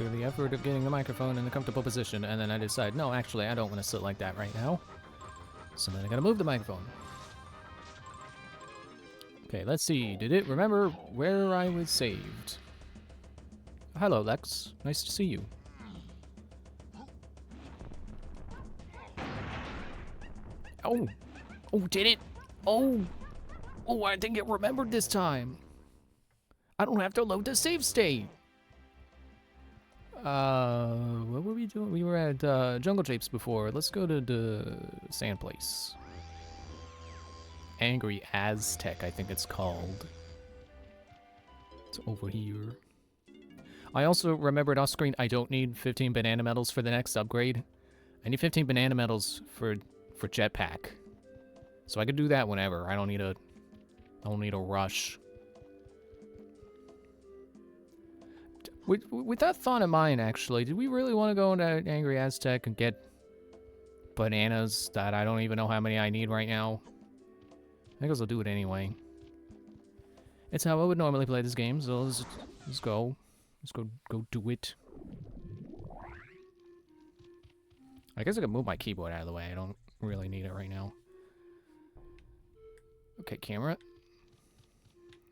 through the effort of getting the microphone in a comfortable position, and then I decide, no, actually, I don't want to sit like that right now. So then I gotta move the microphone. Okay, let's see. Did it remember where I was saved? Hello, Lex. Nice to see you. Oh! Oh, did it? Oh! Oh, I think it remembered this time. I don't have to load the save state. What were we doing? We were at Jungle Japes before. Let's go to the sand place. Angry Aztec, I think it's called. It's over here. I also remembered off screen I don't need 15 banana medals for the next upgrade. I need 15 banana medals for jetpack. So I could do that whenever. I don't need a rush. With that thought in mind, actually, did we really want to go into Angry Aztec and get bananas that I don't even know how many I need right now? I guess I'll do it anyway. It's how I would normally play this game, so let's go. Let's go do it. I guess I could move my keyboard out of the way. I don't really need it right now. Okay, camera.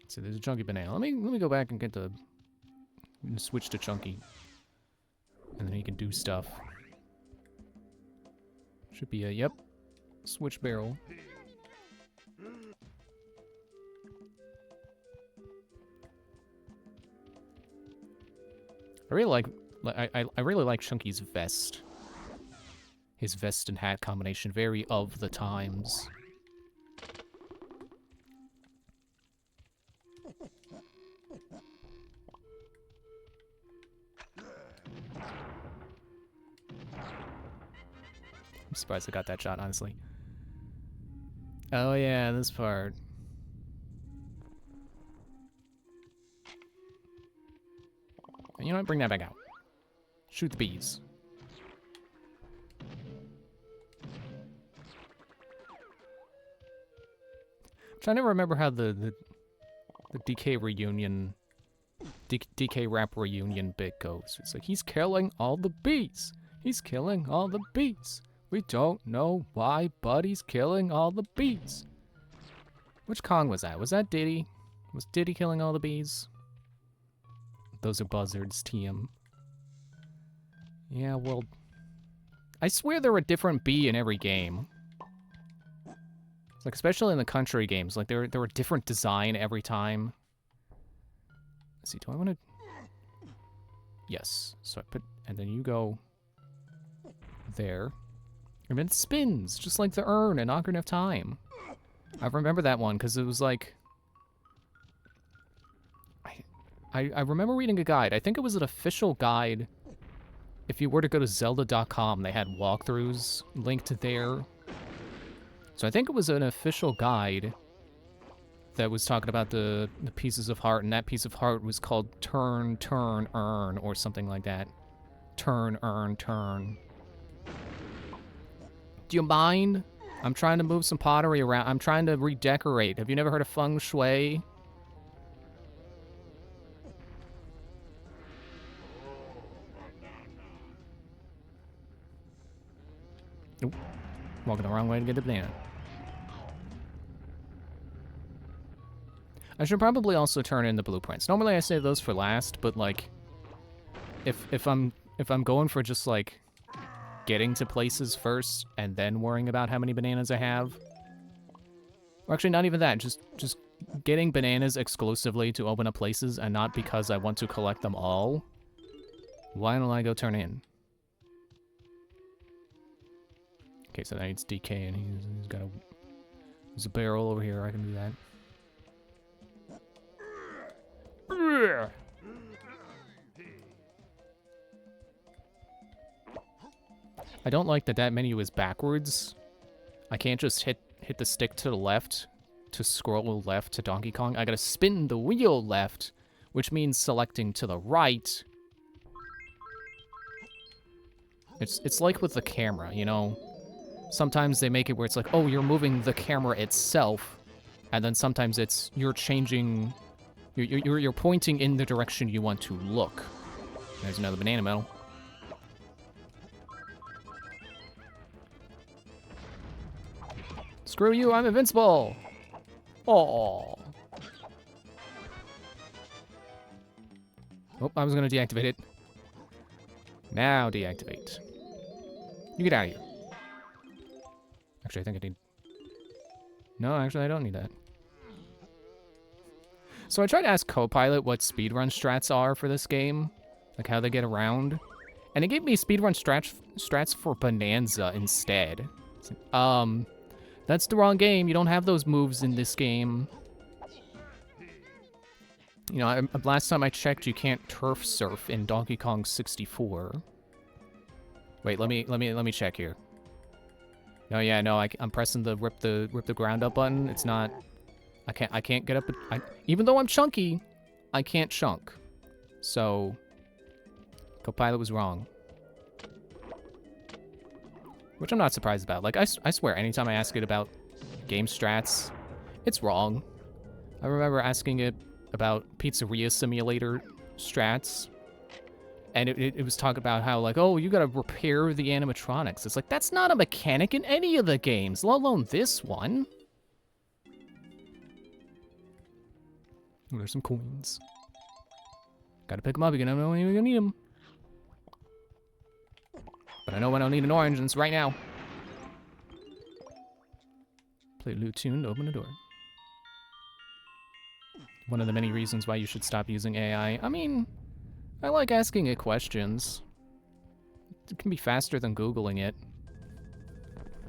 So there's a chunky banana. Let me go back and get the switch to chunky, and then he can do stuff. Should be a yep. Switch barrel. I really like Chunky's vest. His vest and hat combination, very of the times. I'm surprised I got that shot, honestly. Oh yeah, this part. And you know what? Bring that back out. Shoot the bees. I'm trying to remember how the DK reunion, DK rap reunion bit goes. It's like, he's killing all the bees. He's killing all the bees. We don't know why, but he's killing all the bees. Which Kong was that? Was that Diddy? Was Diddy killing all the bees? Those are buzzards, TM. Yeah, well, I swear there were a different bee in every game. It's like, especially in the country games, like there were different design every time. Let's see, do I want to? Yes. So I put, and then you go there. And then it spins, just like the urn in Ocarina of Time. I remember that one, because it was like... I remember reading a guide. I think it was an official guide. If you were to go to Zelda.com, they had walkthroughs linked there. So I think it was an official guide that was talking about the pieces of heart, and that piece of heart was called Turn, Turn, Earn, or something like that. Turn, Earn, Turn. Do you mind? I'm trying to move some pottery around. I'm trying to redecorate. Have you never heard of feng shui? Nope. Walking the wrong way to get the banana. I should probably also turn in the blueprints. Normally I save those for last, but like, if I'm going for just like getting to places first and then worrying about how many bananas I have, or actually not even that, just getting bananas exclusively to open up places and not because I want to collect them all, why don't I go turn in? Okay, so that needs DK, and he's got a... There's a barrel over here, I can do that. I don't like that that menu is backwards. I can't just hit the stick to the left to scroll left to Donkey Kong. I gotta spin the wheel left, which means selecting to the right. It's like with the camera, you know? Sometimes they make it where it's like, oh, you're moving the camera itself, and then sometimes it's you're changing, you're pointing in the direction you want to look. There's another banana medal. Screw you, I'm invincible! Oh. Oh, I was gonna deactivate it. Now deactivate. You get out of here. Actually, I think I need... No, actually, I don't need that. So I tried to ask Copilot what speedrun strats are for this game. Like, how they get around. And it gave me speedrun strats for Bonanza instead. That's the wrong game. You don't have those moves in this game. You know, last time I checked, you can't turf surf in Donkey Kong 64. Wait, let me check here. No, yeah, no, I'm pressing the rip the ground up button. It's not. I can't get up. Even though I'm chunky, I can't chunk. So, Copilot was wrong. Which I'm not surprised about. Like, I swear, anytime I ask it about game strats, it's wrong. I remember asking it about Pizzeria Simulator strats, and it was talking about how, like, oh, you gotta repair the animatronics. It's like, that's not a mechanic in any of the games, let alone this one. Oh, there's some coins. Gotta pick them up, you don't know when you're gonna need them. But I know when I'll need an orange, and it's right now. Play a loot tune to open the door. One of the many reasons why you should stop using AI. I mean, I like asking it questions. It can be faster than Googling it.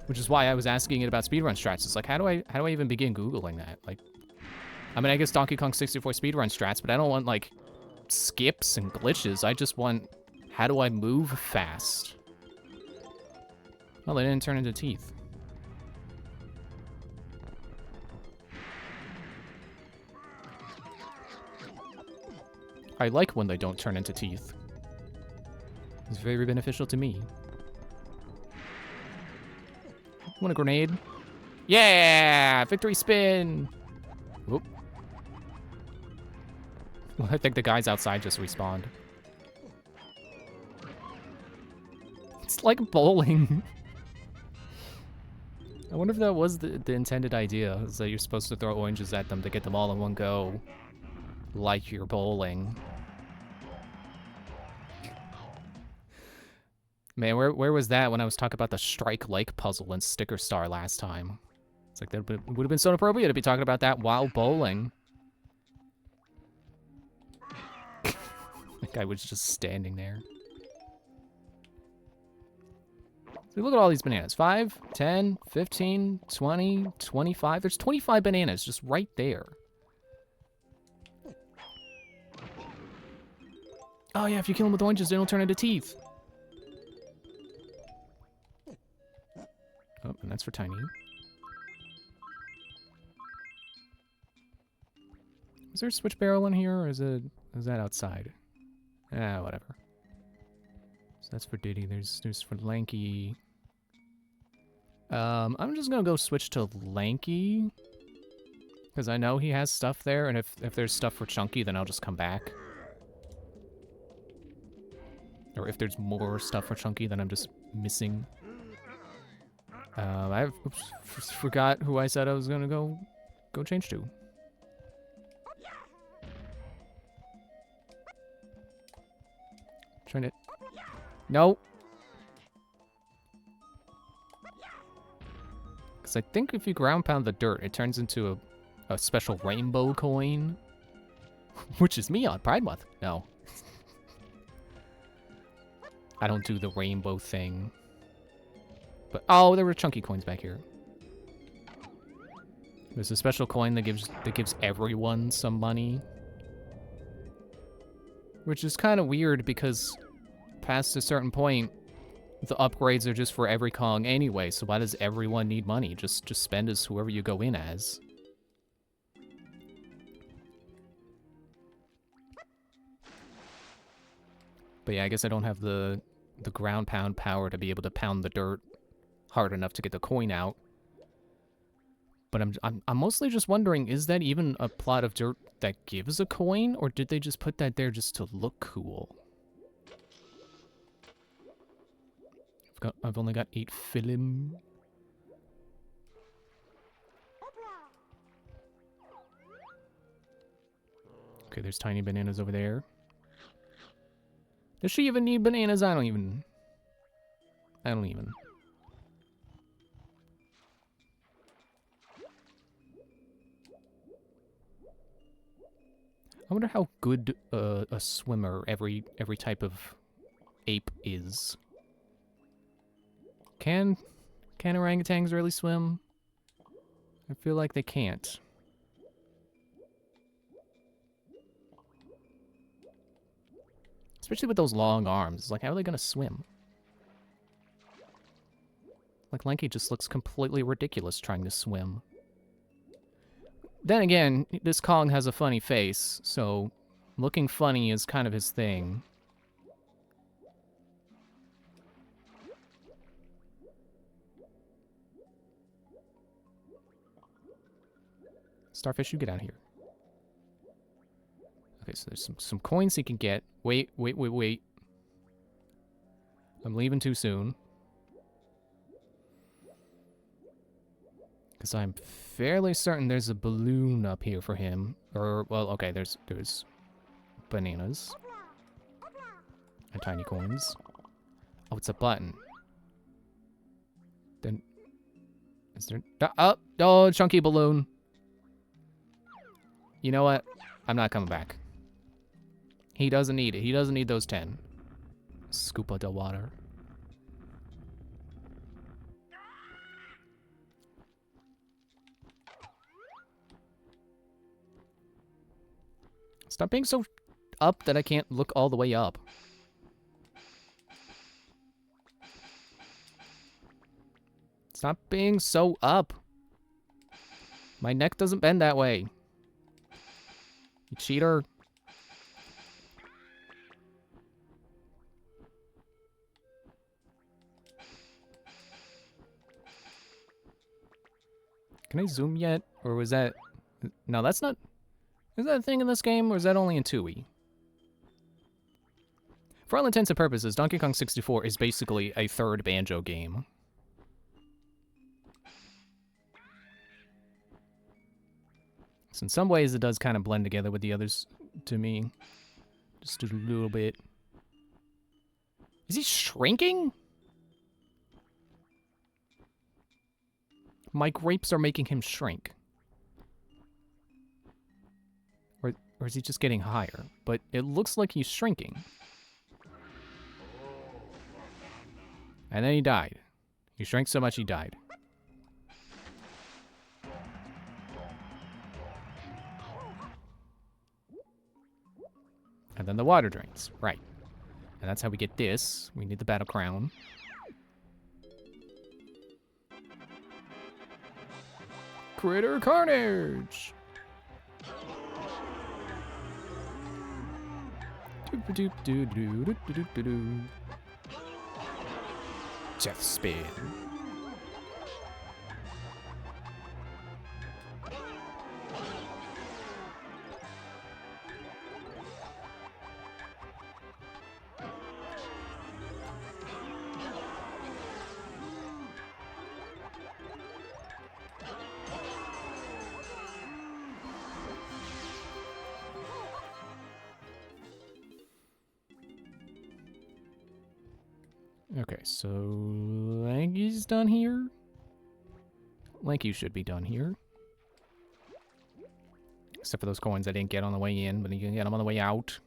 Which is why I was asking it about speedrun strats. It's like, how do I even begin Googling that? Like, I mean, I guess Donkey Kong 64 speedrun strats, but I don't want, like, skips and glitches. I just want, how do I move fast? Well, they didn't turn into teeth. I like when they don't turn into teeth. It's very beneficial to me. Want a grenade? Yeah! Victory spin! Whoop. Well, I think the guys outside just respawned. It's like bowling. I wonder if that was the intended idea, is that you're supposed to throw oranges at them to get them all in one go. Like you're bowling. Man, where was that when I was talking about the Strike Lake puzzle in Sticker Star last time? It's like, that would have been so appropriate to be talking about that while bowling. That guy was just standing there. So look at all these bananas. 5, 10, 15, 20, 25. There's 25 bananas just right there. Oh yeah, if you kill them with oranges, they don't turn into teeth. Oh, and that's for Tiny. Is there a switch barrel in here, or is that outside? Ah, whatever. So that's for Diddy. There's for Lanky. I'm just gonna go switch to Lanky, because I know he has stuff there, and if there's stuff for Chunky, then I'll just come back. Or if there's more stuff for Chunky, then I'm just missing. Oops, forgot who I said I was gonna go change to. Trying to... No! Because I think if you ground pound the dirt, it turns into a special rainbow coin. Which is me on Pride Month. No. I don't do the rainbow thing. But, oh, there were chunky coins back here. There's a special coin that gives everyone some money. Which is kind of weird because past a certain point, the upgrades are just for every Kong anyway, so why does everyone need money? Just spend as whoever you go in as. But yeah, I guess I don't have the ground pound power to be able to pound the dirt hard enough to get the coin out. But I'm mostly just wondering, is that even a plot of dirt that gives a coin, or did they just put that there just to look cool? I've only got 8 film. Okay, there's tiny bananas over there. Does she even need bananas? I don't even. I wonder how good a swimmer every type of ape is. Can orangutans really swim? I feel like they can't. Especially with those long arms. Like, how are they gonna swim? Like, Lanky just looks completely ridiculous trying to swim. Then again, this Kong has a funny face, so looking funny is kind of his thing. Starfish, you get out of here. Okay, so there's some coins he can get. Wait. I'm leaving too soon. Because I'm fairly certain there's a balloon up here for him. Or, well, okay, there's bananas. And tiny coins. Oh, it's a button. Then, is there... Oh, chunky balloon. You know what? I'm not coming back. He doesn't need it. He doesn't need those 10. Scoop of the water. Stop being so up that I can't look all the way up. Stop being so up. My neck doesn't bend that way. You cheater. Can I zoom yet? Or was that... No, that's not... Is that a thing in this game, or is that only in 2E? For all intents and purposes, Donkey Kong 64 is basically a third Banjo game. So in some ways, it does kind of blend together with the others to me. Just a little bit. Is he shrinking? My grapes are making him shrink. Or is he just getting higher? But it looks like he's shrinking. And then he died. He shrank so much he died. And then the water drains. Right. And that's how we get this. We need the battle crown. Critter carnage! Death spin. Okay, so Lanky's done here. Lanky should be done here. Except for those coins I didn't get on the way in, but you can get them on the way out.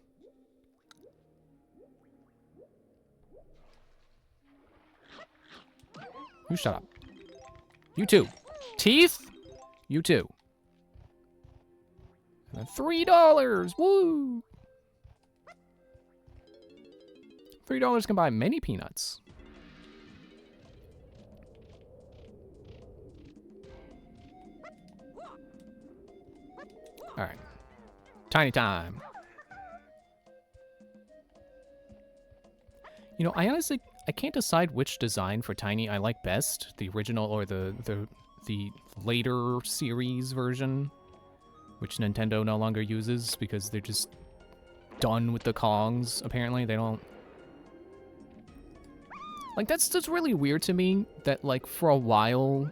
You shut up. You too. Teeth? You too. And then $3! Woo! $3 can buy many peanuts. Alright. Tiny time. You know, I can't decide which design for Tiny I like best. The original or the later series version. Which Nintendo no longer uses because they're just done with the Kongs, apparently. They don't... Like, that's really weird to me that, like, for a while,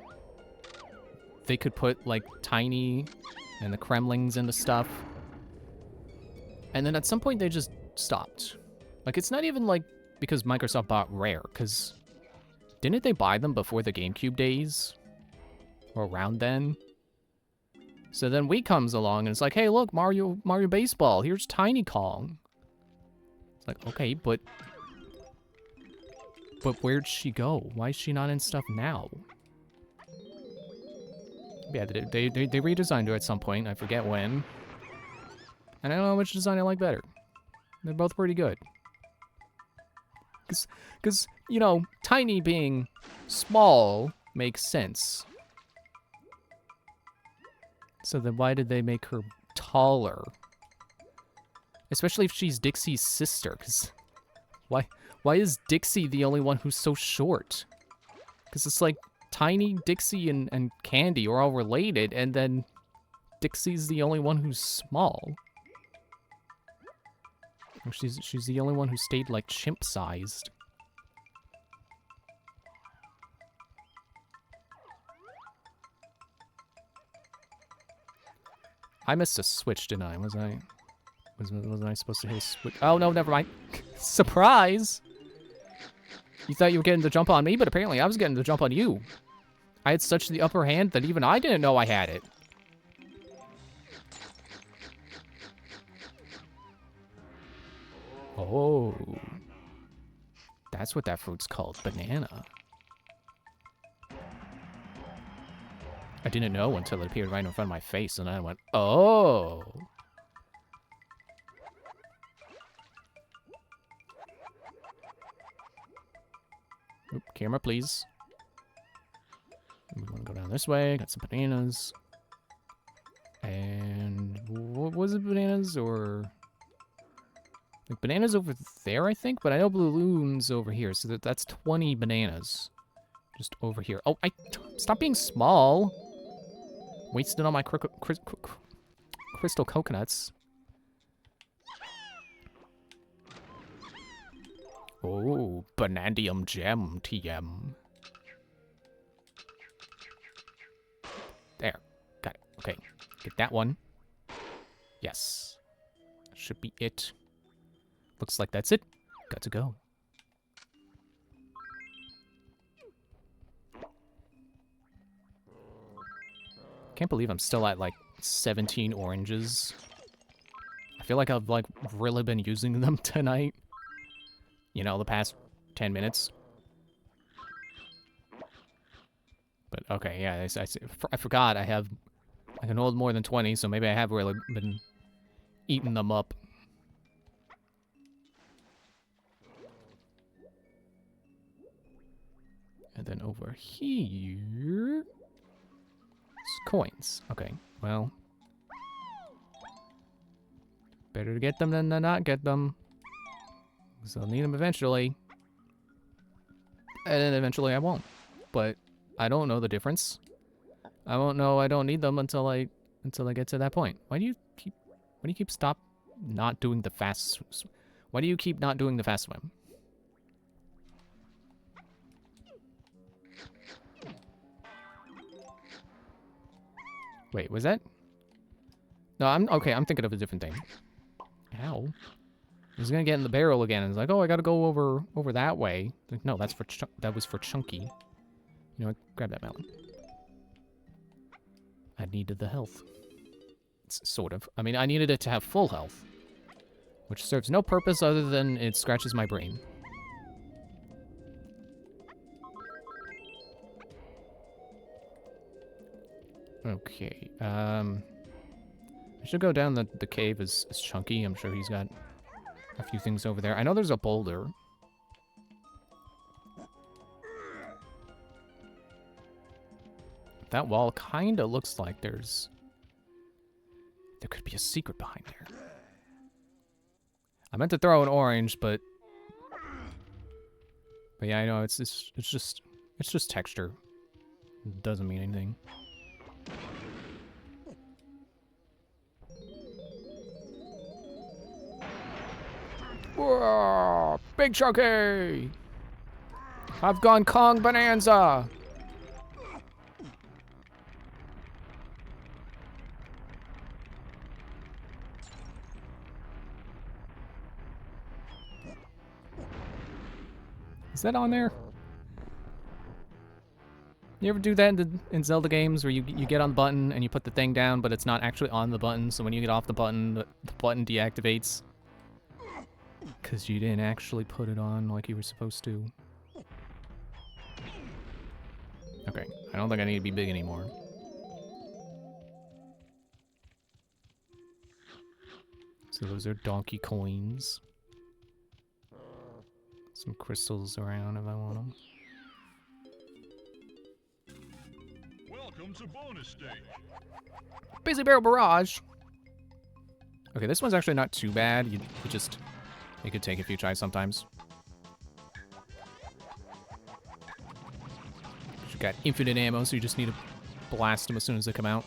they could put, like, Tiny and the Kremlings into stuff. And then at some point, they just stopped. Like, it's not even, like, because Microsoft bought Rare, because didn't they buy them before the GameCube days? Or around then? So then Wii comes along and it's like, hey, look, Mario Baseball, here's Tiny Kong. It's like, okay, but where'd she go? Why is she not in stuff now? Yeah, they redesigned her at some point. I forget when. And I don't know which design I like better. They're both pretty good. Because, you know, Tiny being small makes sense. So then why did they make her taller? Especially if she's Dixie's sister, because why is Dixie the only one who's so short? Because it's like Tiny, Dixie, and Candy are all related, and then Dixie's the only one who's small. She's the only one who stayed like chimp-sized. I missed a switch, didn't I? Wasn't I supposed to hit a switch? Oh no, never mind. Surprise! You thought you were getting the jump on me, but apparently I was getting the jump on you. I had such the upper hand that even I didn't know I had it. Oh. That's what that fruit's called, banana. I didn't know until it appeared right in front of my face, and I went, oh. Oop, camera, please. We want to go down this way. Got some bananas. And what was it, bananas or... Like bananas over there, I think, but I know balloons over here, so that's 20 bananas. Just over here. Oh, stop being small. Wasted on my crystal coconuts. Oh, Banandium Gem TM. There. Got it. Okay. Get that one. Yes. Should be it. Looks like that's it. Got to go. Can't believe I'm still at like 17 oranges. I feel like I've like really been using them tonight. You know, the past 10 minutes. But okay, yeah, I forgot I can hold more than 20, so maybe I have really been eating them up. And then over here... it's coins. Okay, well... better to get them than to not get them. Because I'll need them eventually. And then eventually I won't. But I don't know the difference. I won't know I don't need them until I get to that point. Why do you keep not doing the fast... why do you keep not doing the fast swim? Wait, was that? No, I'm thinking of a different thing. Ow. I was gonna get in the barrel again, and it's like, oh, I gotta go over that way. Like, no, that was for Chunky. You know what? Grab that melon. I needed the health. Sort of. I mean, I needed it to have full health. Which serves no purpose other than it scratches my brain. Okay, I should go down the cave as Chunky. I'm sure he's got a few things over there. I know there's a boulder. That wall kind of looks like there could be a secret behind there. I meant to throw an orange, but yeah, I know it's just texture. It doesn't mean anything. Whoa, Big Chunky! I've gone Kong Bonanza! Is that on there? You ever do that in Zelda games where you get on the button and you put the thing down, but it's not actually on the button, so when you get off the button button deactivates? Because you didn't actually put it on like you were supposed to. Okay, I don't think I need to be big anymore. So those are donkey coins. Some crystals around if I want them. Welcome to bonus stage. Busy Barrel Barrage! Okay, this one's actually not too bad. It could take a few tries sometimes. You've got infinite ammo, so you just need to blast them as soon as they come out.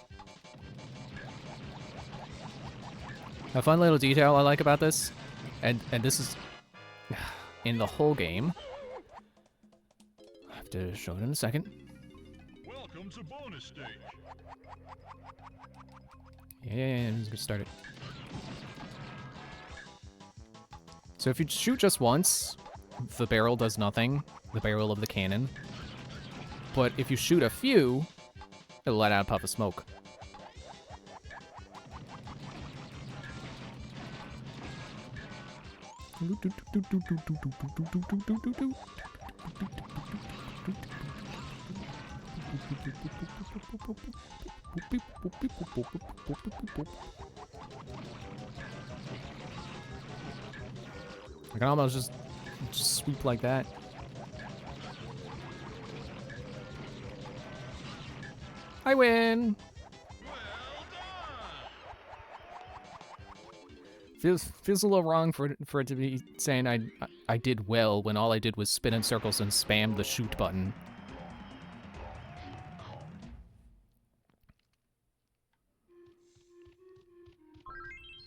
A fun little detail I like about this, and this is in the whole game. I have to show it in a second. Welcome to bonus stage. Yeah, let's get started. So if you shoot just once, the barrel does nothing, the barrel of the cannon. But if you shoot a few, it'll let out a puff of smoke. I can almost just sweep like that. I win! Feels a little wrong for it to be saying I did well when all I did was spin in circles and spam the shoot button.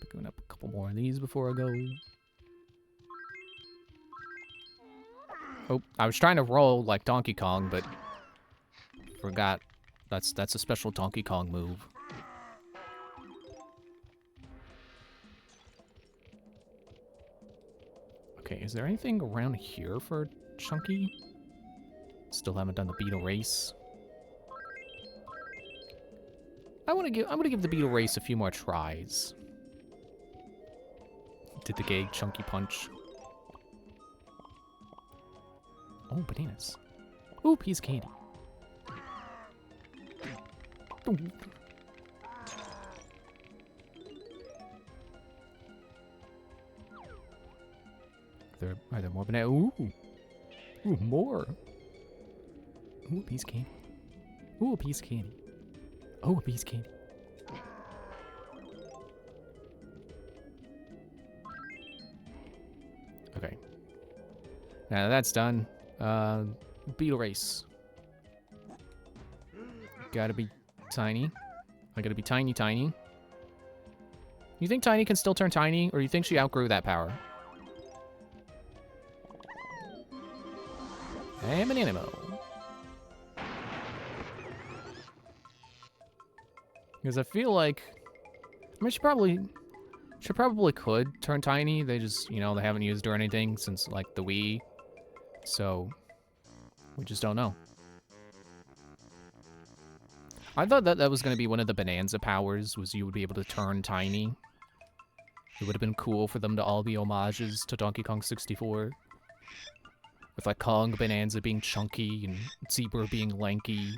Picking up a couple more of these before I go. Oh, I was trying to roll like Donkey Kong, but forgot that's a special Donkey Kong move. Okay, is there anything around here for Chunky? Still haven't done the beetle race. I'm gonna give the beetle race a few more tries. Did the gay Chunky punch. Oh, bananas. Ooh, piece of candy. Ooh. Are there more bananas? Ooh. Ooh, more. Ooh, a piece of candy. Ooh, a piece of candy. Oh, a piece of candy. Okay. Now that's done. Beetle race. Gotta be tiny. I gotta be tiny, tiny. You think Tiny can still turn tiny, or you think she outgrew that power? I'm an animal. Because I feel like, I mean, she probably could turn tiny. They just, you know, they haven't used her or anything since like the Wii, so we just don't know. I thought that was going to be one of the Bonanza powers, was you would be able to turn tiny. It would have been cool for them to all be homages to Donkey Kong 64. With like Kong Bonanza being chunky and Zebra being lanky.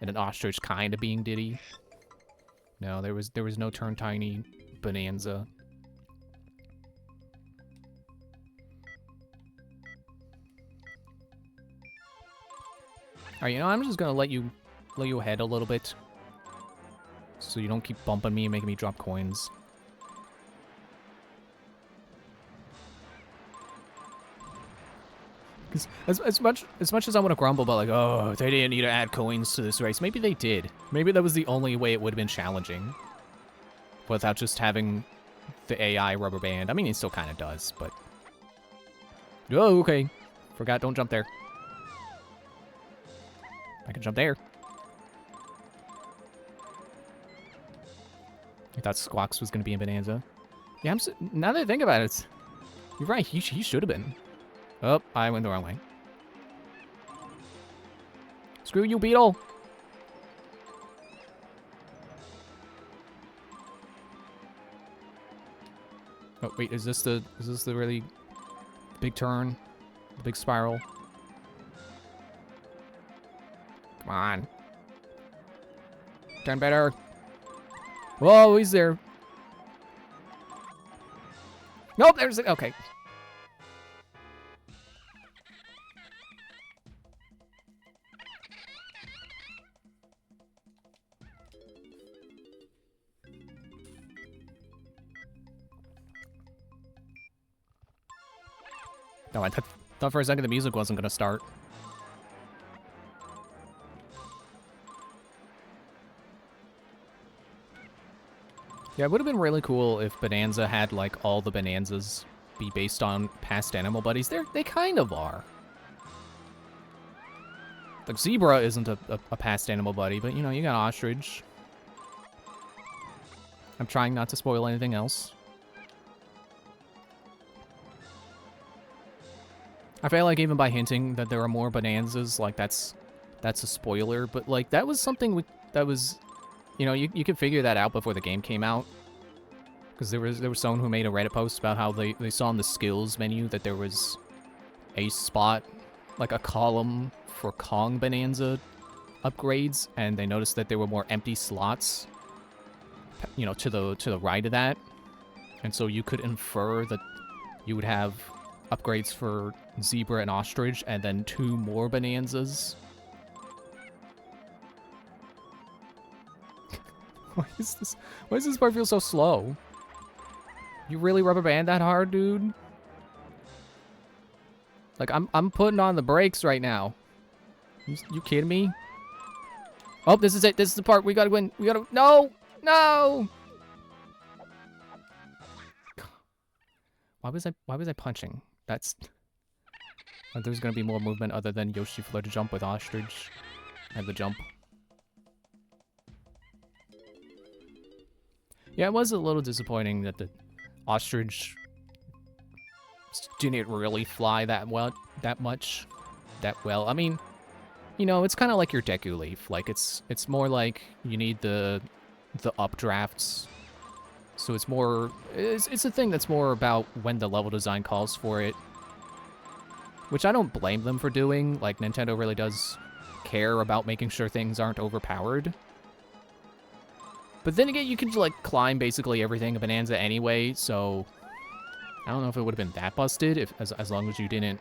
And an ostrich kind of being Diddy. No, there was no turn tiny Bonanza. Alright, you know, I'm just gonna let you ahead a little bit. So you don't keep bumping me and making me drop coins. As much as I want to grumble about like, oh, they didn't need to add coins to this race, maybe they did. Maybe that was the only way it would have been challenging. Without just having the AI rubber band. I mean, it still kind of does, but... Oh, okay. Forgot, don't jump there. I can jump there. I thought Squawks was going to be in Bonanza. Yeah, now that I think about it, you're right, he should have been. Oh, I went the wrong way. Screw you, Beetle! Oh, wait, is this the really big turn? The big spiral? Come on. Turn better. Whoa, he's there. Nope, there's it. Okay. No, I thought for a second the music wasn't going to start. Yeah, it would have been really cool if Bonanza had, like, all the Bonanzas be based on past animal buddies. They kind of are. Like, Zebra isn't a past animal buddy, but, you know, you got Ostrich. I'm trying not to spoil anything else. I feel like even by hinting that there are more Bonanzas, like, that's a spoiler. But, like, that was something that was... You know, you could figure that out before the game came out. Because there was someone who made a Reddit post about how they saw in the skills menu that there was a spot, like a column for Kong Bonanza upgrades, and they noticed that there were more empty slots, you know, to the right of that. And so you could infer that you would have upgrades for Zebra and Ostrich, and then 2 more Bonanzas. Why does this part feel so slow? You really rubber band that hard, dude? Like, I'm putting on the brakes right now. You kidding me? Oh, this is it. This is the part we gotta win. We gotta... No! No! Why was I punching? That's... There's gonna be more movement other than Yoshi Flare to jump with Ostrich. And the jump. Yeah, it was a little disappointing that the Ostrich didn't really fly that much. I mean, you know, it's kind of like your Deku Leaf. Like, it's more like you need the updrafts. So it's more... It's a thing that's more about when the level design calls for it. Which I don't blame them for doing. Like, Nintendo really does care about making sure things aren't overpowered. But then again, you can, like, climb basically everything in Bonanza anyway, so... I don't know if it would have been that busted, as long as you didn't...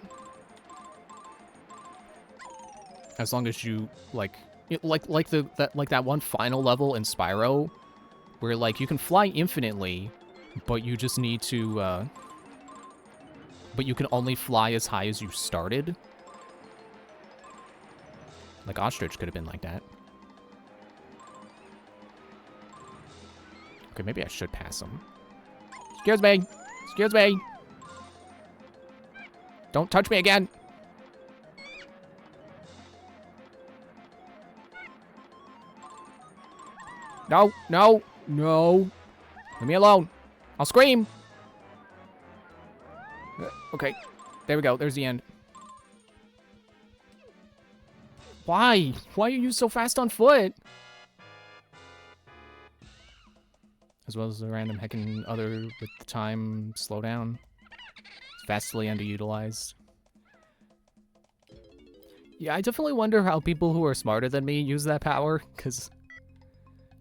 As long as you, like that one final level in Spyro, where, like, you can fly infinitely, but you just need to, but you can only fly as high as you started. Like, Ostrich could have been like that. Okay, maybe I should pass him. Excuse me! Excuse me! Don't touch me again! No, no, no. Leave me alone. I'll scream. Okay, there we go. There's the end. Why? Why are you so fast on foot? As well as the random heckin' other with the time slowdown. It's vastly underutilized. Yeah, I definitely wonder how people who are smarter than me use that power, because...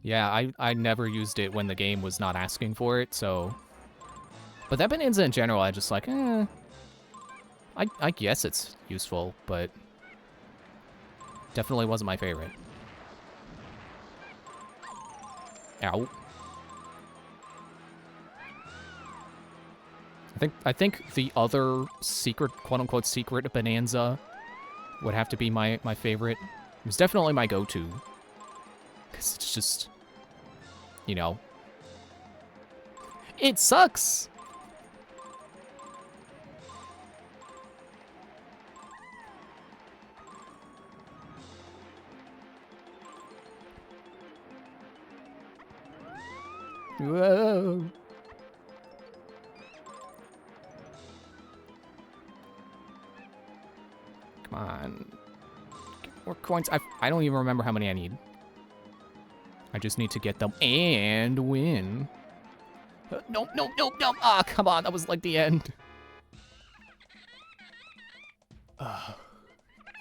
Yeah, I never used it when the game was not asking for it, so... But that Bonanza in general, I just like, I guess it's useful, but... Definitely wasn't my favorite. Ow. I think the other secret, quote-unquote secret Bonanza would have to be my favorite. It was definitely my go-to. Because it's just... You know. It sucks! Whoa. Come on. Get more coins. I don't even remember how many I need. I just need to get them and win. No, no, no, no. Ah, come on. That was like the end. Oh,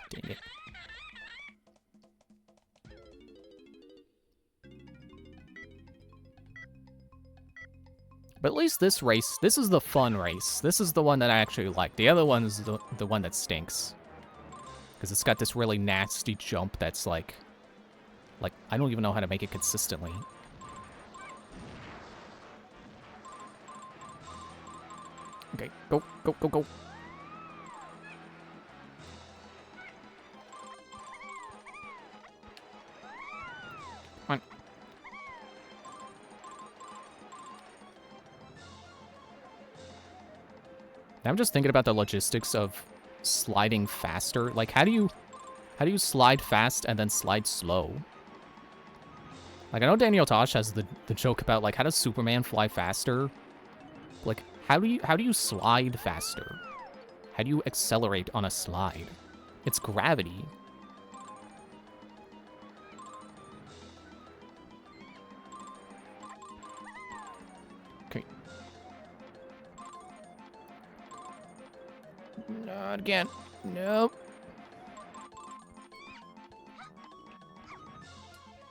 dang it. But at least this race, this is the fun race. This is the one that I actually like. The other one is the one that stinks. Because it's got this really nasty jump that's like, I don't even know how to make it consistently. Okay, go, go, go, go. Come on. I'm just thinking about the logistics of sliding faster. Like, how do you slide fast and then slide slow? Like, I know Daniel Tosh has the joke about, like, how does Superman fly faster? Like, how do you slide faster? How do you accelerate on a slide? It's gravity. Okay. Not again. Nope.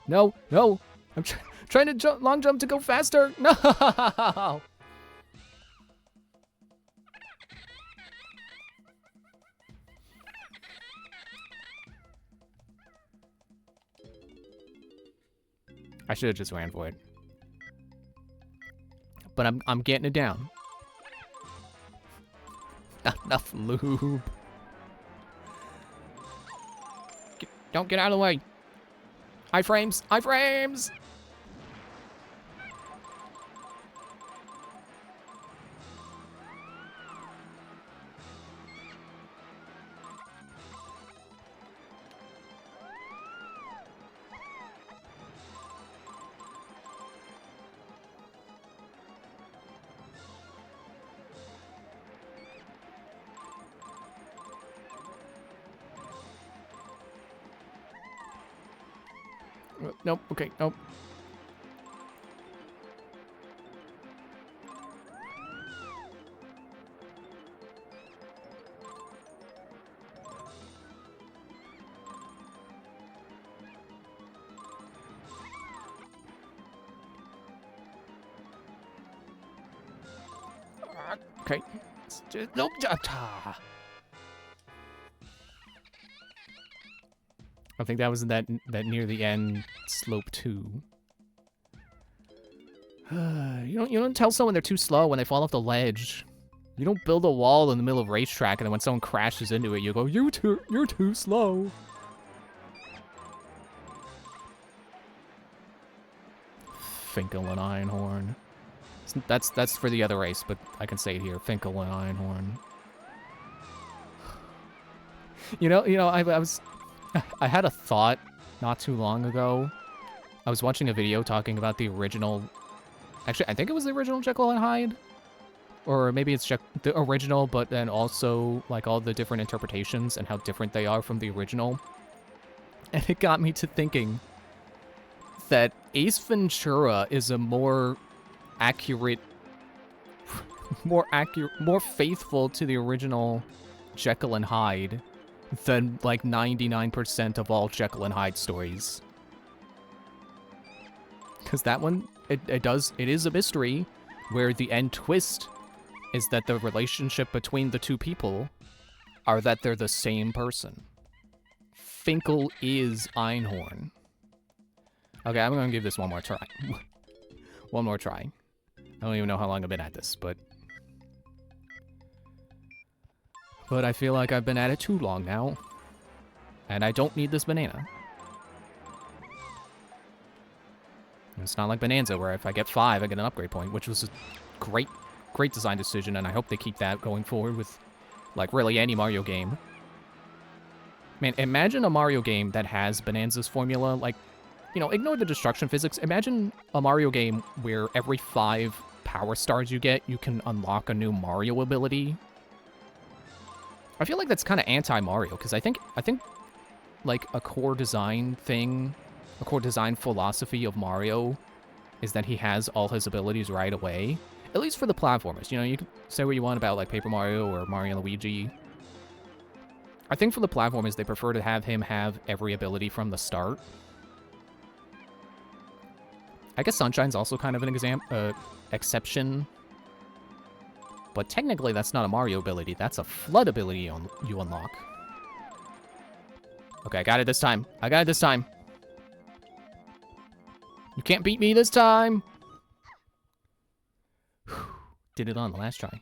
No, no. I'm trying to long jump to go faster. No. I should have just ran for it. But I'm getting it down. Not enough lube. Don't get out of the way. Iframes! Iframes! Nope, okay, nope. Okay. Nope. I think that was that near the end slope 2. You don't tell someone they're too slow when they fall off the ledge. You don't build a wall in the middle of a racetrack and then when someone crashes into it, you go, you're too slow. Finkel and Einhorn. That's for the other race, but I can say it here. Finkel and Einhorn. You know, I had a thought not too long ago. I was watching a video talking about the original... Actually, I think it was the original Jekyll and Hyde. Or maybe it's the original, but then also, like, all the different interpretations and how different they are from the original. And it got me to thinking that Ace Ventura is a more faithful to the original Jekyll and Hyde than like 99% of all Jekyll and Hyde stories. Because that one, it is a mystery where the end twist is that the relationship between the two people are that they're the same person. Finkel is Einhorn. Okay, I'm gonna give this one more try. One more try. I don't even know how long I've been at this, but I feel like I've been at it too long now. And I don't need this banana. It's not like Bonanza, where if I get 5, I get an upgrade point, which was a great design decision, and I hope they keep that going forward with, like, really any Mario game. Man, imagine a Mario game that has Bonanza's formula. Like, You know, ignore the destruction physics. Imagine a Mario game where every 5 power stars you get, you can unlock a new Mario ability. I feel like that's kind of anti-Mario, because I think like a core design thing, a core design philosophy of Mario is that he has all his abilities right away. At least for the platformers. You know, you can say what you want about like Paper Mario or Mario and Luigi. I think for the platformers, they prefer to have him have every ability from the start. I guess Sunshine's also kind of an exception. But technically, that's not a Mario ability. That's a Flood ability you unlock. Okay, I got it this time. I got it this time. You can't beat me this time. Did it on the last try.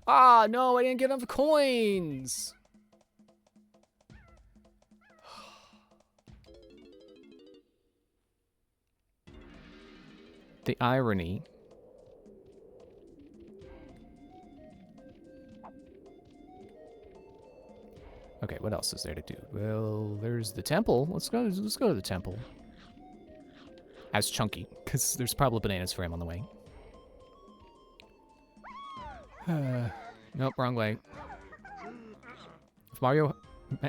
Ah, no, I didn't get enough coins. The irony. Okay, what else is there to do? Well, there's the temple. Let's go to the temple. As Chunky, because there's probably bananas for him on the way. Nope, wrong way. If Mario,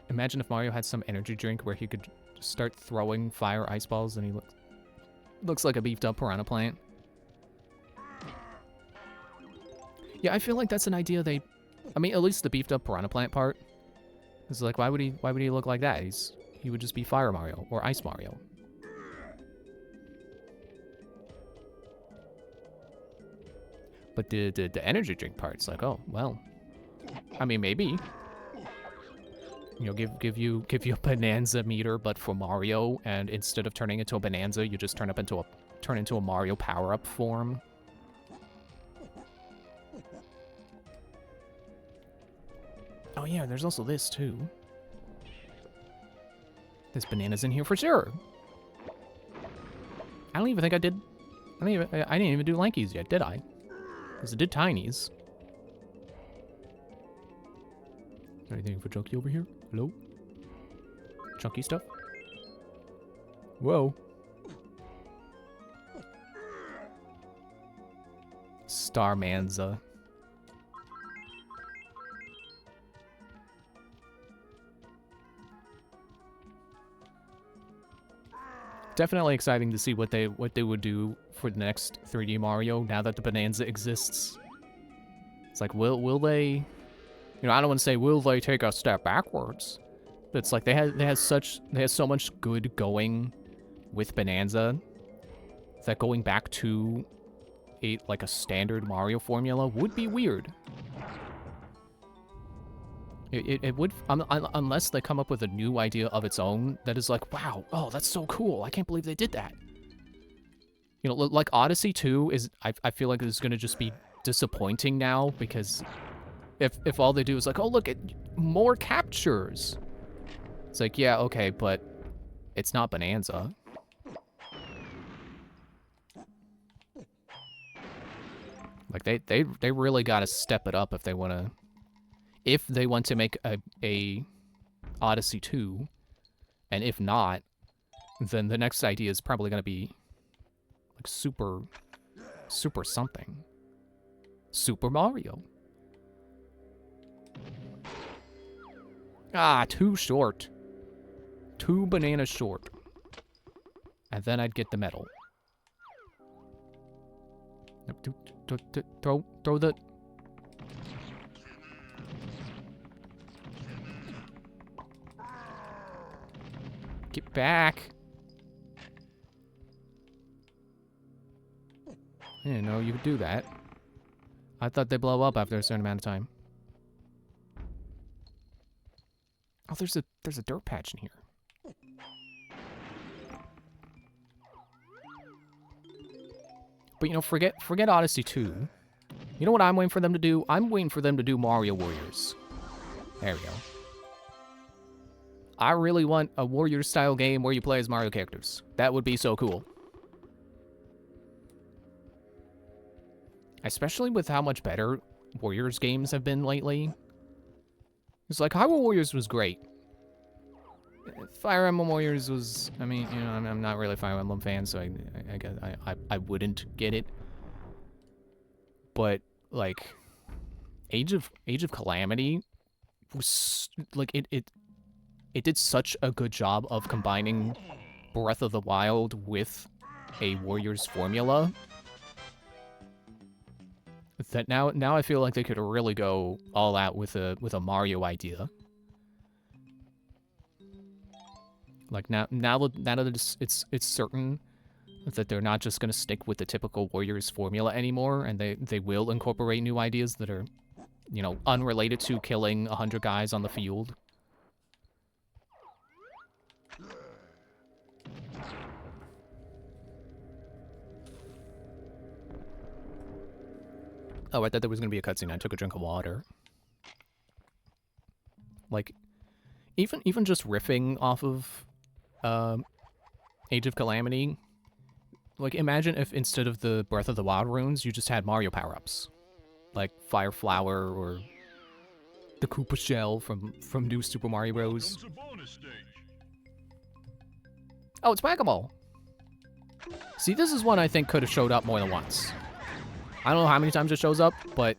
imagine if Mario had some energy drink where he could just start throwing fire ice balls and he looks like a beefed up piranha plant. Yeah, I feel like that's an idea I mean, at least the beefed up piranha plant part. It's like, why would he look like that? He would just be Fire Mario or Ice Mario. But the energy drink part's like, oh well. I mean, maybe. You know, give you a Bonanza meter, but for Mario, and instead of turning into a Bonanza, you just turn into a Mario power-up form. Oh yeah, there's also this too. There's bananas in here for sure. I don't even think I did. I didn't even do Lankies yet, did I? Because I did Tinies. Anything for Chunky over here? Hello? Chunky stuff? Whoa. Starmanza. Definitely exciting to see what they would do for the next 3D Mario now that the Bonanza exists. It's like, will they, you know, I don't want to say will they take a step backwards, but it's like they had so much good going with Bonanza that going back to a standard Mario formula would be weird. It would, unless they come up with a new idea of its own that is like, wow, oh, that's so cool. I can't believe they did that. You know, like Odyssey 2 is, I feel like it's going to just be disappointing now because if all they do is like, oh, look, more captures. It's like, yeah, okay, but it's not Bonanza. Like, they really got to step it up if they want to make a Odyssey 2, and if not, then the next idea is probably going to be like super something. Super Mario. Ah, too short. 2 bananas short. And then I'd get the medal. Throw the... Get back. I didn't know you could do that. I thought they blow up after a certain amount of time. Oh, there's a dirt patch in here. But you know, forget Odyssey 2. You know what I'm waiting for them to do? I'm waiting for them to do Mario Warriors. There we go. I really want a Warriors-style game where you play as Mario characters. That would be so cool. Especially with how much better Warriors games have been lately. It's like Hyrule Warriors was great. Fire Emblem Warriors was, I mean, you know, I'm not really a Fire Emblem fan, so I guess I wouldn't get it. But like, Age of Calamity was like it did such a good job of combining Breath of the Wild with a Warriors formula that now I feel like they could really go all out with a Mario idea. Like now that it's certain that they're not just gonna stick with the typical Warriors formula anymore, and they will incorporate new ideas that are, you know, unrelated to killing 100 guys on the field. Oh, I thought there was gonna be a cutscene. I took a drink of water. Like, even just riffing off of Age of Calamity. Like, imagine if instead of the Breath of the Wild runes, you just had Mario power-ups. Like Fire Flower or the Koopa Shell from New Super Mario Bros. Welcome to bonus stage. Oh, it's Whack-A-Mole. See, this is one I think could have showed up more than once. I don't know how many times it shows up, but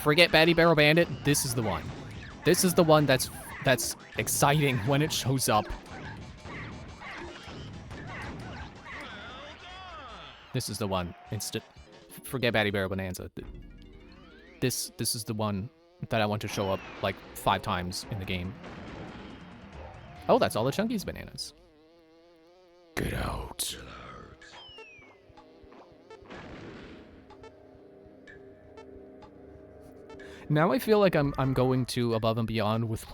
forget Batty Barrel Bandit, this is the one. This is the one that's exciting when it shows up. This is the one. Forget Batty Barrel Bonanza. This is the one that I want to show up like 5 times in the game. Oh, that's all the Chunky's bananas. Get out. Now I feel like I'm going too above and beyond with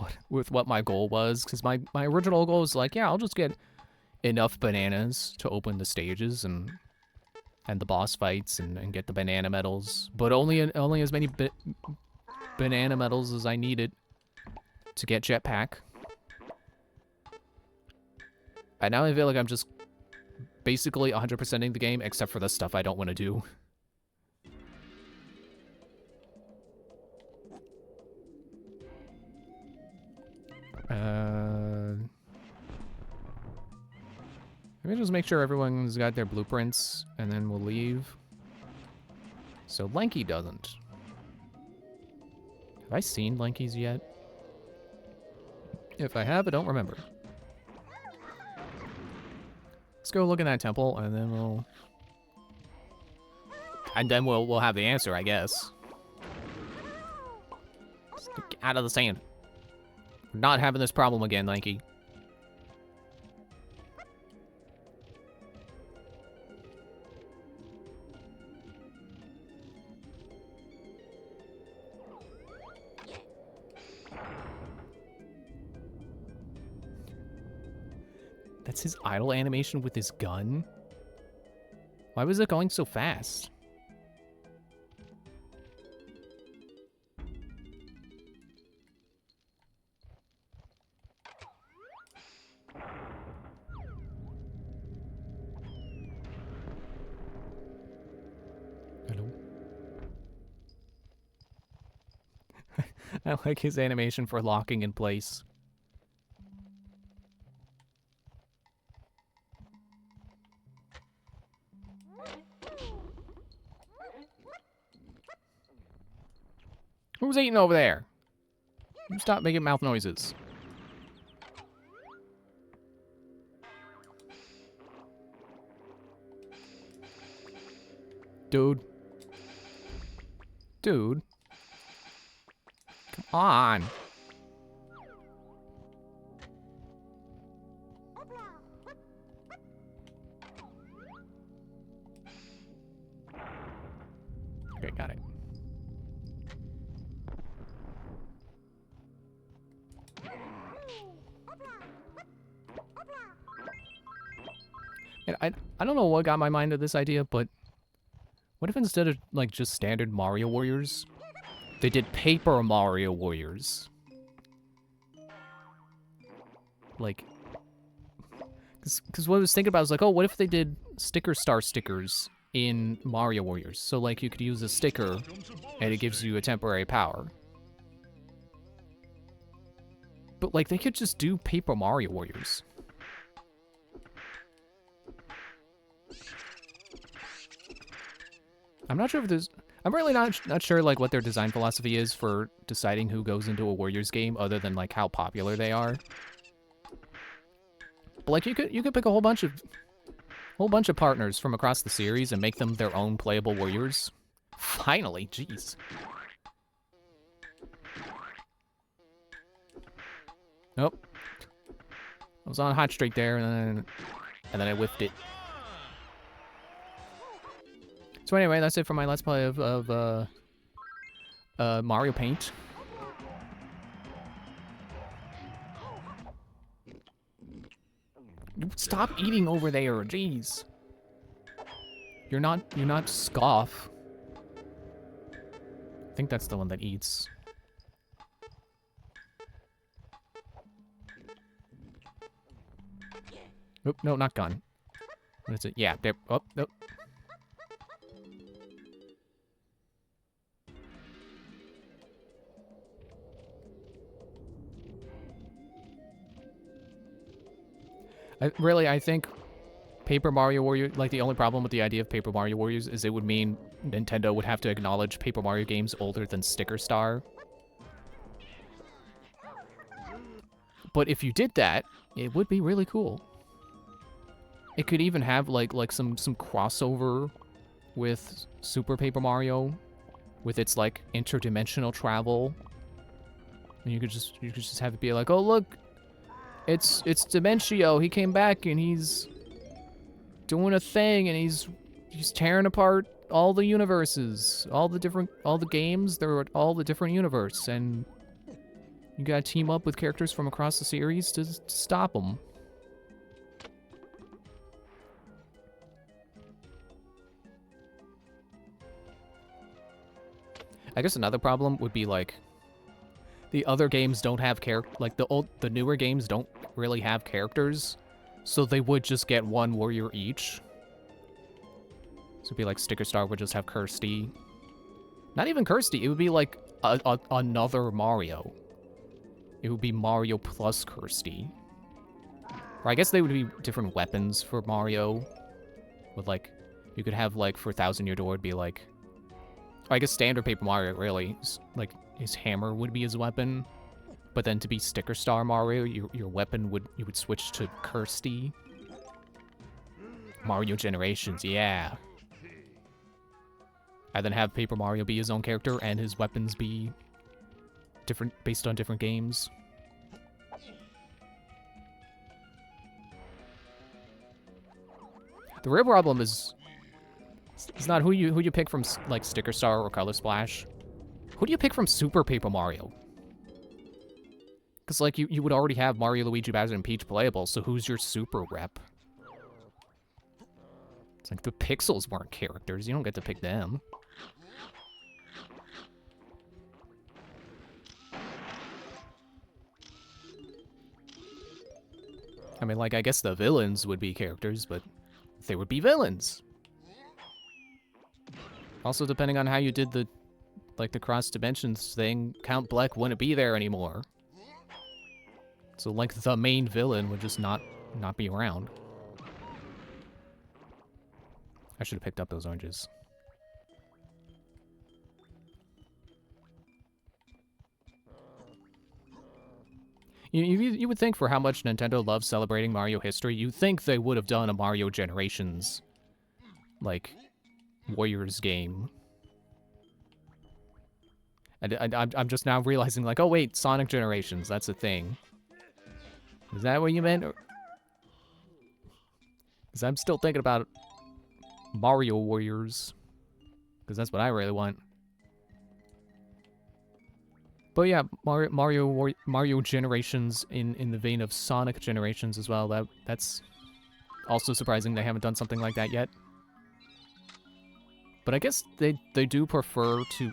what my goal was, because my original goal was like, yeah, I'll just get enough bananas to open the stages and the boss fights and get the banana medals, but only as many banana medals as I needed to get Jetpack. And now I feel like I'm just basically 100%ing the game, except for the stuff I don't want to do. Maybe just make sure everyone's got their blueprints, and then we'll leave. So Lanky doesn't. Have I seen Lanky's yet? If I have, I don't remember. Let's go look in that temple, and then we'll have the answer, I guess. Just get out of the sand. We're not having this problem again, Lanky. That's his idle animation with his gun? Why was it going so fast? Hello? I like his animation for locking in place. Who's eating over there? Stop making mouth noises. Dude. Dude. Come on. Okay, got it. And I don't know what got my mind to this idea, but what if instead of like just standard Mario Warriors, they did Paper Mario Warriors? Like, because what I was thinking about was like, oh, what if they did Sticker Star stickers in Mario Warriors? So like you could use a sticker and it gives you a temporary power. But, like, they could just do Paper Mario Warriors. I'm not sure if there's... I'm really not sure, like, what their design philosophy is for deciding who goes into a Warriors game, other than, like, how popular they are. But, like, you could pick a whole bunch of partners from across the series and make them their own playable Warriors. Finally, jeez. Nope. I was on a hot streak there, and then I whiffed it. So anyway, that's it for my Let's Play of Mario Paint. Stop eating over there, jeez. You're not Scoff. I think that's the one that eats. Oop, no, not gun. What is it? Yeah, there. Oh, nope. I think Paper Mario Warriors, like, the only problem with the idea of Paper Mario Warriors is it would mean Nintendo would have to acknowledge Paper Mario games older than Sticker Star. But if you did that, it would be really cool. It could even have like some crossover with Super Paper Mario, with its like interdimensional travel. And you could just have it be like, oh look, it's Dimentio. He came back and he's doing a thing and he's tearing apart all the universes, all the games. They're all the different universe, and you gotta team up with characters from across the series to stop them. I guess another problem would be like the other games don't have the newer games don't really have characters, so they would just get one warrior each. So it'd be like Sticker Star would just have Kirsty. Not even Kirsty, it would be like another Mario. It would be Mario plus Kirsty. Or I guess they would be different weapons for Mario. With like, you could have like for Thousand Year Door it'd be like, I guess standard Paper Mario, really. Like, his hammer would be his weapon. But then to be Sticker Star Mario, your weapon you would switch to Kirsty. Mario Generations, yeah. And then have Paper Mario be his own character and his weapons be different, based on different games. The real problem is... It's not who you pick from, like, Sticker Star or Color Splash. Who do you pick from Super Paper Mario? Because, like, you would already have Mario, Luigi, Bowser, and Peach playable, so who's your Super rep? It's like the Pixels weren't characters. You don't get to pick them. I mean, like, I guess the villains would be characters, but they would be villains. Also, depending on how you did the cross dimensions thing, Count Bleck wouldn't be there anymore. So, like, the main villain would just not be around. I should have picked up those oranges. You would think for how much Nintendo loves celebrating Mario history, you'd think they would have done a Mario Generations, like, Warriors game. And I'm just now realizing, like, oh wait, Sonic Generations, that's a thing. Is that what you meant? Because I'm still thinking about Mario Warriors. Because that's what I really want. But yeah, Mario Generations in the vein of Sonic Generations as well. That's also surprising they haven't done something like that yet. But I guess they do prefer to,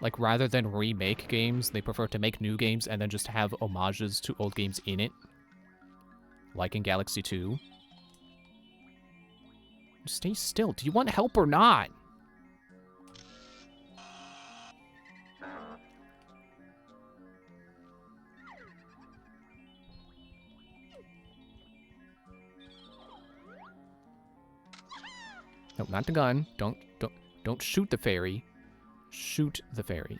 like, rather than remake games, they prefer to make new games and then just have homages to old games in it. Like in Galaxy 2. Stay still. Do you want help or not? No, not the gun. Don't shoot the fairy. Shoot the fairy.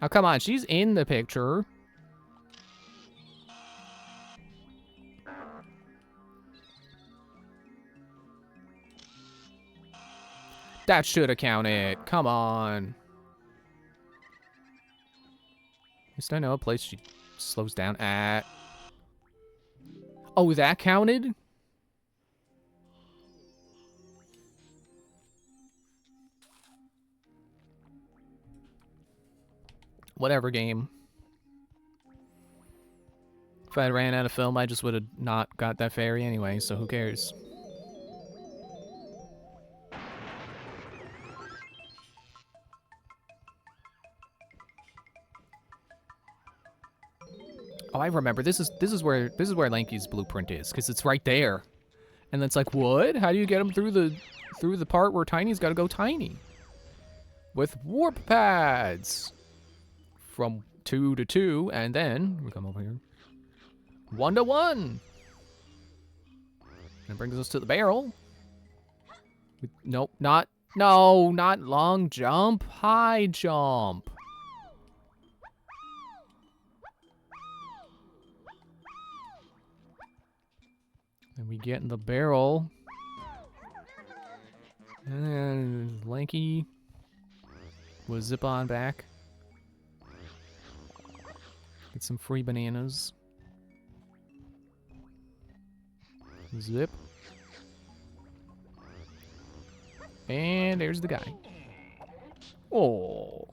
Oh, come on. She's in the picture. That should have counted. Come on. At least I know a place she slows down at. Oh, that counted? Whatever, game. If I had ran out of film, I just would have not got that fairy anyway, so who cares? Oh, I remember. This is where Lanky's blueprint is, because it's right there. And it's like, what? How do you get him through the part where Tiny's got to go tiny? With warp pads. From 2 to 2, and then we come over here. 1 to 1. That brings us to the barrel. Nope, not long jump, high jump. And we get in the barrel. And then Lanky will zip on back. Get some free bananas. Zip. And there's the guy. Oh.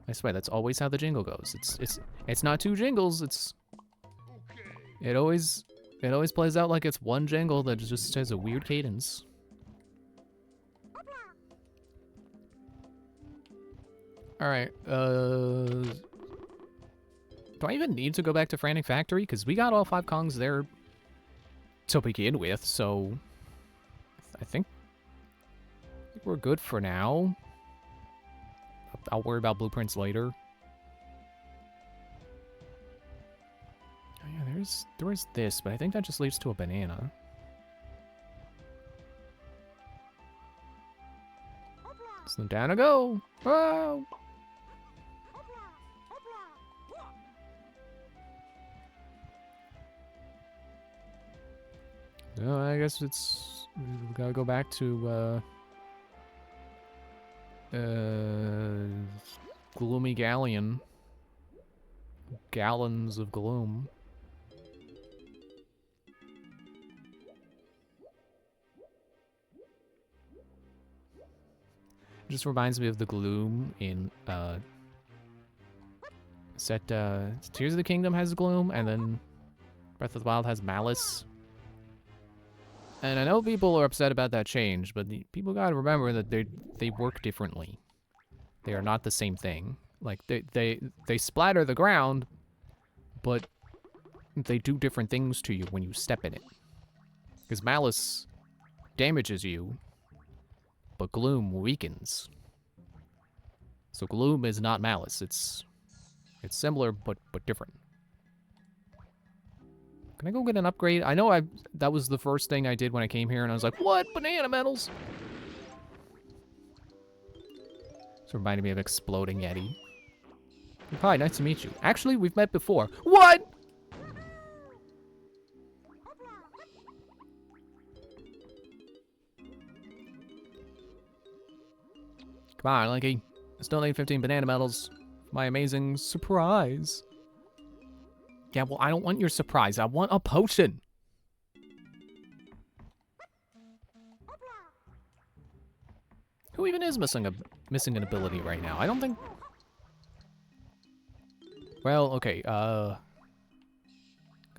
I swear that's always how the jingle goes. It's not 2 jingles, it always plays out like it's 1 jingle that just has a weird cadence. Alright, do I even need to go back to Frantic Factory? Because we got all 5 Kongs there to begin with, so I think we're good for now. I'll worry about blueprints later. Oh yeah, there's this, but I think that just leads to a banana. So down I go. Oh! No, I guess we gotta go back to Gloomy Galleon. Gallons of gloom. Just reminds me of the gloom in Tears of the Kingdom has gloom, and then Breath of the Wild has malice. And I know people are upset about that change, but people gotta remember that they work differently. They are not the same thing. Like they splatter the ground, but they do different things to you when you step in it. Because malice damages you, but gloom weakens. So gloom is not malice. It's similar but different. Can I go get an upgrade? I know that was the first thing I did when I came here, and I was like, what? Banana medals? This reminded me of Exploding Yeti. Hi, nice to meet you. Actually, we've met before. What? Come on, Lanky. I still need 15 banana medals. My amazing surprise. Yeah, well, I don't want your surprise. I want a potion. Who even is missing an ability right now? I don't think... Well, okay, guess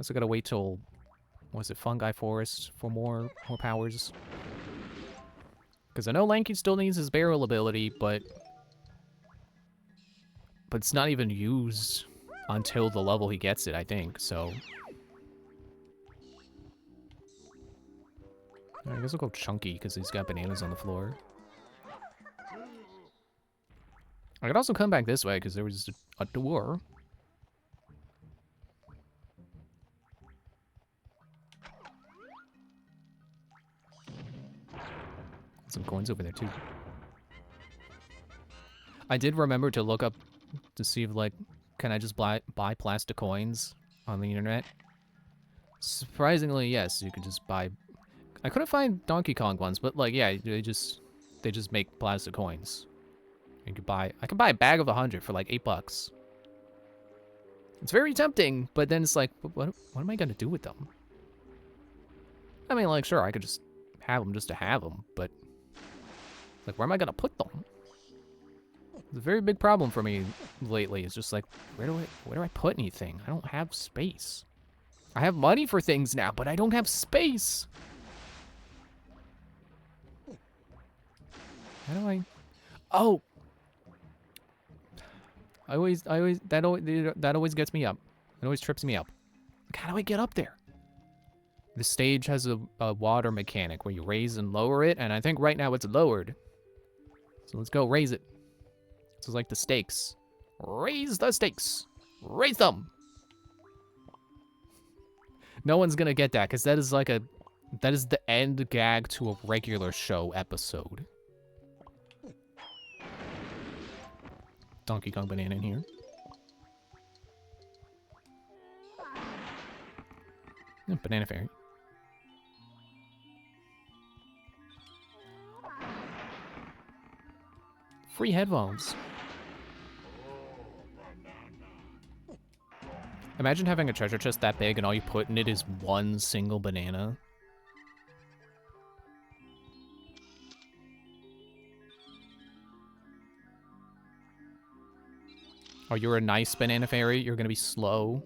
I gotta wait till... Was it Fungi Forest for more powers? Because I know Lanky still needs his barrel ability, but it's not even used until the level he gets it, I think, so... I guess I'll go Chunky, because he's got bananas on the floor. I could also come back this way, because there was a door. Some coins over there too. I did remember to look up to see if, like, can I just buy plastic coins on the internet? Surprisingly, yes, you can just buy. I couldn't find Donkey Kong ones, but like, yeah, they just make plastic coins. You could buy. I could buy a bag of 100 for like $8. It's very tempting, but then it's like, what am I gonna do with them? I mean, like, sure, I could just have them just to have them, but like, where am I gonna put them? It's a very big problem for me lately. It's just like, where do I put anything? I don't have space. I have money for things now, but I don't have space. How do I? Oh, that always gets me up. It always trips me up. Like, how do I get up there? The stage has a water mechanic where you raise and lower it, and I think right now it's lowered. So let's go raise it. This is like the stakes. Raise the stakes. Raise them. No one's gonna get that, because that is the end gag to a regular show episode. Donkey Kong banana in here. Banana fairy. Free headphones. Imagine having a treasure chest that big and all you put in it is one single banana. Oh, you're a nice banana fairy? You're gonna be slow?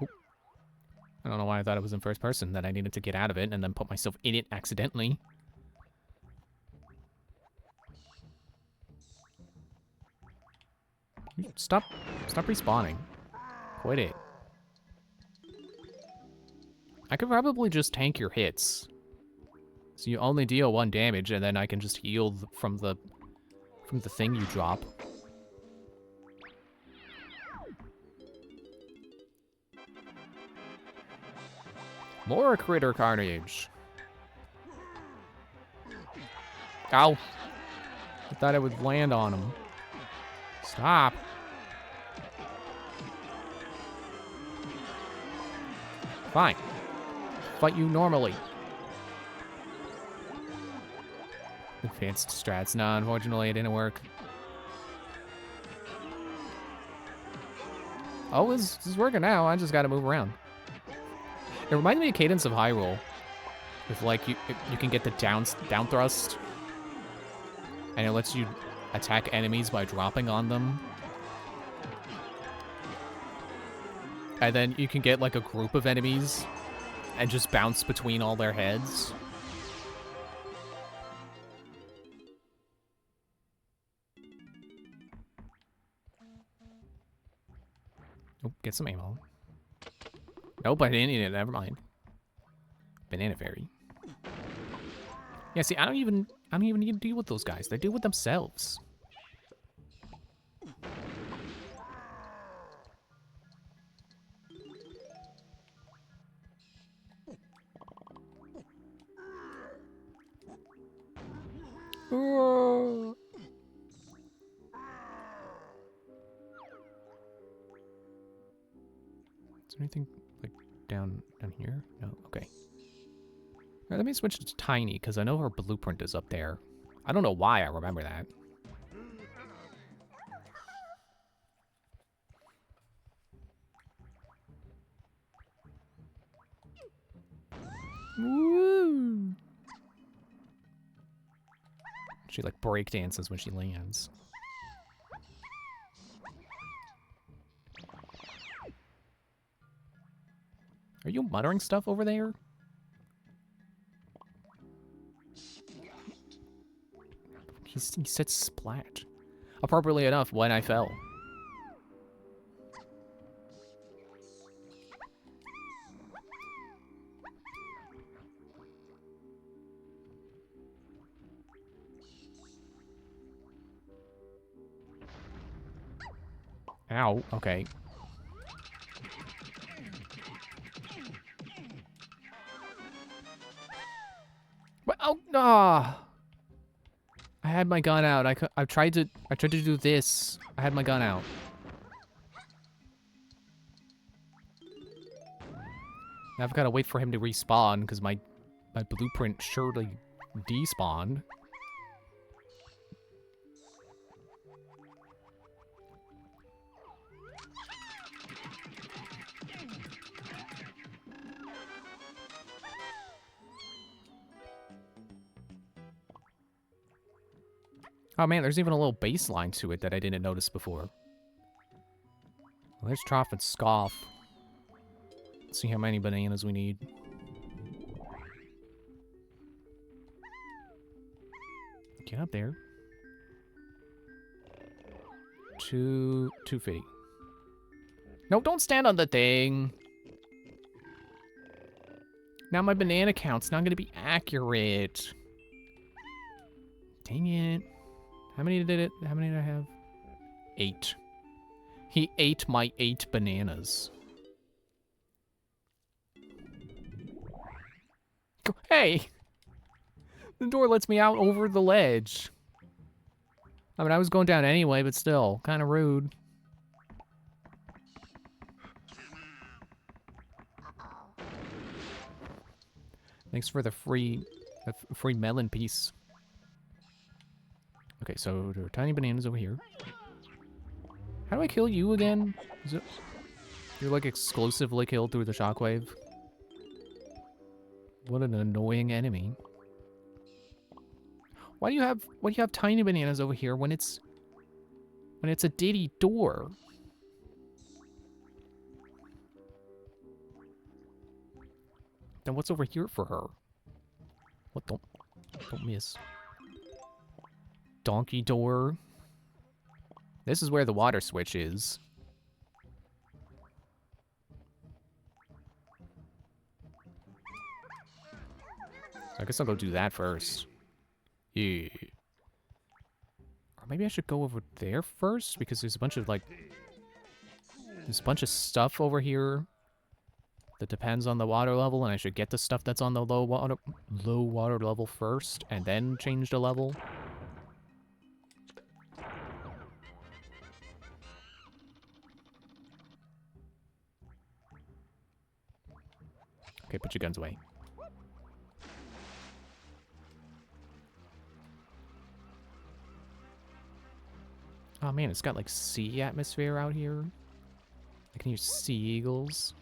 Oop. I don't know why I thought it was in first person, that I needed to get out of it and then put myself in it accidentally. Stop respawning. Quit it. I could probably just tank your hits. So you only deal 1 damage, and then I can just heal from the thing you drop. More critter carnage. Ow. I thought I would land on him. Stop. Fine. Fight you normally. Advanced strats. No, unfortunately, it didn't work. Oh, this is working now. I just gotta move around. It reminded me of Cadence of Hyrule. If, like, you can get the down thrust. And it lets you attack enemies by dropping on them. And then you can get, like, a group of enemies and just bounce between all their heads. Oh, get some ammo. Nope, I didn't need it. Never mind. Banana fairy. Yeah, see, I don't even need to deal with those guys. They deal with themselves. Is there anything like down here? No. Okay. All right, let me switch to tiny because I know her blueprint is up there. I don't know why I remember that. Woo! She like break dances when she lands. Are you muttering stuff over there? He said splat. Appropriately enough, when I fell. Ow, okay. Oh, ah! I had my gun out. I tried to do this. I had my gun out. Now I've got to wait for him to respawn because my blueprint surely despawned. Oh man, there's even a little baseline to it that I didn't notice before. Well, there's Trough and Scoff. Let's see how many bananas we need. Get up there. 250. No, don't stand on the thing. Now my banana count's not gonna be accurate. Dang it. How many did I have? 8. He ate my 8 bananas. Hey! The door lets me out over the ledge. I mean, I was going down anyway, but still, kind of rude. Thanks for the free melon piece. Okay, so there are tiny bananas over here. How do I kill you again? Is it... You're like exclusively killed through the shockwave? What an annoying enemy. Why do you have tiny bananas over here when it's a Diddy door? Then what's over here for her? What? Don't miss. Donkey door. This is where the water switch is. I guess I'll go do that first. Yeah. Or maybe I should go over there first because there's a bunch of there's a bunch of stuff over here that depends on the water level, and I should get the stuff that's on the low water level first and then change the level. Okay, put your guns away. Oh man, it's got like sea atmosphere out here. I can hear sea eagles.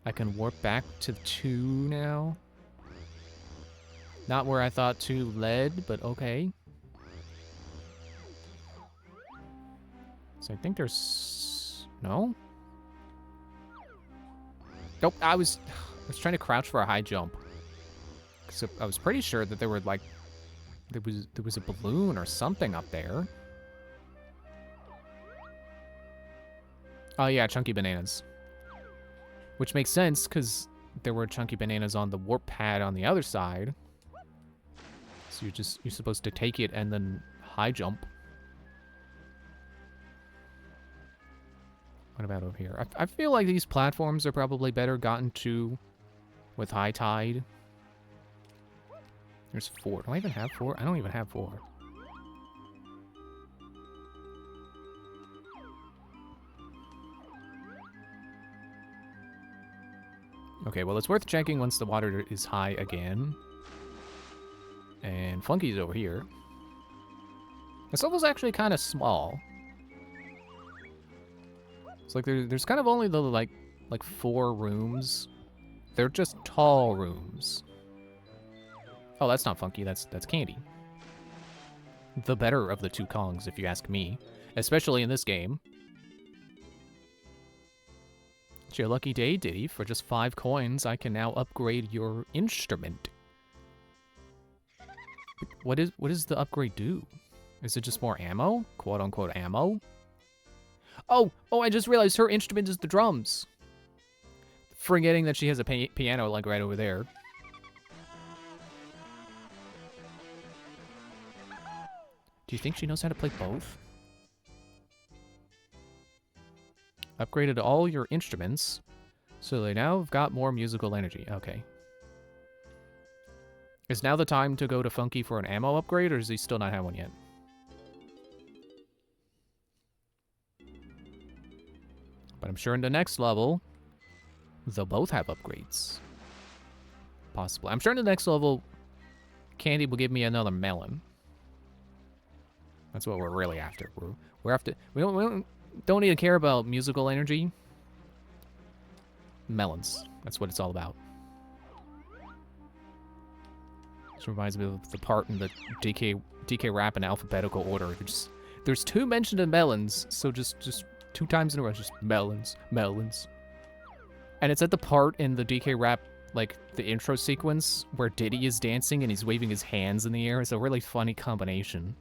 I can warp back to 2 now. Not where I thought 2 led, but okay. So I think there's... No? Nope, I was trying to crouch for a high jump. So I was pretty sure that there were like... There was a balloon or something up there. Oh yeah, chunky bananas. Which makes sense, because there were chunky bananas on the warp pad on the other side. So you're supposed to take it and then high jump. What about over here? I feel like these platforms are probably better gotten to with high tide. There's 4. Do I even have 4? I don't even have 4. Okay, well, it's worth checking once the water is high again. And Funky's over here. This level's actually kind of small. It's like there's kind of only the like 4 rooms. They're just tall rooms. Oh, that's not Funky. That's Candy. The better of the 2 Kongs, if you ask me, especially in this game. It's your lucky day, Diddy. For just 5 coins, I can now upgrade your instrument. What does the upgrade do? Is it just more ammo? Quote unquote ammo? Oh, I just realized her instrument is the drums. Forgetting that she has a piano like right over there. Do you think she knows how to play both? Upgraded all your instruments, so they now have got more musical energy. Okay. Is now the time to go to Funky for an ammo upgrade, or does he still not have one yet? But I'm sure in the next level, they'll both have upgrades. Possibly. I'm sure in the next level, Candy will give me another melon. That's what we're really after. We're after. We don't need to care about musical energy. Melons. That's what it's all about. This reminds me of the part in the DK rap in alphabetical order. There's 2 mentioned in melons, so just 2 times in a row, just melons, melons. And it's at the part in the DK rap, like the intro sequence, where Diddy is dancing and he's waving his hands in the air. It's a really funny combination.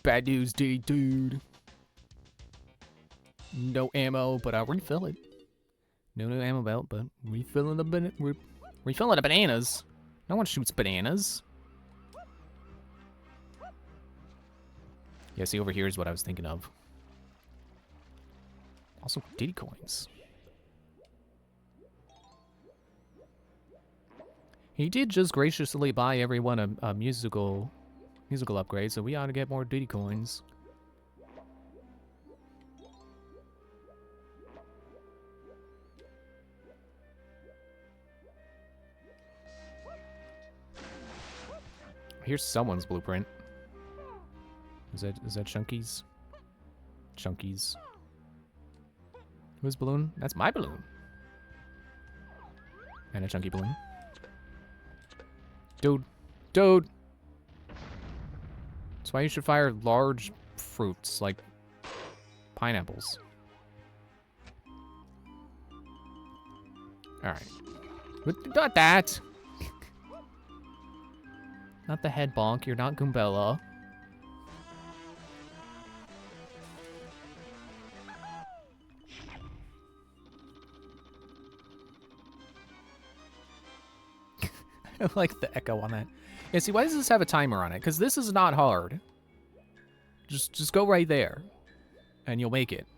Bad news, Diddy dude. No ammo, but I'll refill it. No new ammo belt, but refilling refilling the bananas. No one shoots bananas. Yeah, see, over here is what I was thinking of. Also, Diddy coins. He did just graciously buy everyone a musical upgrade, so we ought to get more Diddy coins. Here's someone's blueprint. Is that Chunky's? Chunky's. Whose balloon? That's my balloon. And a Chunky balloon. Dude. Dude! That's why you should fire large fruits, like pineapples. Alright. Not that! Not the head bonk, you're not Goombella. I like the echo on that. Yeah, see, why does this have a timer on it? Because this is not hard. Just go right there. And you'll make it.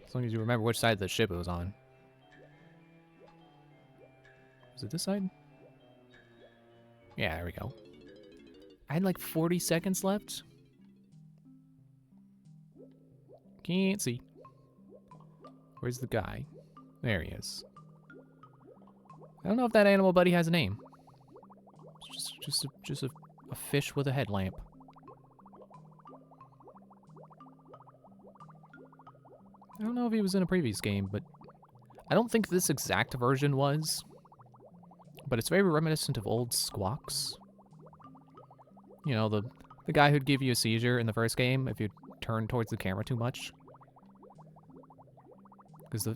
As long as you remember which side of the ship it was on. Is it this side? Yeah, there we go. I had like 40 seconds left. Can't see. Where's the guy? There he is. I don't know if that animal buddy has a name. It's just a fish with a headlamp. I don't know if he was in a previous game, but I don't think this exact version was. But it's very reminiscent of old Squawks. You know, the guy who'd give you a seizure in the first game if you turned towards the camera too much. Because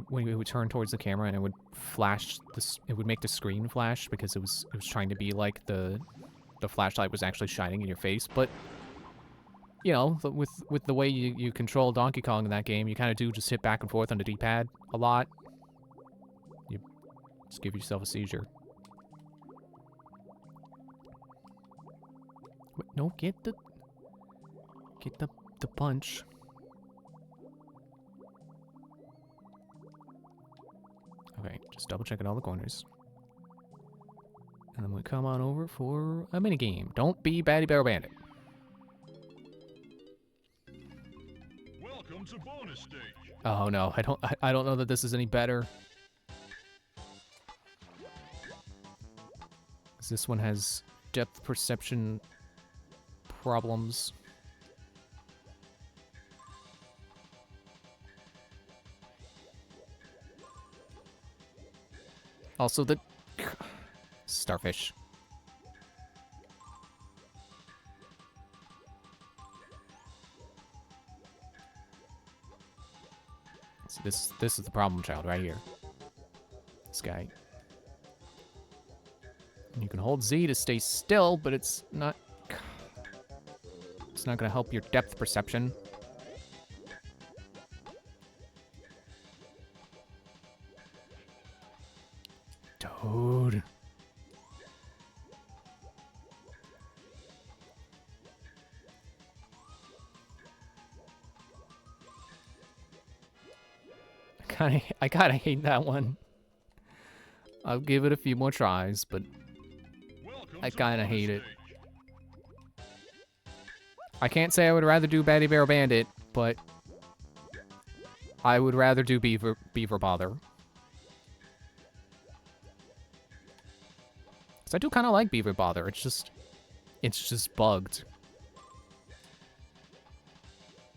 when we would turn towards the camera and it would flash, it would make the screen flash because it was trying to be like the flashlight was actually shining in your face. But you know, with the way you control Donkey Kong in that game, you kind of do just hit back and forth on the D-pad a lot. You just give yourself a seizure. Wait, no, get the punch. Okay, just double checking all the corners. And then we come on over for a mini game. Don't be Batty Barrel Bandit. Welcome to bonus stage. Oh no, I don't know that this is any better. 'Cause this one has depth perception problems. Also the starfish. So this is the problem child right here. This guy. You can hold Z to stay still, but it's not going to help your depth perception. Dude. I kinda hate that one. I'll give it a few more tries, but Welcome I to kinda bonus hate it. stage. I can't say I would rather do Batty Bear Bandit, but I would rather do Beaver Bother. Cause I do kind of like Beaver Bother. It's just bugged.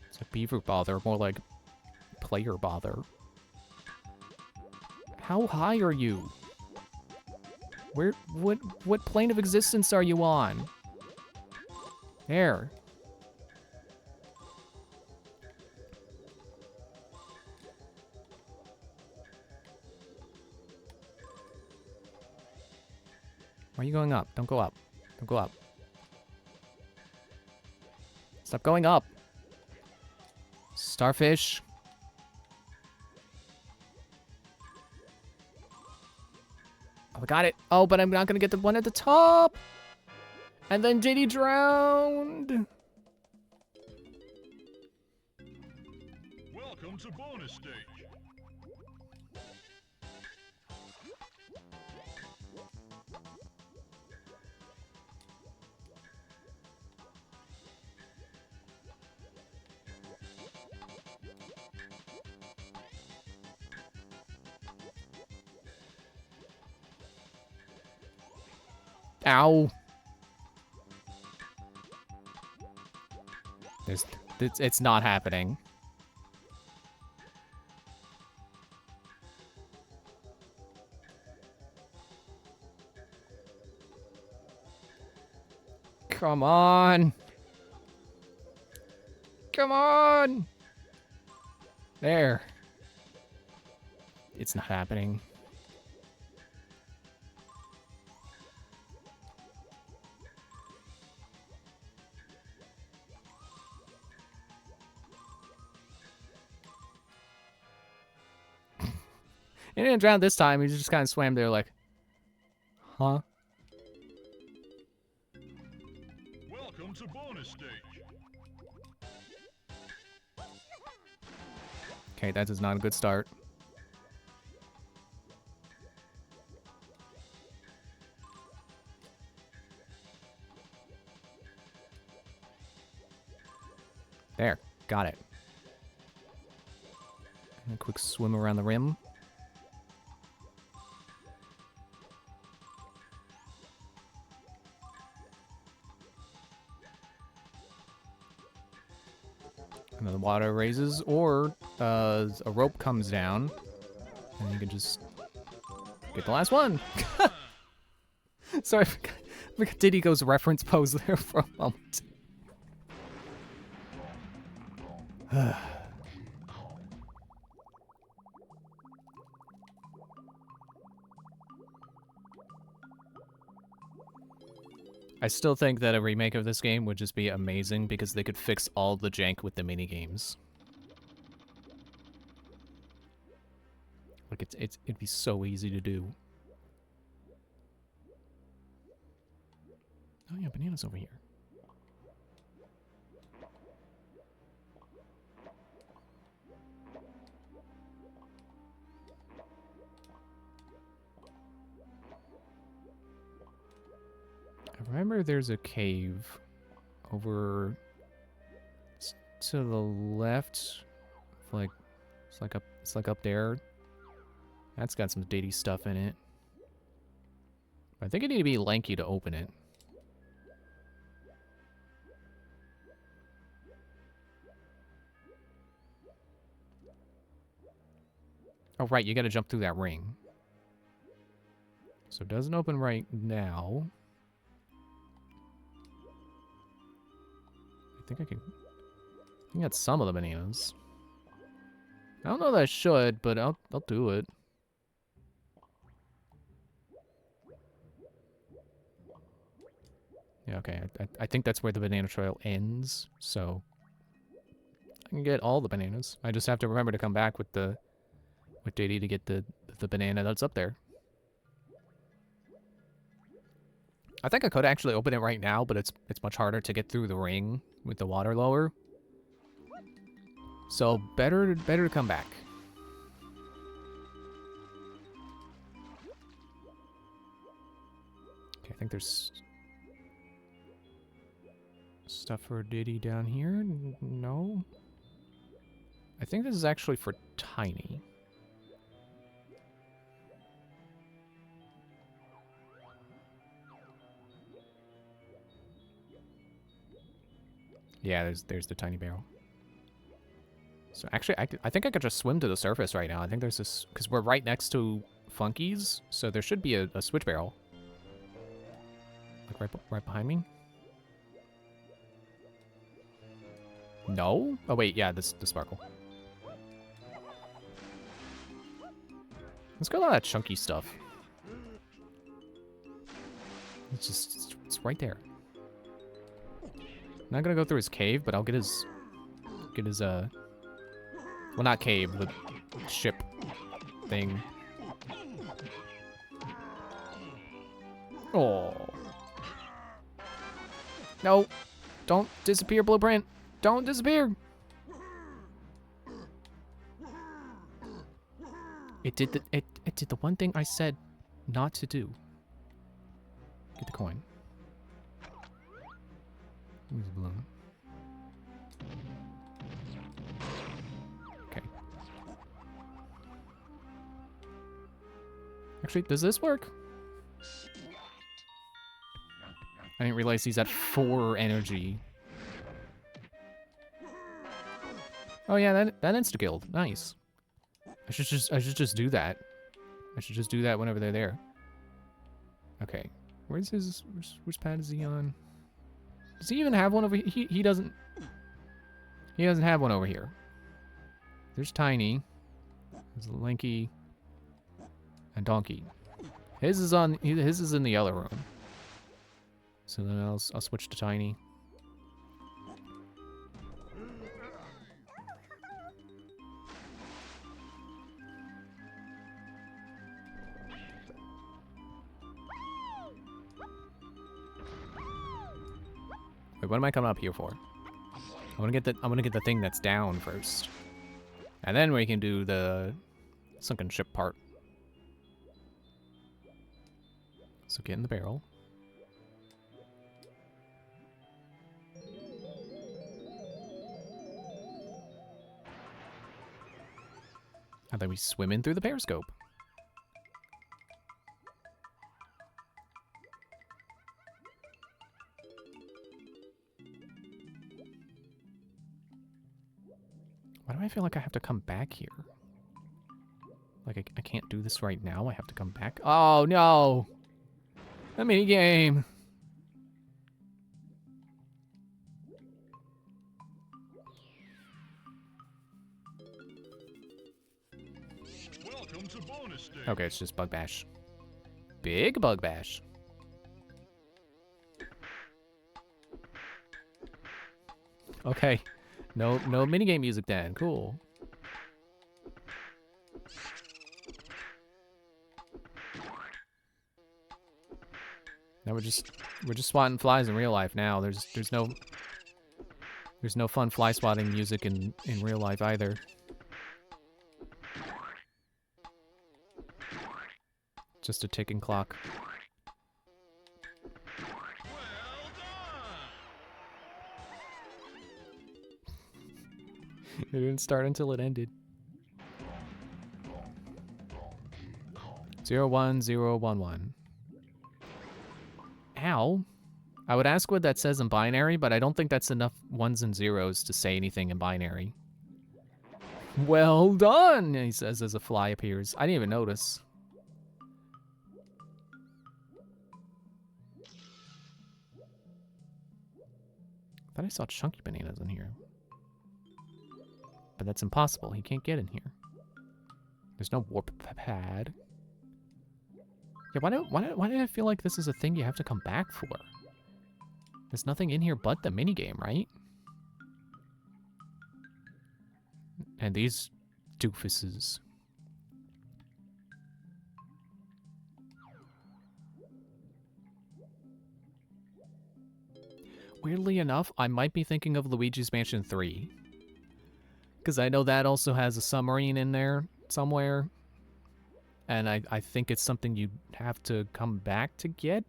It's like Beaver Bother, more like Player Bother. How high are you? What plane of existence are you on? There. Why are you going up? Don't go up. Don't go up. Stop going up. Starfish. Oh, I got it. Oh, but I'm not gonna get the one at the top. And then JD drowned. Welcome to bonus stage. Ow. It's not happening. Come on. Come on. There. It's not happening. He didn't drown this time. He just kind of swam there like, huh? Welcome to bonus stage. Okay, that is not a good start. There, got it. And a quick swim around the rim. And then the water raises, or a rope comes down, and you can just get the last one. Sorry, I forgot Diddy Go's reference pose there for a moment. I still think that a remake of this game would just be amazing because they could fix all the jank with the minigames. Like, it'd be so easy to do. Oh yeah, Banana's over here. I remember there's a cave over to the left. Like it's like up there. That's got some datey stuff in it. I think I need to be lanky to open it. Oh right, you gotta jump through that ring. So it doesn't open right now. I think I can... I think that's some of the bananas. I don't know that I should, but I'll do it. Yeah, okay. I think that's where the banana trail ends, so... I can get all the bananas. I just have to remember to come back with JD to get the banana that's up there. I think I could actually open it right now, but it's much harder to get through the ring with the water lower. So better to come back. I think there's stuff for Diddy down here. No. I think this is actually for Tiny. Yeah, there's the tiny barrel. So actually, I think I could just swim to the surface right now. I think there's this, because we're right next to Funky's, so there should be a switch barrel. Like right behind me? No? Oh wait, yeah, the sparkle. Let's go to that chunky stuff. It's right there. Not gonna go through his cave, but I'll get his, well, not cave, the ship thing. Oh. No. Don't disappear, Blueprint. Don't disappear. It did the one thing I said not to do. Get the coin. Who's balloon? Okay. Actually, does this work? I didn't realize he's at 4 energy. Oh yeah, that insta-guild. Nice. I should just do that. I should just do that whenever they're there. Okay. Where's his which pad is he on? Does he even have one over here? He doesn't. He doesn't have one over here. There's Tiny. There's Linky. And Donkey. His is in the other room. So then I'll switch to Tiny. Wait, what am I coming up here for? I'm gonna get the thing that's down first. And then we can do the sunken ship part. So get in the barrel. And then we swim in through the periscope. Why do I feel like I have to come back here? Like I can't do this right now. I have to come back. Oh no! A mini game. Welcome to bonus stage. Okay, it's just Bug Bash. Big Bug Bash. Okay. No minigame music then. Cool. Now we're just swatting flies in real life now. There's no fun fly swatting music in real life either. Just a ticking clock. It didn't start until it ended. 01011. Ow. I would ask what that says in binary, but I don't think that's enough ones and zeros to say anything in binary. Well done, he says as a fly appears. I didn't even notice. I thought I saw chunky bananas in here. But that's impossible. He can't get in here. There's no warp pad. Yeah, why do I feel like this is a thing you have to come back for? There's nothing in here but the minigame, right? And these doofuses. Weirdly enough, I might be thinking of Luigi's Mansion 3. Because I know that also has a submarine in there somewhere. And I think it's something you have to come back to get.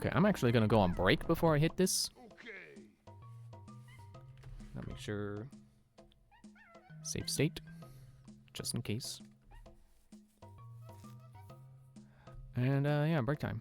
Okay, I'm actually gonna go on break before I hit this. Okay. Let me make sure. Save state. Just in case. And, yeah, break time.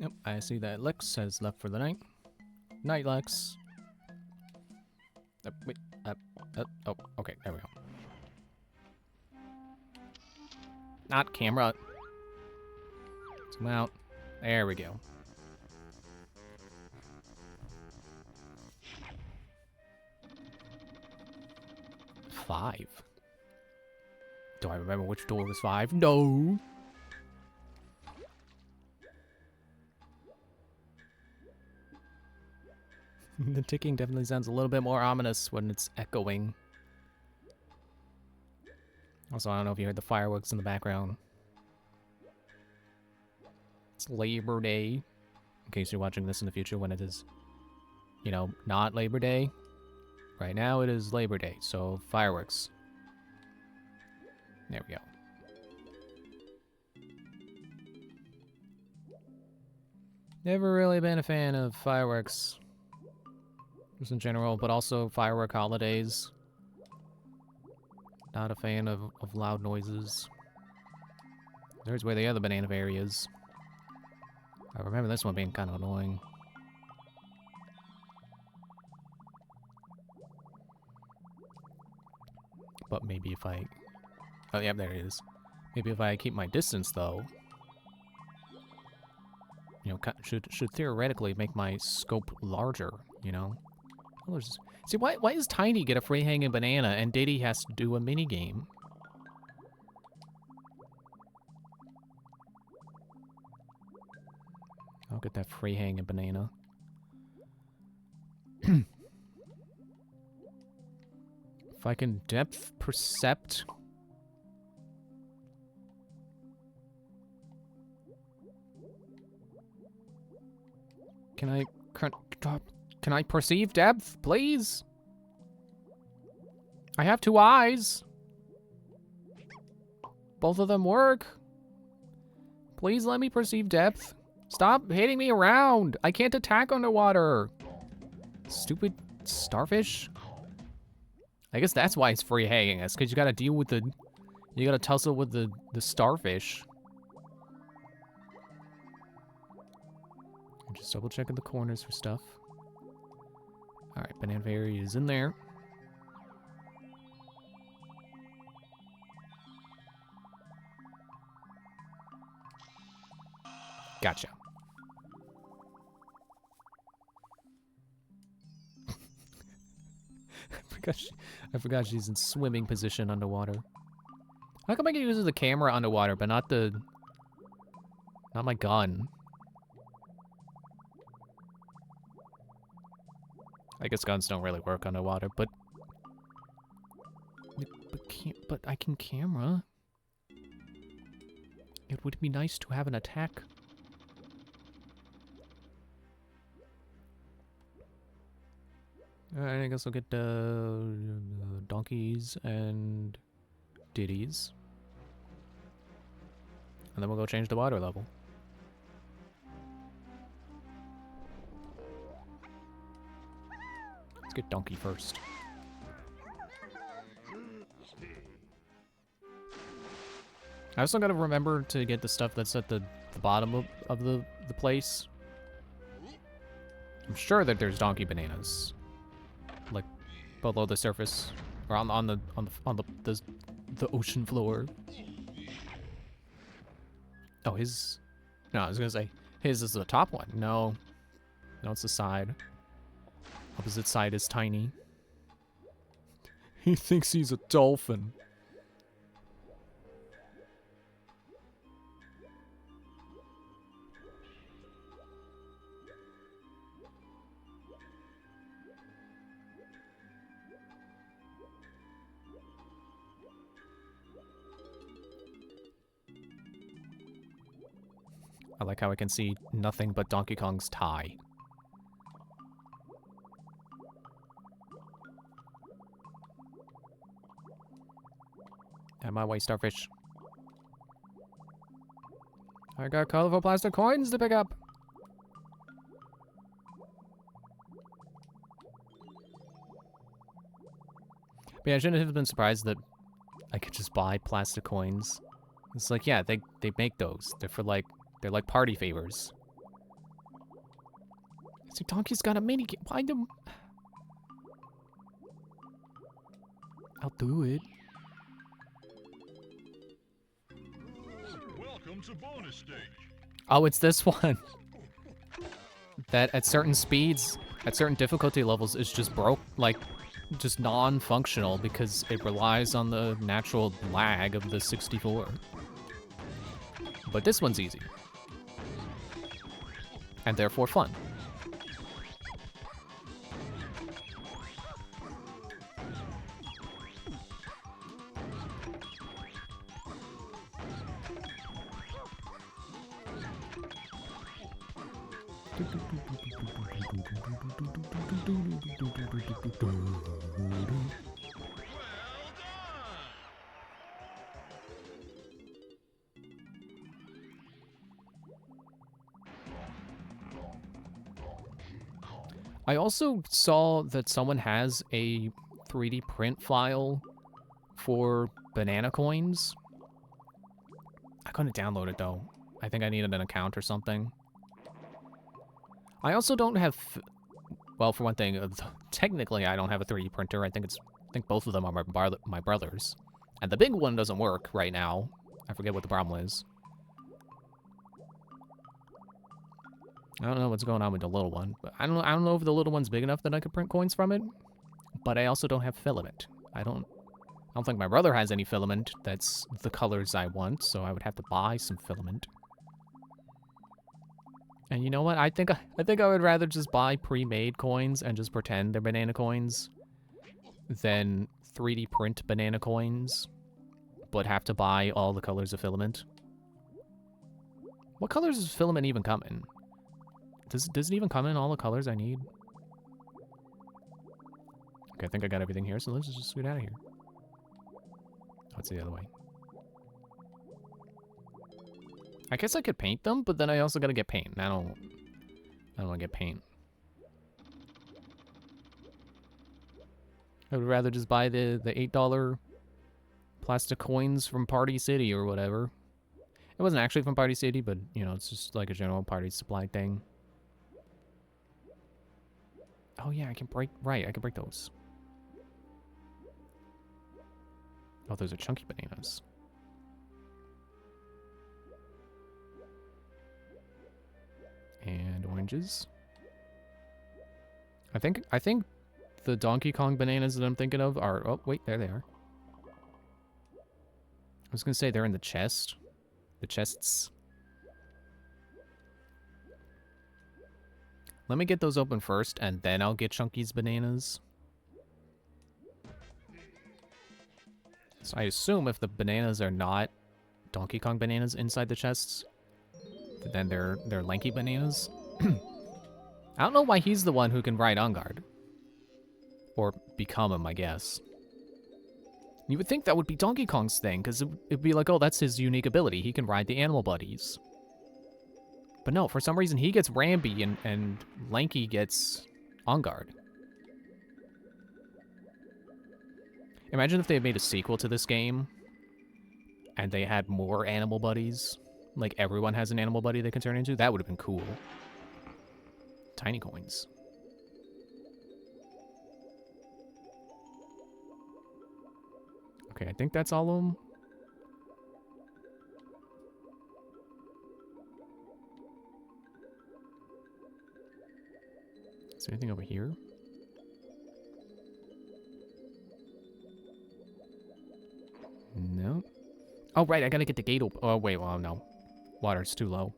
Yep, I see that Lex has left for the night. Night, Lex. Wait, oh, okay, there we go. Not camera. Zoom out. There we go. Five. Do I remember which door was 5? No. The ticking definitely sounds a little bit more ominous when it's echoing. Also, I don't know if you heard the fireworks in the background. It's Labor Day. In case you're watching this in the future when it is, you know, not Labor Day. Right now it is Labor Day, so fireworks. There we go. Never really been a fan of fireworks. Just in general, but also firework holidays. Not a fan of loud noises. There's where the other banana berry is. I remember this one being kind of annoying. But maybe if I... Oh, yeah, there it is. Maybe if I keep my distance, though... You know, should theoretically make my scope larger, you know? Oh, see, why does Tiny get a free hanging banana and Diddy has to do a mini game? I'll get that free hanging banana. If I can depth percept. Can I perceive depth, please? I have 2 eyes. Both of them work. Please let me perceive depth. Stop hitting me around. I can't attack underwater. Stupid starfish. I guess that's why it's free hanging us, because you gotta deal with you gotta tussle with the starfish. I'm just double checking the corners for stuff. Alright, banana berry is in there. Gotcha. I forgot she's in swimming position underwater. How come I can use the camera underwater, but not my gun? I guess guns don't really work underwater, but I can camera. It would be nice to have an attack. Alright, I guess I'll get donkeys and ditties. And then we'll go change the water level. Let's get donkey first. I also gotta remember to get the stuff that's at the bottom of the place. I'm sure that there's donkey bananas. Like below the surface. Or on the ocean floor. Oh, his... No, I was gonna say, his is the top one. No. No, it's the side. Opposite side is Tiny. He thinks he's a dolphin. I like how I can see nothing but Donkey Kong's tie. And my white starfish. I got colorful plastic coins to pick up. But yeah, I shouldn't have been surprised that I could just buy plastic coins. It's like, yeah, they make those. They're like party favors. See, Donkey's got a mini game. Why do... I'll do it. Welcome to bonus stage. Oh, it's this one. That at certain speeds, at certain difficulty levels, is just broke, like, just non-functional because it relies on the natural lag of the 64. But this one's easy. And therefore fun. I also saw that someone has a 3D print file for banana coins. I couldn't download it though. I think I needed an account or something. I also don't have, well, for one thing, technically I don't have a 3D printer. I think both of them are my brother's, and the big one doesn't work right now. I forget what the problem is. I don't know what's going on with the little one, but I don't know if the little one's big enough that I could print coins from it. But I also don't have filament. I don't think my brother has any filament that's the colors I want, so I would have to buy some filament. And you know what? I think I would rather just buy pre-made coins and just pretend they're banana coins than 3D print banana coins, but have to buy all the colors of filament. What colors does filament even come in? Does it even come in all the colors I need? Okay, I think I got everything here, so let's just scoot out of here. Oh, it's the other way. I guess I could paint them, but then I also gotta get paint. And I don't want to get paint. I would rather just buy the $8 plastic coins from Party City or whatever. It wasn't actually from Party City, but, you know, it's just like a general party supply thing. Oh yeah, I can break, right, I can break those. Oh, those are chunky bananas. And oranges. I think the Donkey Kong bananas that I'm thinking of are, oh wait, there they are. I was gonna say they're in the chest. The chests. Let me get those open first, and then I'll get Chunky's bananas. So I assume if the bananas are not Donkey Kong bananas inside the chests, then they're Lanky bananas. I don't know why he's the one who can ride on guard. Or become him, I guess. You would think that would be Donkey Kong's thing, because it'd be like, oh, that's his unique ability. He can ride the animal buddies. But no, for some reason he gets Rambi and Lanky gets on guard. Imagine if they had made a sequel to this game and they had more animal buddies. Like everyone has an animal buddy they can turn into. That would have been cool. Tiny coins. Okay, I think that's all of them. Is there anything over here? No. Oh, right, I gotta get the gate open. Oh, wait, well, no. Water's too low.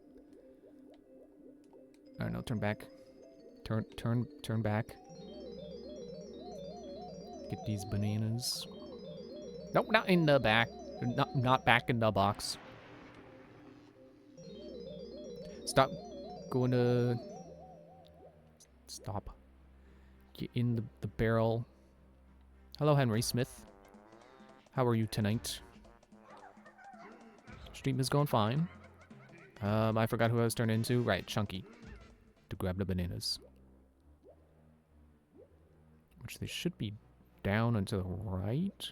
I don't know, turn back. Turn back. Get these bananas. Nope, not in the back. Not back in the box. Stop going to... Stop. Get in the barrel. Hello, Henry Smith. How are you tonight? Stream is going fine. I forgot who I was turned into. Right, Chunky. To grab the bananas. Which they should be down and to the right.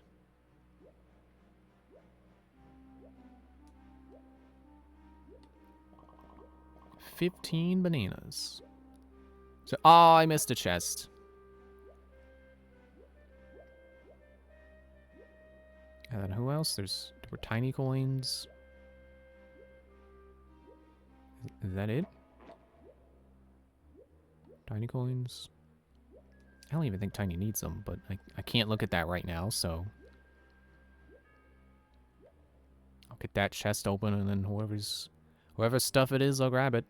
$15 bananas. So, oh, I missed a chest. And then who else? There were tiny coins. Is that it? Tiny coins. I don't even think Tiny needs them, but I can't look at that right now, so... I'll get that chest open, and then whoever's stuff it is, I'll grab it.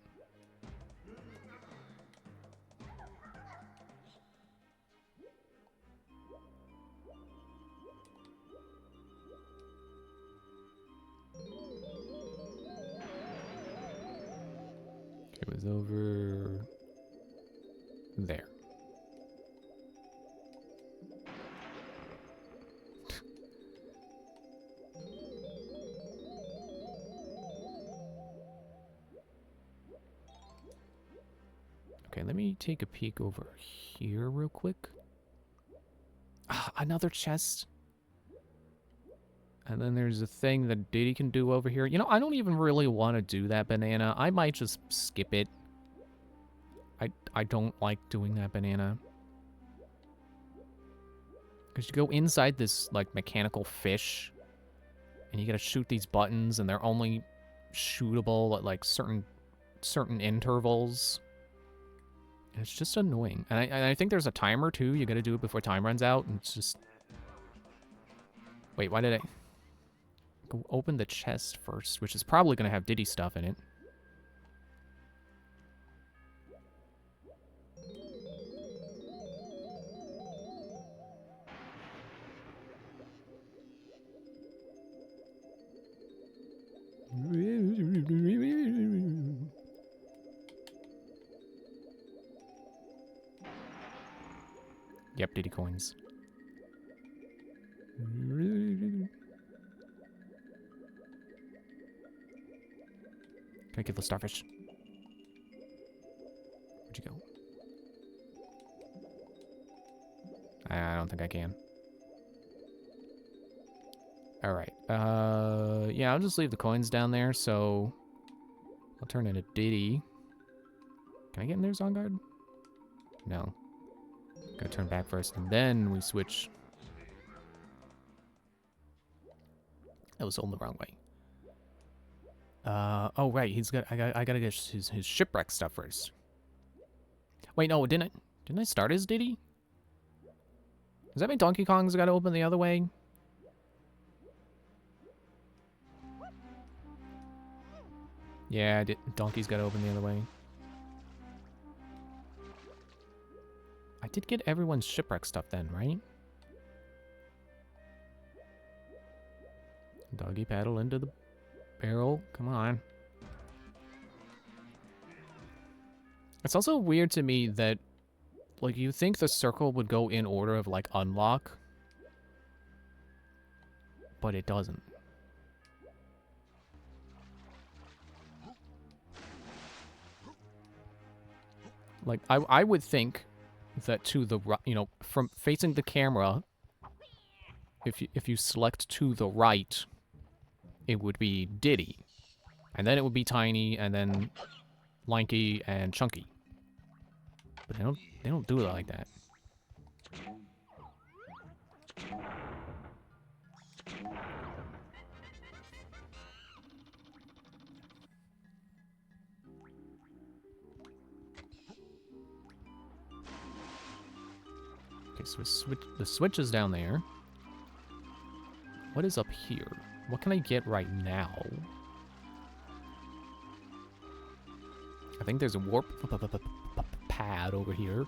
It was over there. Okay, let me take a peek over here real quick. Ah, another chest. And then there's a thing that Diddy can do over here. You know, I don't even really want to do that banana. I might just skip it. I don't like doing that banana. Because you go inside this, like, mechanical fish. And you gotta shoot these buttons, and they're only shootable at, like, certain intervals. And it's just annoying. And I think there's a timer, too. You gotta do it before time runs out, and it's just... Wait, why did I... Go open the chest first, which is probably gonna have Diddy stuff in it. Yep, Diddy coins. Can I get the starfish? Where'd you go? I don't think I can. Alright. Yeah, I'll just leave the coins down there, so... I'll turn into Diddy. Can I get in there, Zonguard? No. Gotta turn back first, and then we switch. That was holding the wrong way. Oh right, I gotta get his shipwreck stuff first. Wait, no, didn't I start as Diddy? Does that mean Donkey Kong's gotta open the other way? Yeah, Donkey's gotta open the other way. I did get everyone's shipwreck stuff then, right? Doggy paddle into the barrel. Come on. It's also weird to me that, like, you think the circle would go in order of, like, unlock. But it doesn't. Like, I would think that to the right, you know, from facing the camera, if you select to the right, it would be Diddy, and then it would be Tiny, and then Lanky and Chunky. But they don't do it like that. Okay, so the switch is down there. What is up here? What can I get right now? I think there's a warp pad over here.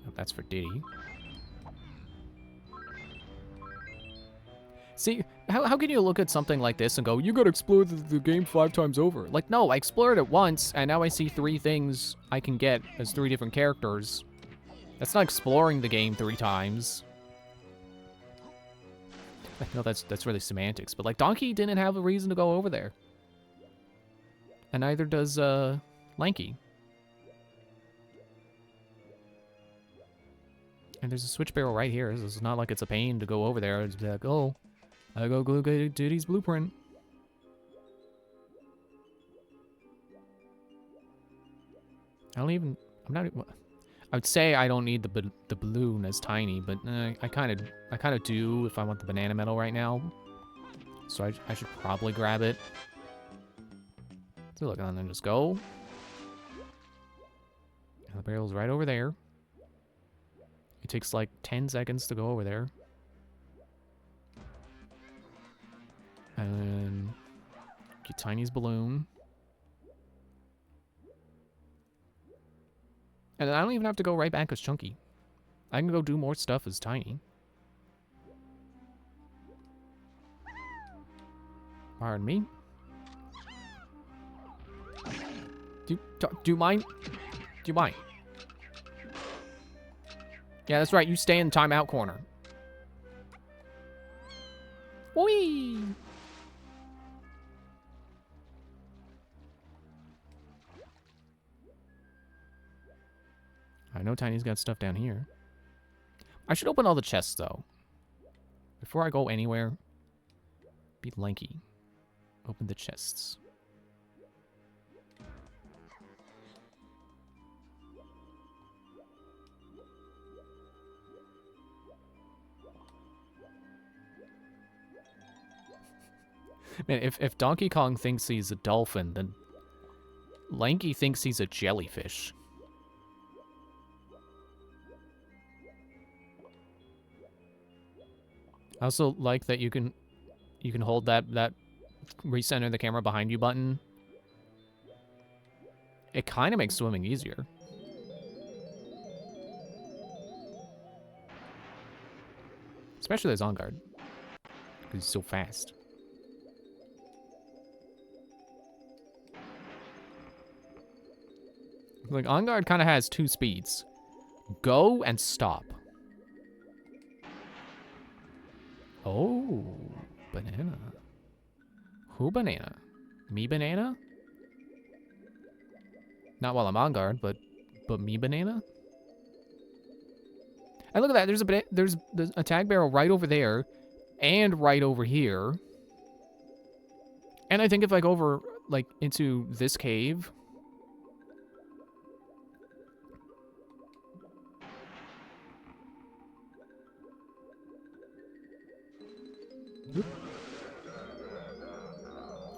Oh, that's for Diddy. See, how can you look at something like this and go, you gotta explore the game 5 times over? Like, no, I explored it once, and now I see 3 things I can get as 3 different characters. That's not exploring the game 3 times. I know that's really semantics, but, like, Donkey didn't have a reason to go over there. And neither does, Lanky. And there's a switch barrel right here. It's not like it's a pain to go over there. It's like, oh, I go get Diddy's blueprint. I'm not even... I would say I don't need the balloon as tiny, but I kind of do if I want the banana medal right now. So I should probably grab it. So look, and then just go. And the barrel's right over there. It takes like 10 seconds to go over there. And then get Tiny's balloon. And I don't even have to go right back as Chunky. I can go do more stuff as Tiny. Pardon me. Do you mind? Do you mind? Yeah, that's right. You stay in the timeout corner. Whee! I know Tiny's got stuff down here. I should open all the chests, though. Before I go anywhere, be lanky. Open the chests. Man, if Donkey Kong thinks he's a dolphin, then Lanky thinks he's a jellyfish. I also like that you can hold that recenter the camera behind you button. It kind of makes swimming easier. Especially as on guard. Because he's so fast. Like, on guard kind of has two speeds. Go and stop. Oh, banana. Who banana? Me banana? Not while I'm on guard, but me banana? And look at that, there's a tag barrel right over there and right over here. And I think if I go over, like, into this cave...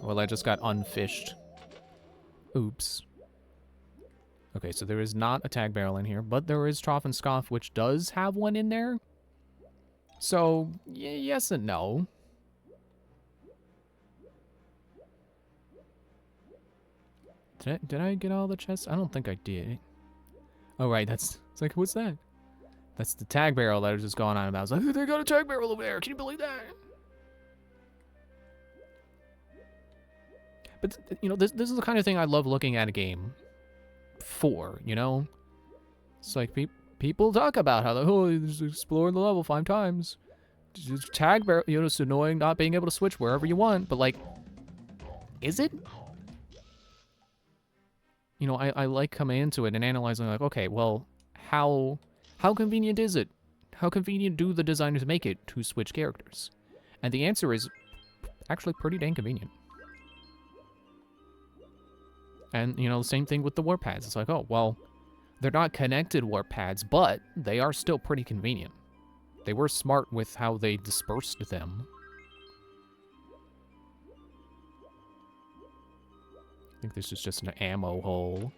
Well, I just got unfished. Oops. Okay, so there is not a tag barrel in here, but there is Trough and Scoff, which does have one in there. So, yes and no. Did I get all the chests? I don't think I did. Oh, right, it's like, what's that? That's the tag barrel that I was just going on about. I was like, they got a tag barrel over there. Can you believe that? But, you know, this is the kind of thing I love looking at a game for, you know? It's like, people talk about how, you just explore the level 5 times. Just tag barrel, you know, it's annoying not being able to switch wherever you want, but, like, is it? You know, I like coming into it and analyzing, like, okay, well, how convenient is it? How convenient do the designers make it to switch characters? And the answer is actually pretty dang convenient. And, you know, the same thing with the warp pads. It's like, oh, well, they're not connected warp pads, but they are still pretty convenient. They were smart with how they dispersed them. I think this is just an ammo hole.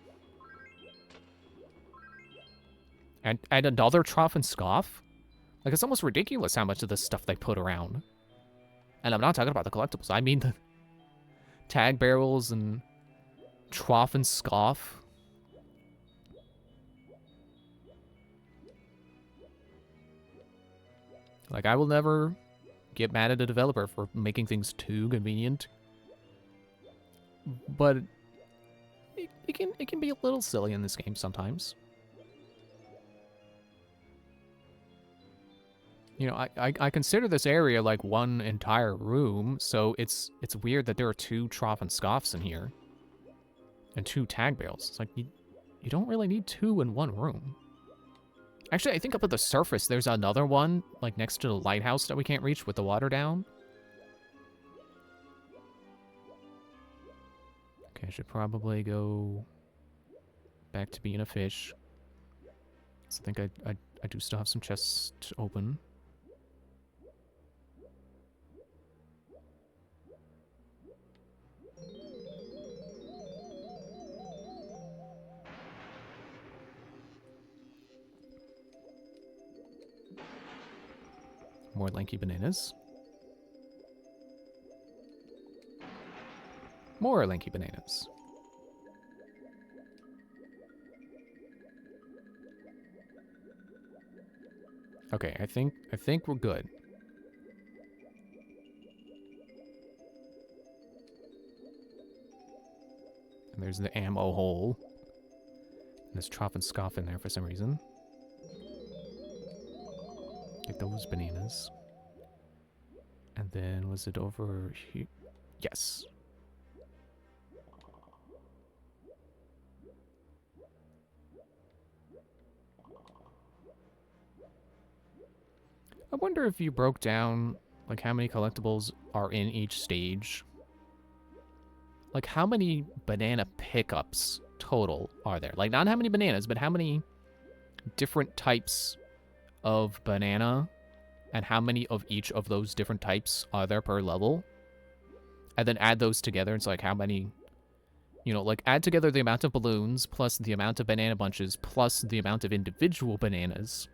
And another Trough and Scoff? Like, it's almost ridiculous how much of this stuff they put around. And I'm not talking about the collectibles. I mean the tag barrels and Trough and Scoff. Like, I will never get mad at a developer for making things too convenient. But it can be a little silly in this game sometimes. You know, I consider this area like one entire room, so it's weird that there are 2 Trough and Scoffs in here. And 2 tag barrels. It's like, you don't really need 2 in one room. Actually, I think up at the surface, there's another one, like next to the lighthouse that we can't reach with the water down. Okay, I should probably go back to being a fish. So I think I do still have some chests to open. More lanky bananas. More lanky bananas. Okay, I think we're good. And there's the ammo hole. And there's Trop and Scoff in there for some reason. Get those bananas. And then was it over here? Yes. I wonder if you broke down, like, how many collectibles are in each stage. Like, how many banana pickups total are there? Like, not how many bananas, but how many different types of banana, and how many of each of those different types are there per level? And then add those together. It's like, how many, you know, like, add together the amount of balloons, plus the amount of banana bunches, plus the amount of individual bananas.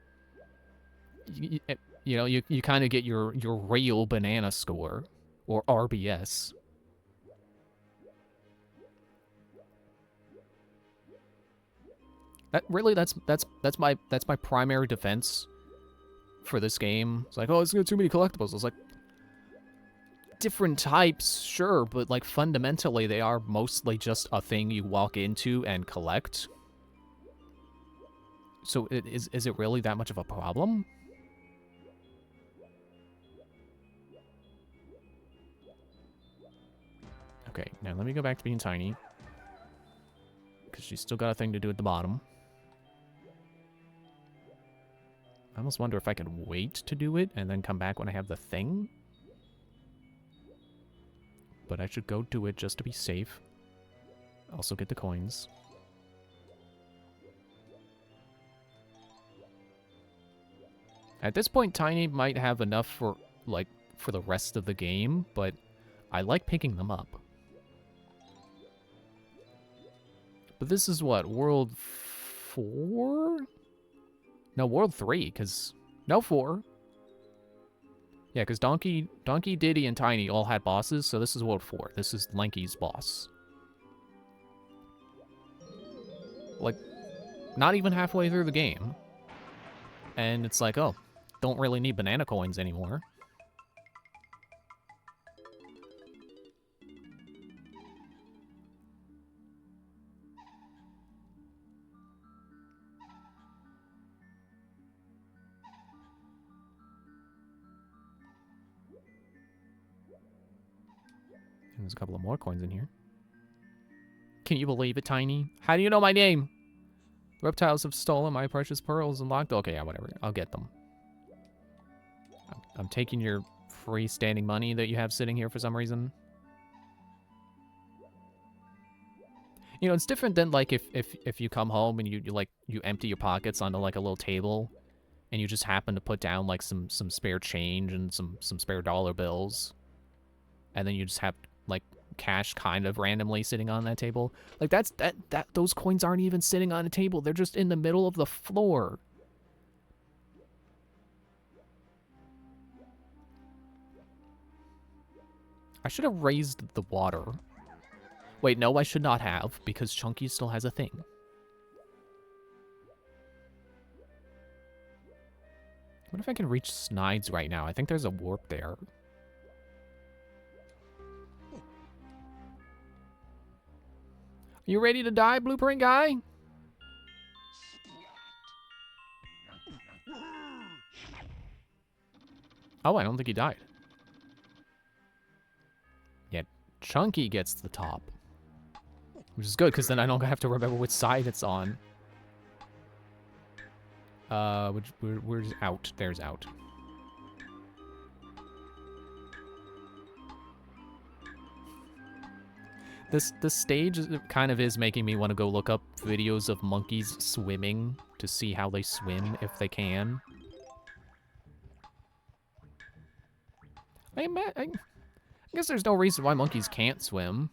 You know, you kind of get your real banana score, or RBS. Really, that's my primary defense for this game. It's like, oh, it's got too many collectibles. I was like, different types, sure, but like fundamentally, they are mostly just a thing you walk into and collect. So is it really that much of a problem? Okay, now let me go back to being tiny. Because she's still got a thing to do at the bottom. I almost wonder if I could wait to do it and then come back when I have the thing. But I should go do it just to be safe. Also get the coins. At this point, Tiny might have enough for, like, for the rest of the game, but I like picking them up. But this is what, World 4? No, World 3, because... No, 4. Yeah, because Donkey, Diddy, and Tiny all had bosses, so this is World 4. This is Lanky's boss. Like, not even halfway through the game. And it's like, oh, don't really need banana coins anymore. And there's a couple of more coins in here. Can you believe it, Tiny? How do you know my name? Reptiles have stolen my precious pearls and locked... Okay, yeah, whatever. I'll get them. I'm taking your freestanding money that you have sitting here for some reason. You know, it's different than, like, if you come home and you empty your pockets onto, like, a little table and you just happen to put down, like, some spare change and some spare dollar bills. And then you just have, like, cash kind of randomly sitting on that table. Like, those coins aren't even sitting on a table. They're just in the middle of the floor. I should have raised the water. Wait, no, I should not have, because Chunky still has a thing. What if I can reach Snides right now? I think there's a warp there. You ready to die, Blueprint Guy? Oh, I don't think he died. Yeah, Chunky gets the top. Which is good, because then I don't have to remember which side it's on. Where's out? There's out. This stage kind of is making me want to go look up videos of monkeys swimming to see how they swim if they can. I guess there's no reason why monkeys can't swim.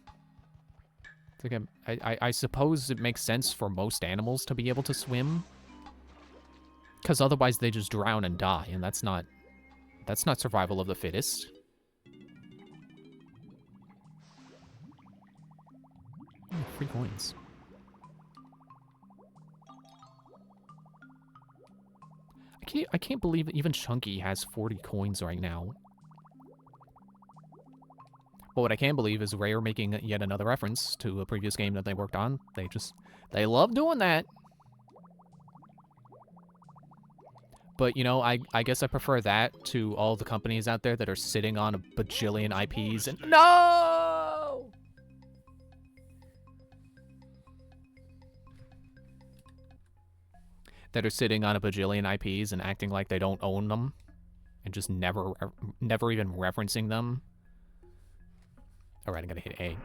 It's like I suppose it makes sense for most animals to be able to swim, because otherwise they just drown and die, and that's not survival of the fittest. Oh, free coins. I can't believe even Chunky has 40 coins right now. But what I can believe is Rare making yet another reference to a previous game that they worked on. They love doing that. But, you know, I guess I prefer that to all the companies out there that are sitting on a bajillion IPs and... No! That are sitting on a bajillion IPs and acting like they don't own them. And just never even referencing them. Alright, I'm gonna hit A.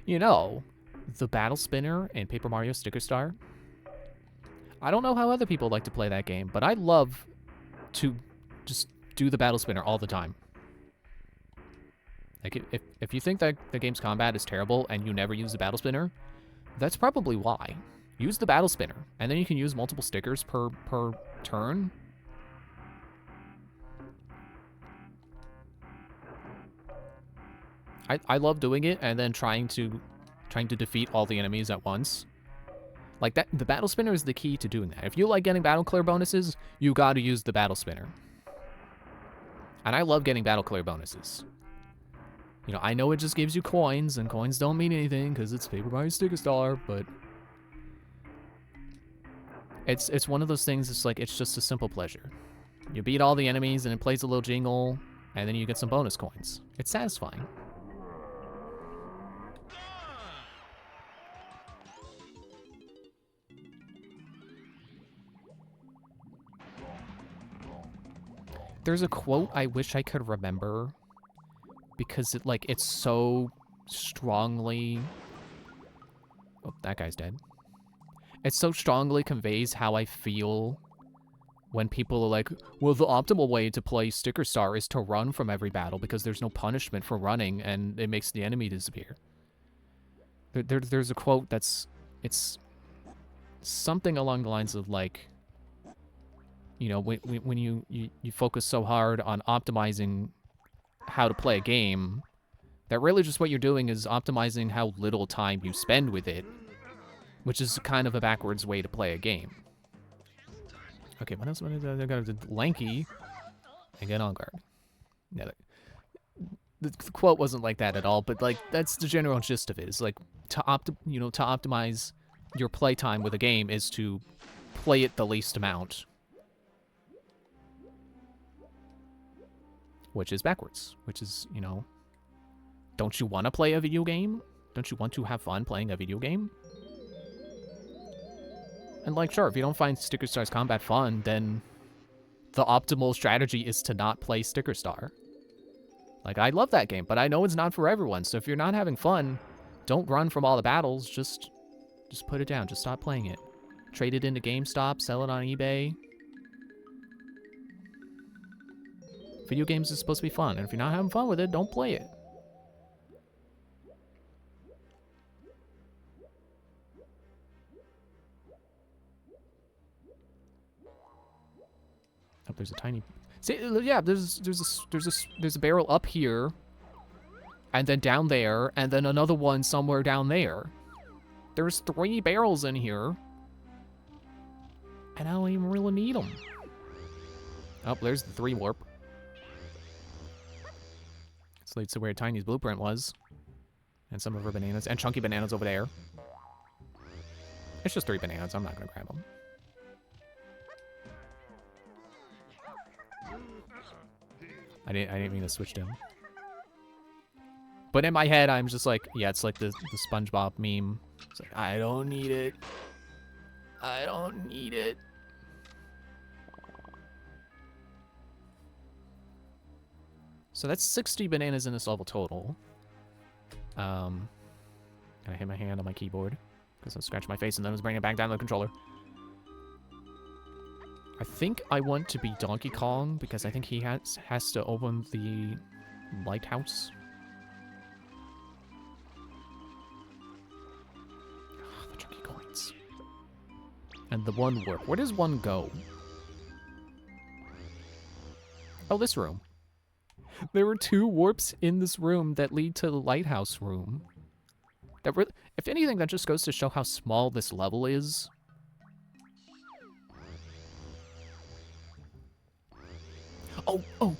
You know, the Battle Spinner in Paper Mario Sticker Star. I don't know how other people like to play that game, but I love to just do the Battle Spinner all the time. Like, if you think that the game's combat is terrible and you never use the Battle Spinner, that's probably why. Use the Battle Spinner, and then you can use multiple stickers per turn. I love doing it and then trying to defeat all the enemies at once. Like that, the Battle Spinner is the key to doing that. If you like getting Battle Clear bonuses, you got to use the Battle Spinner. And I love getting Battle Clear bonuses. You know, I know it just gives you coins, and coins don't mean anything because it's Paper Mario Sticker Star, but it's one of those things. It's like, it's just a simple pleasure. You beat all the enemies, and it plays a little jingle, and then you get some bonus coins. It's satisfying. There's a quote I wish I could remember because it's so strongly... Oh, that guy's dead. It so strongly conveys how I feel when people are like, well, the optimal way to play Sticker Star is to run from every battle because there's no punishment for running and it makes the enemy disappear. There's a quote it's something along the lines of like, you know, when you focus so hard on optimizing how to play a game, that really just what you're doing is optimizing how little time you spend with it, which is kind of a backwards way to play a game. Okay, what else? I got to do Lanky and get on guard. Yeah, the quote wasn't like that at all, but like that's the general gist of it. It's like to optimize your playtime with a game is to play it the least amount. Which is backwards. Which is, you know, don't you want to play a video game? Don't you want to have fun playing a video game? And like, sure, if you don't find Sticker Star's combat fun, then the optimal strategy is to not play Sticker Star. Like, I love that game, but I know it's not for everyone. So if you're not having fun, don't run from all the battles. Just put it down. Just stop playing it. Trade it into GameStop, sell it on eBay. Video games is supposed to be fun, and if you're not having fun with it, don't play it. Oh, there's a tiny... See, yeah, there's a barrel up here, and then down there, and then another one somewhere down there. There's 3 barrels in here, and I don't even really need them. Oh, there's the 3 warp. This leads to where Tiny's blueprint was, and some of her bananas, and chunky bananas over there. It's just 3 bananas. I'm not gonna grab them. I didn't mean to switch to him. But in my head, I'm just like, yeah, it's like the SpongeBob meme. It's like, I don't need it. I don't need it. So that's 60 bananas in this level total. And I hit my hand on my keyboard because I scratched my face and then I was bringing it back down to the controller. I think I want to be Donkey Kong because I think he has to open the lighthouse. Oh, the chunky coins. And the one warp. Where does one go? Oh, this room. There were 2 warps in this room that lead to the lighthouse room. That if anything, that just goes to show how small this level is. Oh!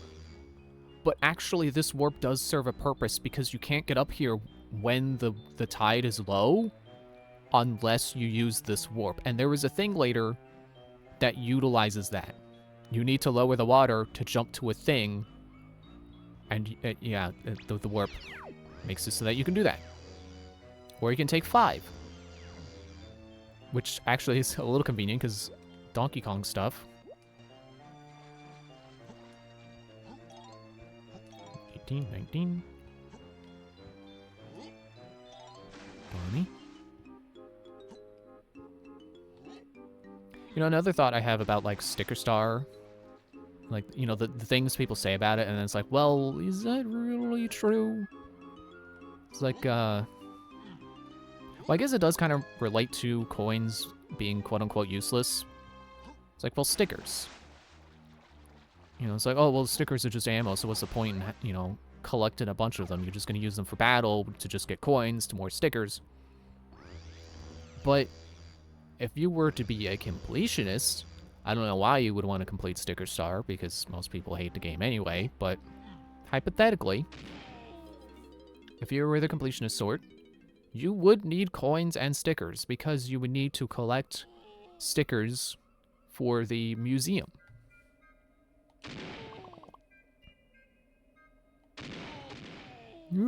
But actually, this warp does serve a purpose because you can't get up here when the tide is low unless you use this warp. And there is a thing later that utilizes that. You need to lower the water to jump to a thing. And yeah, the warp makes it so that you can do that. Or you can take 5. Which actually is a little convenient because Donkey Kong stuff. 18, 19. 20. You know, another thought I have about, like, Sticker Star, like, you know, the things people say about it, and then it's like, well, is that really true? It's like, well, I guess it does kind of relate to coins being quote-unquote useless. It's like, well, stickers. You know, it's like, oh, well, stickers are just ammo, so what's the point in, you know, collecting a bunch of them? You're just going to use them for battle to just get coins, to more stickers. But if you were to be a completionist, I don't know why you would want to complete Sticker Star, because most people hate the game anyway, but hypothetically, if you were the completionist sort, you would need coins and stickers, because you would need to collect stickers for the museum. Okay,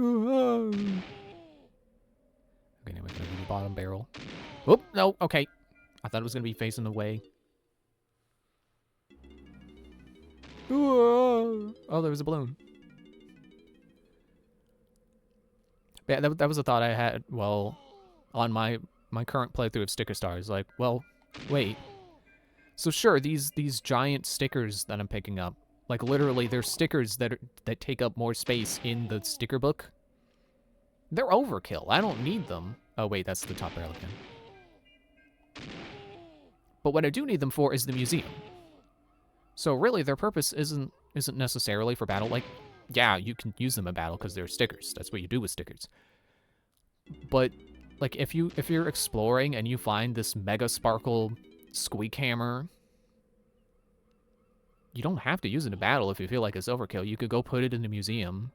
now we're gonna do the bottom barrel. Oh, no, okay. I thought it was gonna be facing the way. Oh, there was a balloon. Yeah, that was a thought I had, well, on my current playthrough of Sticker Stars. Like, well, wait. So sure, these giant stickers that I'm picking up, like literally they're stickers that take up more space in the sticker book. They're overkill. I don't need them. Oh wait, that's the top barrel again. But what I do need them for is the museum. So really, their purpose isn't necessarily for battle. Like, yeah, you can use them in battle because they're stickers. That's what you do with stickers. But like, if you're exploring and you find this mega sparkle squeak hammer, you don't have to use it in battle if you feel like it's overkill. You could go put it in the museum.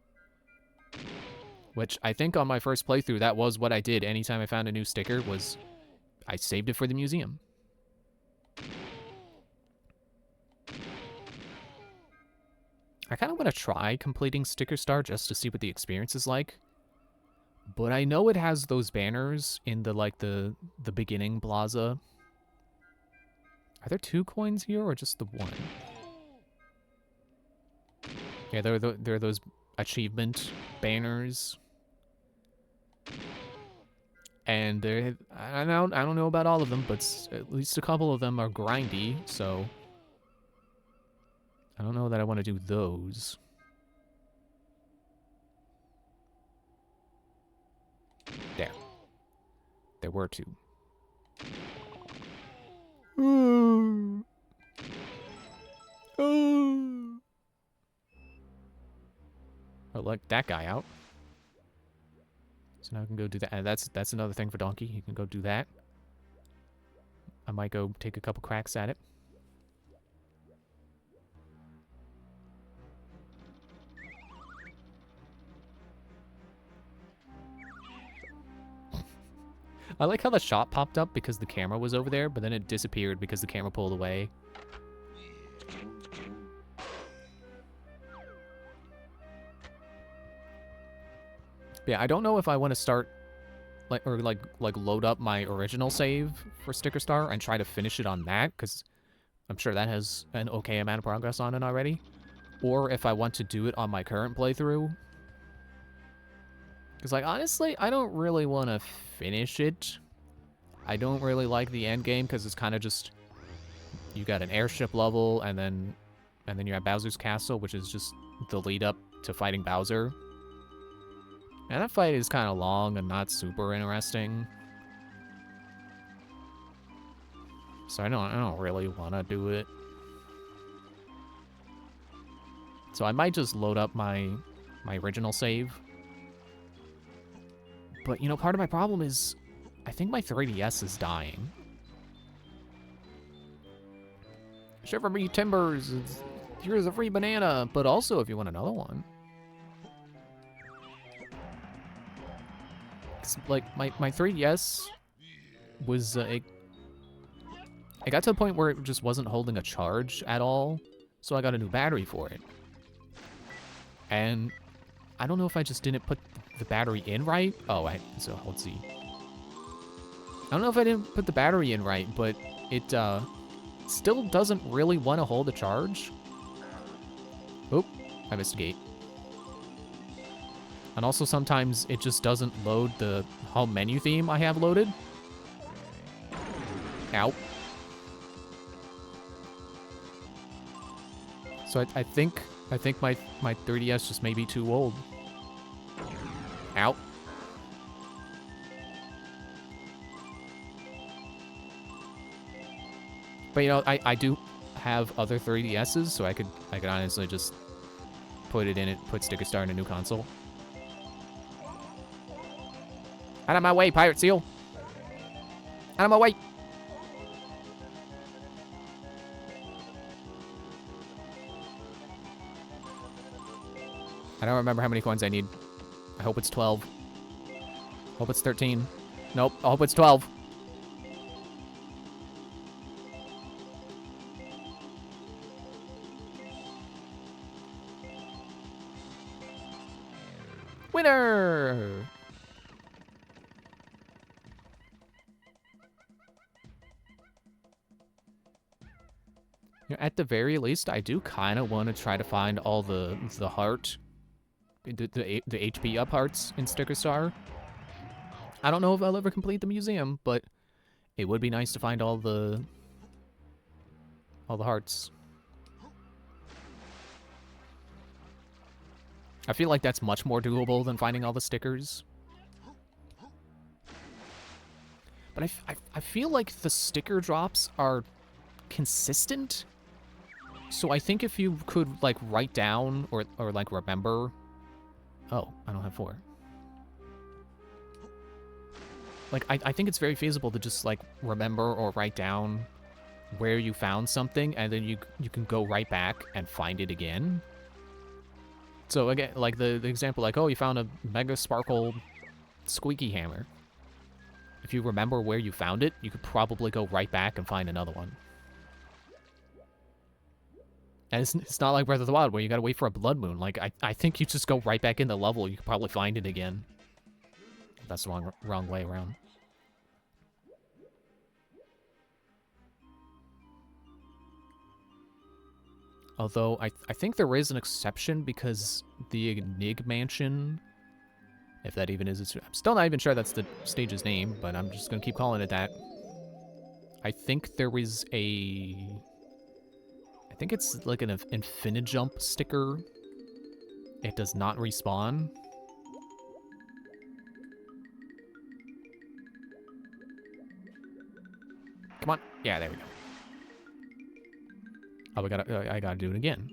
Which I think on my first playthrough, that was what I did. Anytime I found a new sticker, was I saved it for the museum. I kind of want to try completing Sticker Star just to see what the experience is like. But I know it has those banners in the, like, the beginning plaza. Are there 2 coins here or just the 1? Yeah, there are those achievement banners. And I don't know about all of them, but at least a couple of them are grindy, so I don't know that I want to do those. There were 2. Oh, look, that guy out. So now I can go do that. And that's another thing for Donkey. He can go do that. I might go take a couple cracks at it. I like how the shot popped up because the camera was over there, but then it disappeared because the camera pulled away. Yeah, I don't know if I want to start, like load up my original save for Sticker Star and try to finish it on that, because I'm sure that has an okay amount of progress on it already. or if I want to do it on my current playthrough. Because, like, honestly, I don't really want to finish it. I don't really like the end game because it's kind of just, you got an airship level, and then you're at Bowser's Castle, which is just the lead up to fighting Bowser. And that fight is kind of long and not super interesting. So I don't really want to do it. So I might just load up my original save. But, you know, part of my problem is I think my 3DS is dying. Shiver me timbers, here's a free banana, but also if you want another one. Like, my 3DS was, I got to the point where it just wasn't holding a charge at all, so I got a new battery for it. And I don't know if I just didn't put the battery in right. Oh, so let's see. I don't know if I didn't put the battery in right, but it still doesn't really want to hold a charge. Oop, I missed a gate. And also sometimes it just doesn't load the home menu theme I have loaded. Ow. So I think my 3DS just may be too old. Ow. But you know, I do have other 3DSs, so I could honestly just put it in it, put Sticker Star in a new console. Out of my way, Pirate Seal! Out of my way! I don't remember how many coins I need. I hope it's 12. Hope it's 13. Nope, I hope it's 12. Winner! You know, at the very least, I do kind of want to try to find all the heart, the HP up hearts in Sticker Star. I don't know if I'll ever complete the museum, but it would be nice to find all the hearts. I feel like that's much more doable than finding all the stickers. But I feel like the sticker drops are consistent. So I think if you could, like, write down or like, remember... Oh, I don't have 4. Like, I think it's very feasible to just, like, remember or write down where you found something, and then you can go right back and find it again. So, again, like, the example, like, oh, you found a Mega Sparkle Squeaky Hammer. If you remember where you found it, you could probably go right back and find another one. And it's not like Breath of the Wild, where you gotta wait for a Blood Moon. Like, I think you just go right back in the level, you could probably find it again. That's the wrong way around. Although, I think there is an exception, because the Enig Mansion, if that even is its... I'm still not even sure that's the stage's name, but I'm just gonna keep calling it that. I think there is a... I think it's like an Infinijump sticker. It does not respawn. Come on. Yeah, there we go. Oh, I gotta do it again.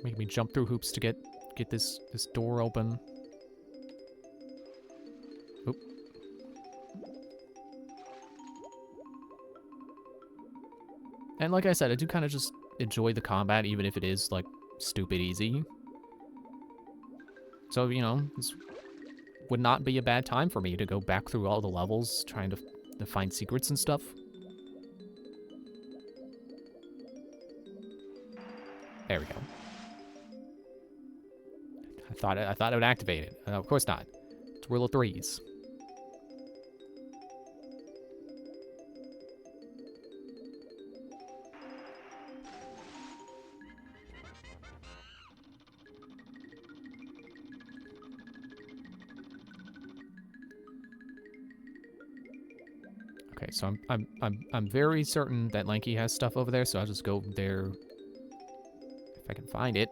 Make me jump through hoops to get this door open. Oop. And like I said, I do kind of just enjoy the combat, even if it is, like, stupid easy. So, you know, this would not be a bad time for me to go back through all the levels, trying to find secrets and stuff. There we go. I thought it would activate it. Of course not. It's rule of 3s. Okay, so I'm very certain that Lanky has stuff over there, so I'll just go there if I can find it.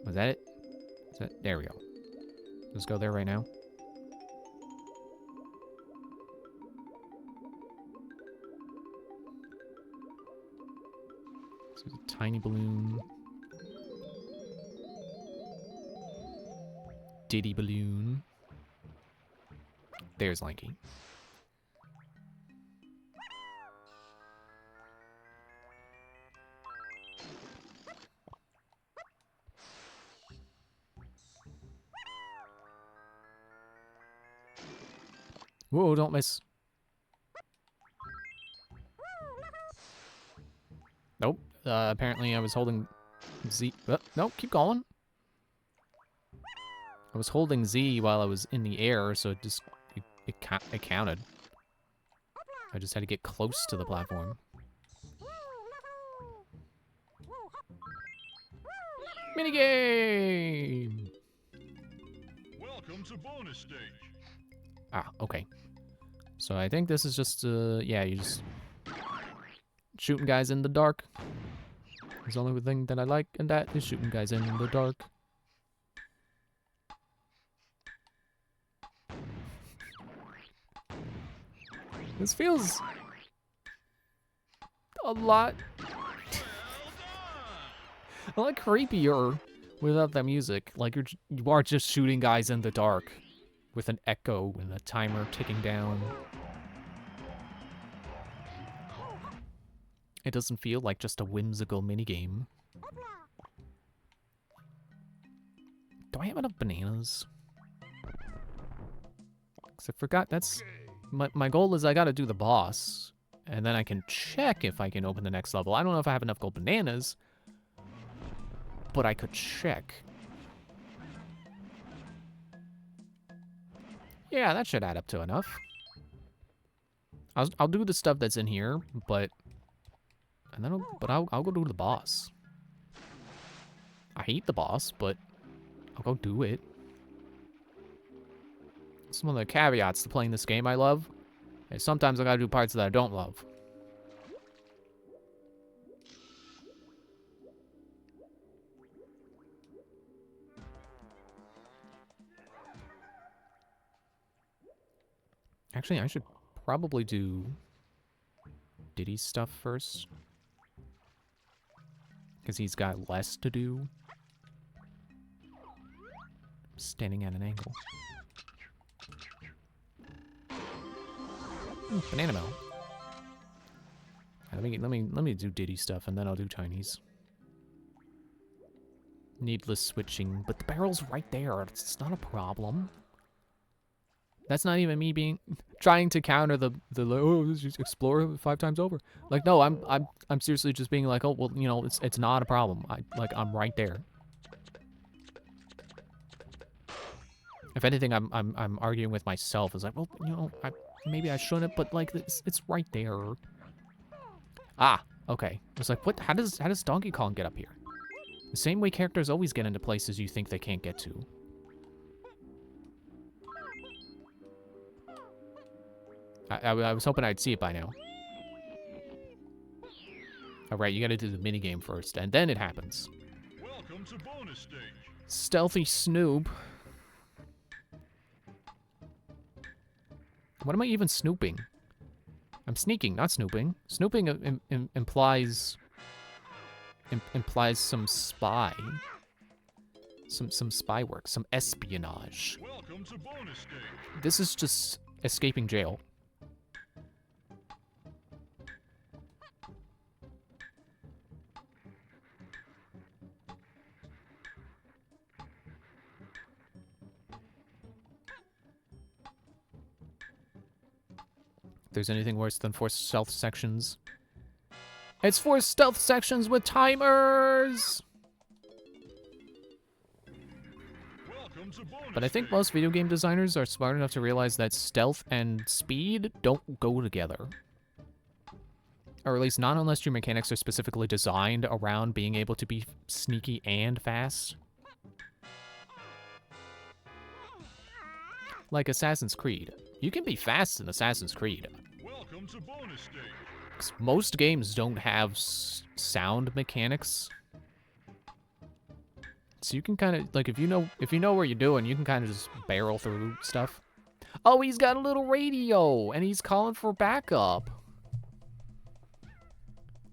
Was that it? Is that, there we go. Let's go there right now. So there's a tiny balloon. Diddy balloon. There's Lanky. Whoa, don't miss. Nope. Apparently I was holding Z. No, keep going. I was holding Z while I was in the air, so it counted. I just had to get close to the platform. Minigame! Welcome to bonus stage. Ah, okay. So I think this is just, yeah, you just shooting guys in the dark. There's the only thing that I like, and that is shooting guys in the dark. This feels a lot creepier without that music. Like you are just shooting guys in the dark with an echo and a timer ticking down. It doesn't feel like just a whimsical minigame. Do I have enough bananas? Because I forgot that's... My goal is I gotta do the boss, and then I can check if I can open the next level. I don't know if I have enough gold bananas, but I could check. Yeah, that should add up to enough. I'll do the stuff that's in here, but I'll go do the boss. I hate the boss, but I'll go do it. Some of the caveats to playing this game I love is sometimes I gotta do parts that I don't love. Actually, I should probably do Diddy's stuff first, because he's got less to do. Standing at an angle. Banana Mel. Let me do Diddy stuff, and then I'll do Tiny's. Needless switching, but the barrel's right there. It's not a problem. That's not even me trying to counter the oh, just explore 5 times over. Like, no, I'm seriously just being like, oh well, you know, it's not a problem. I'm right there. If anything, I'm arguing with myself. It's like, well, you know, maybe I shouldn't, but like it's right there. Ah, okay. It's like, what? How does Donkey Kong get up here? The same way characters always get into places you think they can't get to. I was hoping I'd see it by now. All right, you gotta do the minigame first, and then it happens. Welcome to bonus stage. Stealthy Snoop. What am I even snooping? I'm sneaking, not snooping. Snooping implies some spy. Some spy work, some espionage. Welcome to bonus stage. This is just escaping jail. If there's anything worse than forced stealth sections, it's forced stealth sections with timers! Welcome to bonus But I think stage. most video game designers are smart enough to realize that stealth and speed don't go together. Or at least not unless your mechanics are specifically designed around being able to be sneaky and fast. Like Assassin's Creed. You can be fast in Assassin's Creed. Welcome Welcome to bonus stage. 'Cause most games don't have sound mechanics. So you can kind of, like, if you know what you're doing, you can kind of just barrel through stuff. Oh, he's got a little radio, and he's calling for backup.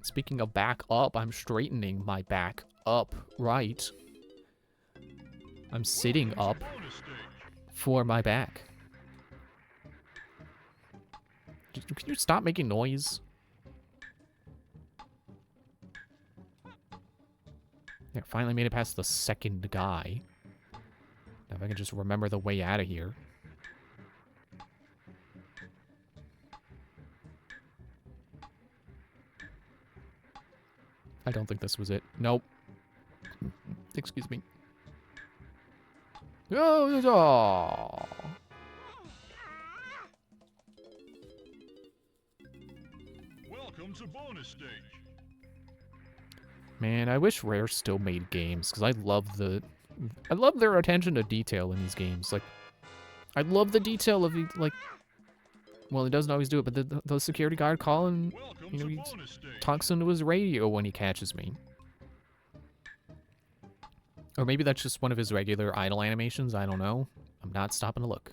Speaking of back up, I'm straightening my back up right. I'm sitting up Bonus stage. for my back. Can you stop making noise? Yeah, finally made it past the second guy. Now if I can just remember the way out of here. I don't think this was it. Nope. Excuse me. Oh. Welcome to bonus stage. Man, I wish Rare still made games, because I love their attention to detail in these games. Like, I love the detail of, like, well, he doesn't always do it, but the security guard calling, Welcome you know, to he bonus stage. talks into his radio when he catches me. Or maybe that's just one of his regular idle animations, I don't know. I'm not stopping to look.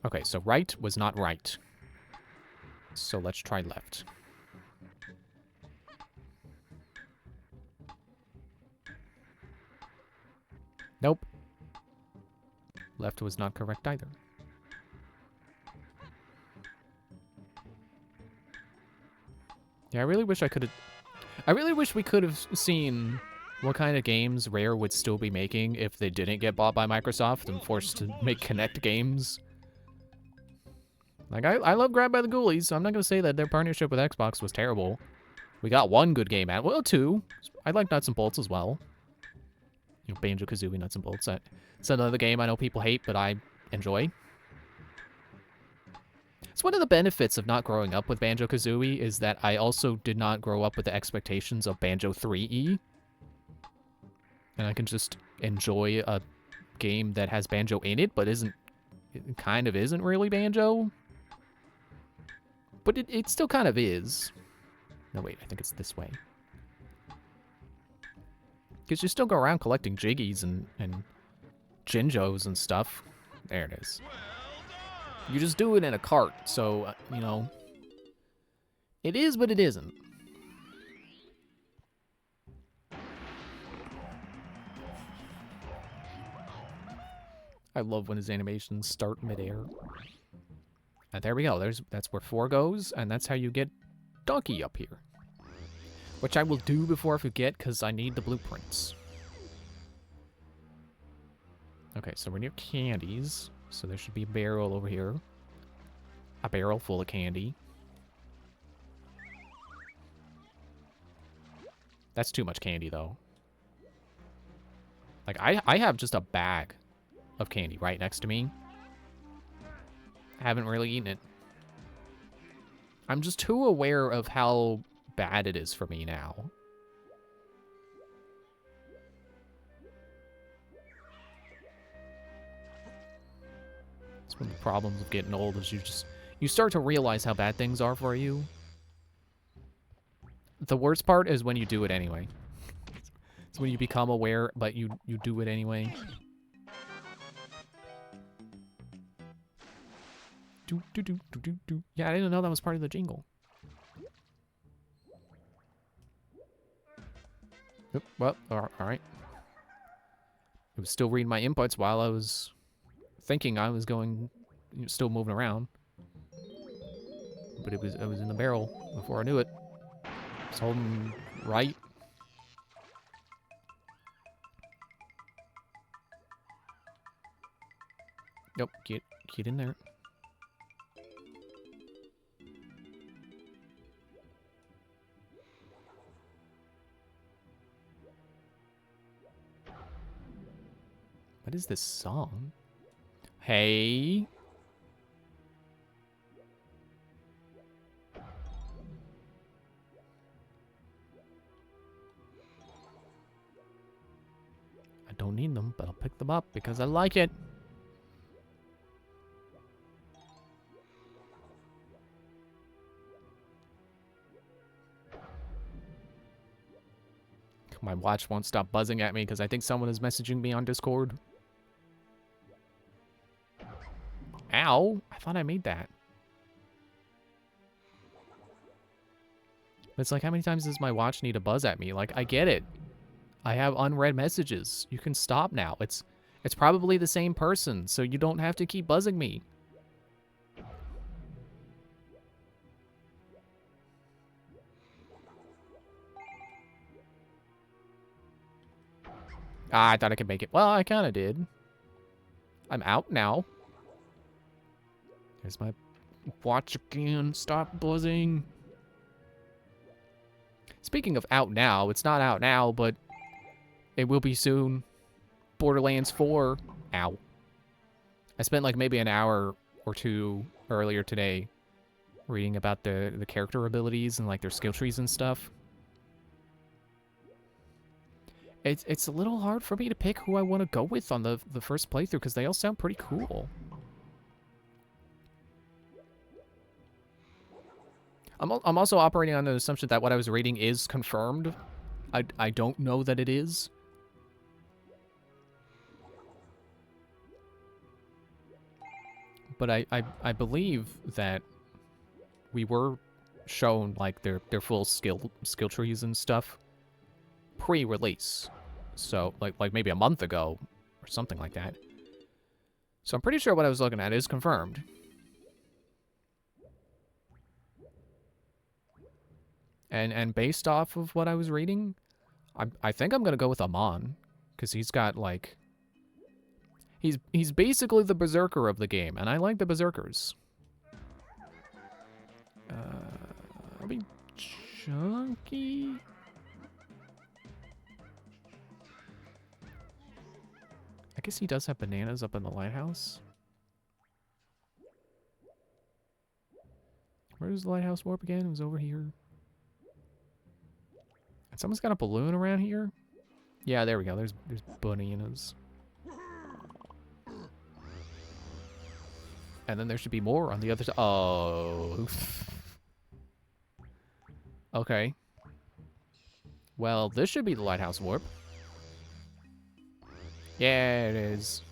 Okay, so right was not right. So let's try left. Nope. Left was not correct either. Yeah, I really wish we could have seen what kind of games Rare would still be making if they didn't get bought by Microsoft and forced to make Kinect games. Like, I love Grabbed by the Ghoulies, so I'm not going to say that their partnership with Xbox was terrible. We got one good game out. Well, two. I like Nuts and Bolts as well. You know, Banjo-Kazooie Nuts and Bolts. It's another game I know people hate, but I enjoy. It's one of the benefits of not growing up with Banjo-Kazooie is that I also did not grow up with the expectations of Banjo 3E. And I can just enjoy a game that has Banjo in it, but it kind of isn't really Banjo. But it still kind of is. No, wait, I think it's this way. Because you still go around collecting Jiggies and Jinjos and stuff. There it is. You just do it in a cart, so, you know. It is, but it isn't. I love when his animations start midair. And there we go. That's where 4 goes, and that's how you get Donkey up here. Which I will do before I forget, because I need the blueprints. Okay, so we're near candies. So there should be a barrel over here. A barrel full of candy. That's too much candy, though. Like, I have just a bag of candy right next to me. I haven't really eaten it. I'm just too aware of how bad it is for me now. It's one of the problems of getting old is you start to realize how bad things are for you. The worst part is when you do it anyway. It's when you become aware, but you do it anyway. Do. Yeah, I didn't know that was part of the jingle. Oop, well, all right. It was still reading my inputs while I was thinking I was going, still moving around. But I was in the barrel before I knew it. Just holding right. Nope, get in there. What is this song? Hey. I don't need them, but I'll pick them up because I like it. My watch won't stop buzzing at me because I think someone is messaging me on Discord. Ow! I thought I made that. It's like, how many times does my watch need to buzz at me? Like, I get it. I have unread messages. You can stop now. It's probably the same person, so you don't have to keep buzzing me. Ah, I thought I could make it. Well, I kind of did. I'm out now. There's my watch again. Stop buzzing. Speaking of out now, it's not out now, but it will be soon. Borderlands 4. Ow. I spent like maybe an hour or two earlier today reading about the character abilities and like their skill trees and stuff. It's a little hard for me to pick who I want to go with on the first playthrough because they all sound pretty cool. I'm also operating on the assumption that what I was reading is confirmed. I don't know that it is. But I believe that we were shown like their full skill trees and stuff pre-release. So like maybe a month ago or something like that. So I'm pretty sure what I was looking at is confirmed. And based off of what I was reading, I think I'm gonna go with Amon, because he's got like he's basically the berserker of the game, and I like the berserkers. I mean, Chunky. I guess he does have bananas up in the lighthouse. Where's the lighthouse warp again? It was over here. And someone's got a balloon around here? Yeah, there we go. There's bananas. And then there should be more on the other side. Oh. Okay. Well, this should be the lighthouse warp. Yeah, it is.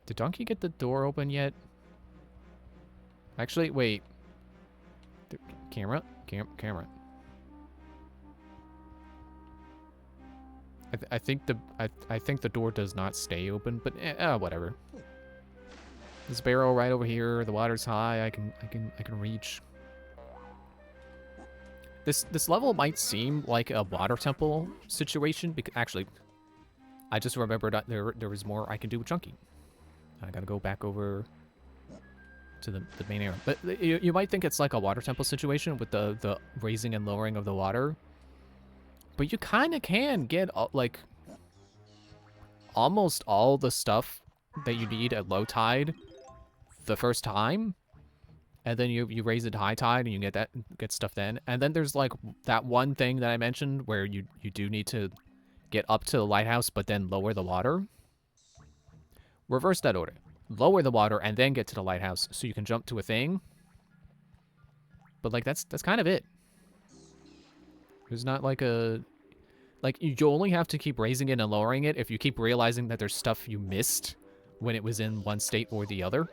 Did Donkey get the door open yet? Actually, wait. Camera? Camera. I think the door does not stay open, but whatever. This barrel right over here. The water's high. I can reach. This level might seem like a water temple situation because actually, I just remembered that there was more I can do with Chunky. I gotta go back over to the main area. But you might think it's like a water temple situation with the raising and lowering of the water. But you kind of can get, like, almost all the stuff that you need at low tide the first time. And then you raise it to high tide and you get stuff then. And then there's, like, that one thing that I mentioned where you do need to get up to the lighthouse but then lower the water. Reverse that order. Lower the water and then get to the lighthouse so you can jump to a thing. But, like, that's kind of it. There's not like a... Like, you only have to keep raising it and lowering it if you keep realizing that there's stuff you missed when it was in one state or the other.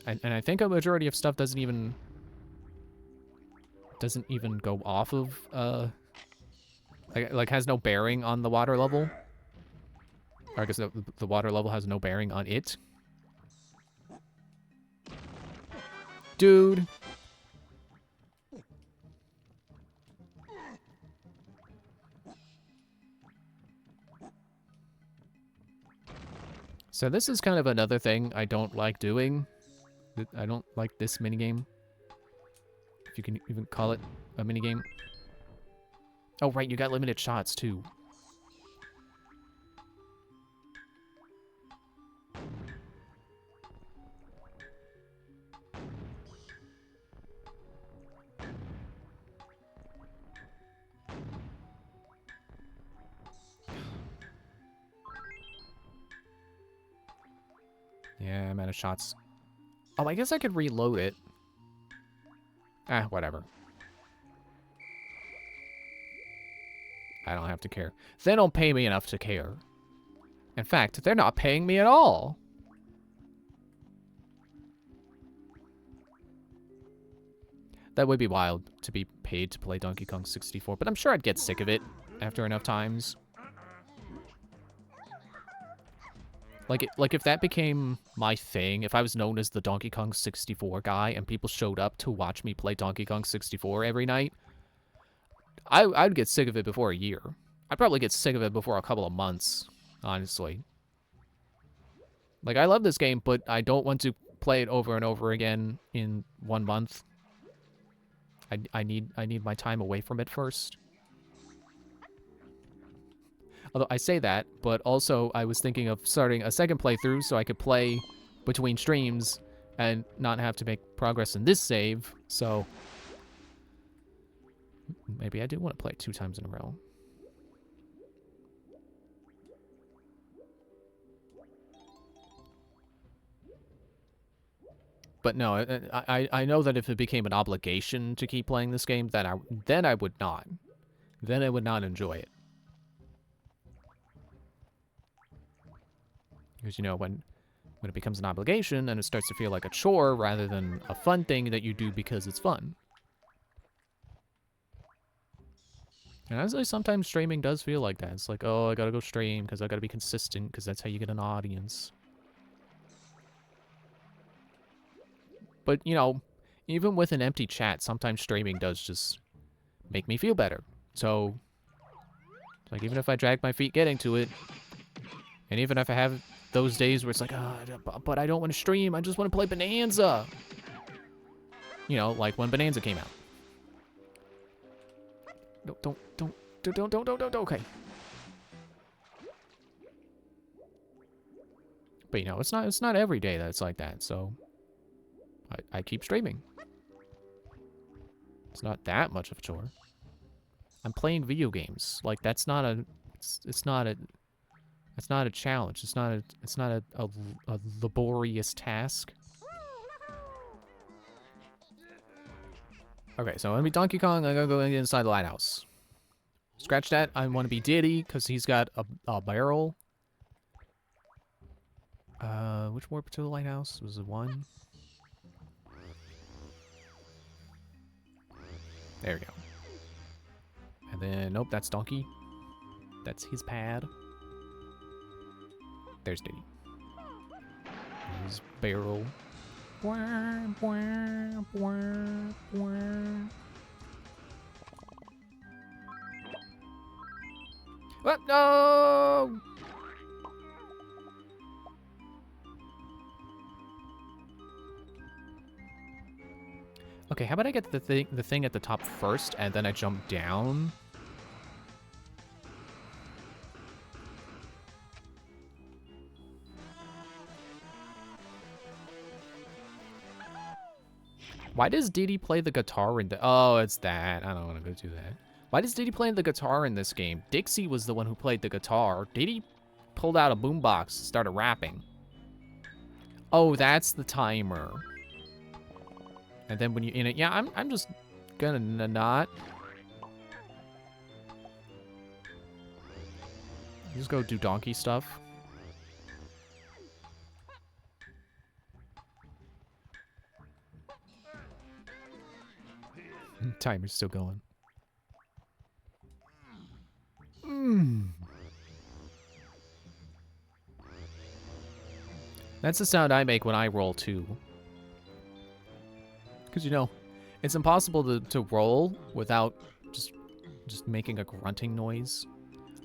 And I think a majority of stuff doesn't even go off of, like has no bearing on the water level. Or I guess the water level has no bearing on it. Dude. So this is kind of another thing I don't like doing. I don't like this minigame. If you can even call it a minigame. Oh, right, you got limited shots, too. Yeah, I'm out of shots. Oh, I guess I could reload it. Ah, whatever. I don't have to care. They don't pay me enough to care. In fact, they're not paying me at all. That would be wild, to be paid to play Donkey Kong 64, but I'm sure I'd get sick of it after enough times. Like if that became my thing, if I was known as the Donkey Kong 64 guy and people showed up to watch me play Donkey Kong 64 every night, I'd get sick of it before a year. I'd probably get sick of it before a couple of months, honestly. Like, I love this game, but I don't want to play it over and over again in 1 month. I need my time away from it first. Although I say that, but also I was thinking of starting a second playthrough so I could play between streams and not have to make progress in this save, so maybe I do want to play it 2 times in a row. But no, I know that if it became an obligation to keep playing this game, then I would not. Then I would not enjoy it. Because, you know, when it becomes an obligation, then it starts to feel like a chore rather than a fun thing that you do because it's fun. And honestly, sometimes streaming does feel like that. It's like, oh, I gotta go stream because I gotta be consistent because that's how you get an audience. But, you know, even with an empty chat, sometimes streaming does just make me feel better. So, like, even if I drag my feet getting to it, and even if I have those days where it's like, oh, but I don't want to stream, I just want to play Bonanza. You know, like when Bonanza came out. No, don't, okay. But, you know, it's not every day that it's like that, so I keep streaming. It's not that much of a chore. I'm playing video games. Like, that's not a it's not a challenge. It's not a laborious task. Okay, so I'm gonna be Donkey Kong. I'm gonna go inside the lighthouse. Scratch that. I want to be Diddy because he's got a barrel. Which warp to the lighthouse? Was it 1? There we go. And then, nope, that's Donkey. That's his pad. There's Diddy. His barrel. What? No! Okay, how about I get the thing at the top first, and then I jump down? Why does Diddy play the guitar in the... Oh, it's that. I don't want to go do that. Why does Diddy play the guitar in this game? Dixie was the one who played the guitar. Diddy pulled out a boombox and started rapping. Oh, that's the timer. And then when you in it... Yeah, I'm just gonna not... Just go do donkey stuff. Timer's still going. That's the sound I make when I roll too. Because, you know, it's impossible to roll without just making a grunting noise.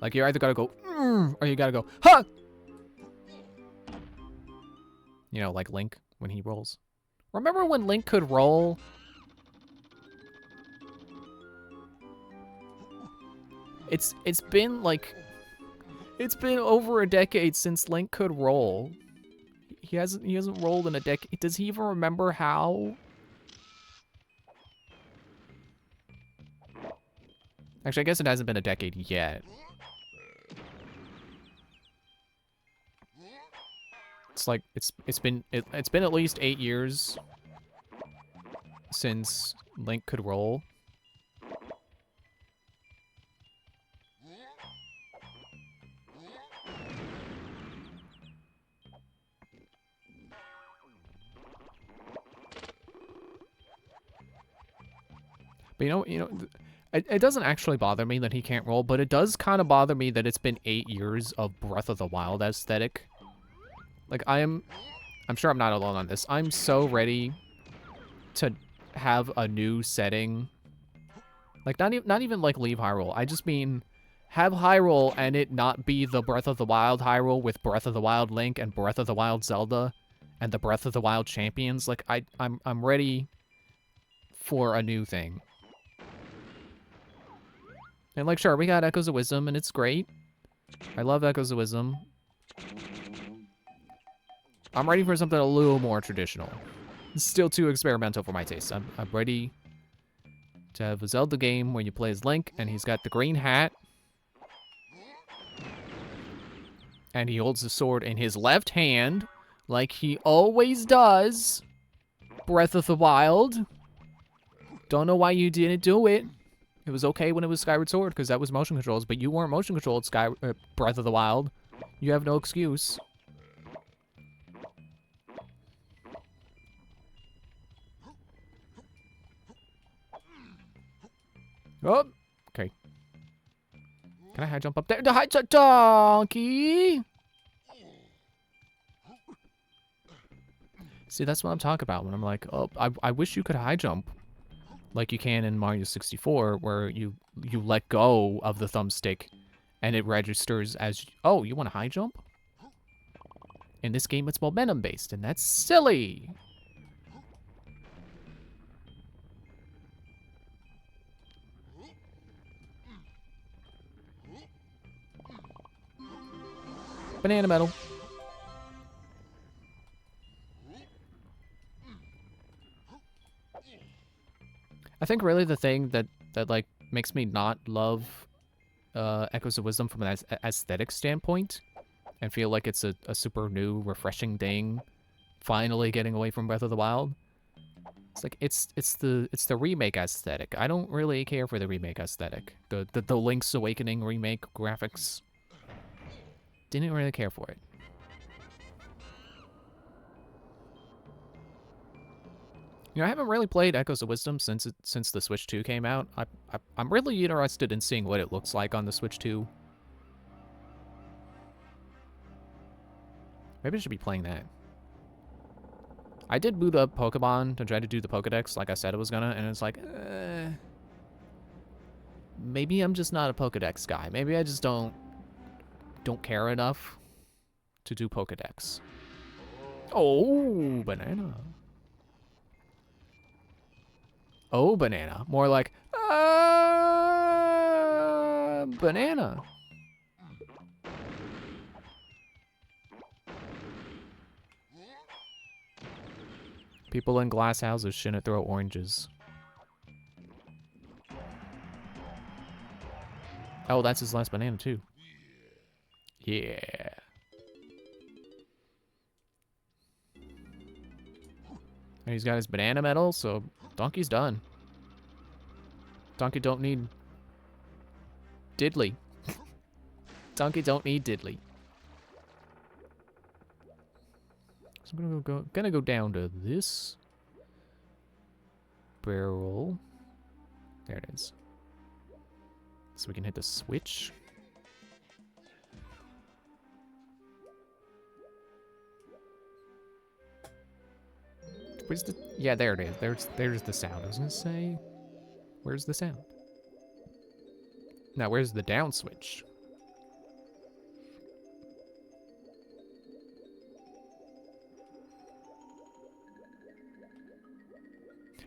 Like, you either gotta go, or you gotta go, ha! You know, like Link when he rolls. Remember when Link could roll? It's been like, it's been over a decade since Link could roll. He hasn't rolled in a decade. Does he even remember how? Actually, I guess it hasn't been a decade yet. It's like it's been at least 8 years since Link could roll. But it doesn't actually bother me that he can't roll, but it does kind of bother me that it's been 8 years of Breath of the Wild aesthetic. Like, I'm sure I'm not alone on this. I'm so ready to have a new setting. Like, not even like leave Hyrule. I just mean have Hyrule and it not be the Breath of the Wild Hyrule with Breath of the Wild Link and Breath of the Wild Zelda and the Breath of the Wild champions. Like, I'm ready for a new thing. And, like, sure, we got Echoes of Wisdom, and it's great. I love Echoes of Wisdom. I'm ready for something a little more traditional. It's still too experimental for my taste. I'm ready to have a Zelda game where you play as Link, and he's got the green hat. And he holds the sword in his left hand, like he always does. Breath of the Wild. Don't know why you didn't do it. It was okay when it was Skyward Sword, because that was motion controls, but you weren't motion controlled Breath of the Wild. You have no excuse. Oh, okay. Can I high jump up there? The high donkey! See, that's what I'm talking about when I'm like, oh, I wish you could high jump. Like you can in Mario 64, where you let go of the thumbstick, and it registers as, oh, you want to high jump? In this game, it's momentum-based, and that's silly! Banana medal. I think really the thing that like makes me not love Echoes of Wisdom from an aesthetic standpoint and feel like it's a super new, refreshing thing, finally getting away from Breath of the Wild. It's like it's the remake aesthetic. I don't really care for the remake aesthetic. The Link's Awakening remake graphics. Didn't really care for it. You know, I haven't really played Echoes of Wisdom since the Switch 2 came out. I'm really interested in seeing what it looks like on the Switch 2. Maybe I should be playing that. I did boot up Pokemon to try to do the Pokedex like I said I was gonna, and it's like, maybe I'm just not a Pokedex guy. Maybe I just don't care enough to do Pokedex. Oh, banana. Oh, banana. More like, banana. People in glass houses shouldn't throw oranges. Oh, that's his last banana, too. Yeah. And he's got his banana medal, so Donkey's done. Donkey don't need diddly. Donkey don't need diddly. So I'm gonna go down to this barrel. There it is. So we can hit the switch. Where's the... Yeah, there it is. There's the sound. I was gonna say... Where's the sound? Now, where's the down switch?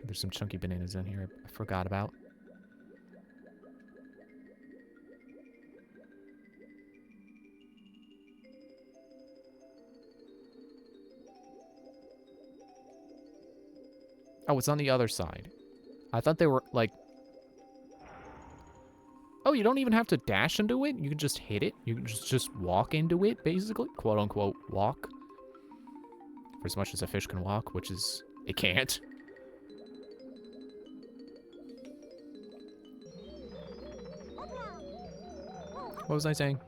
There's some chunky bananas in here I forgot about. Oh, it's on the other side. I thought they were, like... Oh, you don't even have to dash into it? You can just hit it? You can just walk into it, basically? Quote-unquote, walk. For as much as a fish can walk, which is... it can't. What was I saying?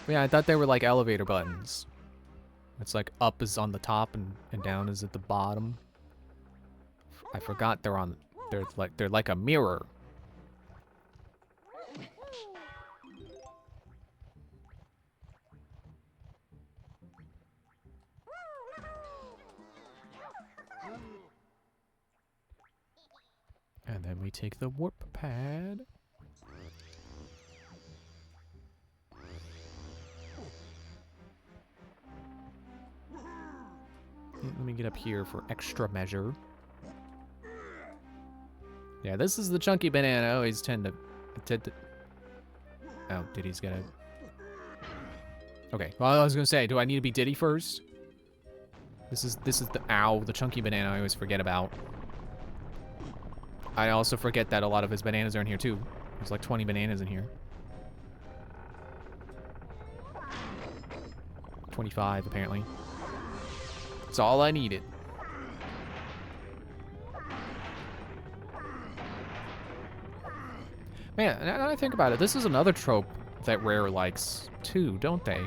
Yeah, I thought they were like elevator buttons. It's like up is on the top and down is at the bottom. I forgot they're like a mirror. And then we take the warp pad. Let me get up here for extra measure. Yeah, this is the chunky banana. I always tend to... Oh, Diddy's gonna... Okay, well, I was gonna say, do I need to be Diddy first? This is the... Ow, the chunky banana I always forget about. I also forget that a lot of his bananas are in here, too. There's like 20 bananas in here. 25, apparently. That's all I needed. Man, now that I think about it, this is another trope that Rare likes, too, don't they?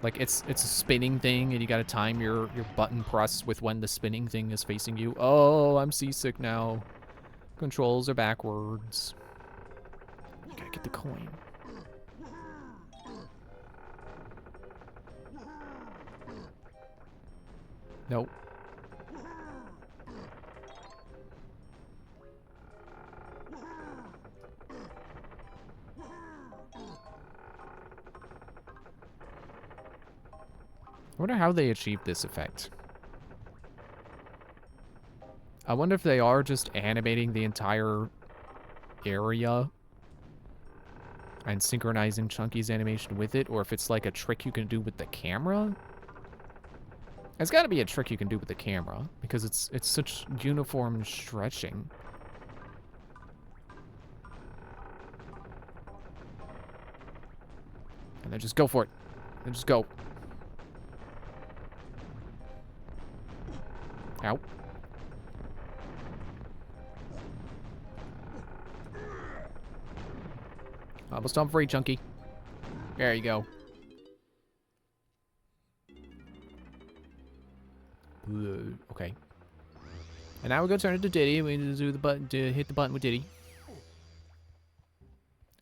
Like, it's a spinning thing, and you gotta time your button press with when the spinning thing is facing you. Oh, I'm seasick now. Controls are backwards. You gotta get the coin. Nope. I wonder how they achieved this effect. I wonder if they are just animating the entire area and synchronizing Chunky's animation with it, or if it's like a trick you can do with the camera. It's got to be a trick you can do with the camera, because it's such uniform stretching. And then just go for it. And just go. Ow. Almost on free, Chunky. There you go. Okay. And now we go turn it to Diddy. We need to do the button to hit the button with Diddy.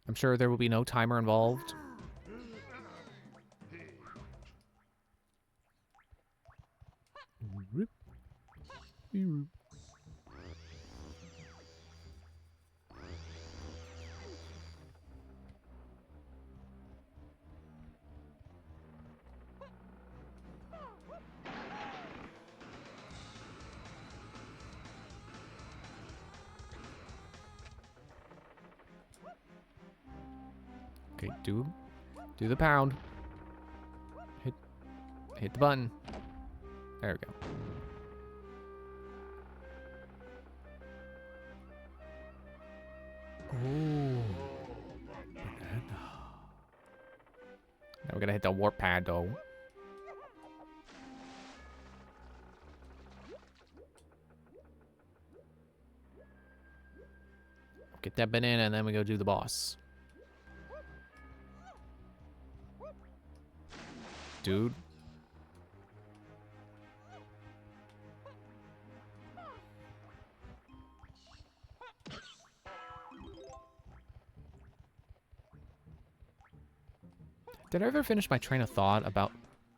I'm sure there will be no timer involved. Okay, do the pound. Hit the button. There we go. Ooh. Now we're gonna hit the warp pad though. Get that banana and then we go do the boss. Dude. Did I ever finish my train of thought about...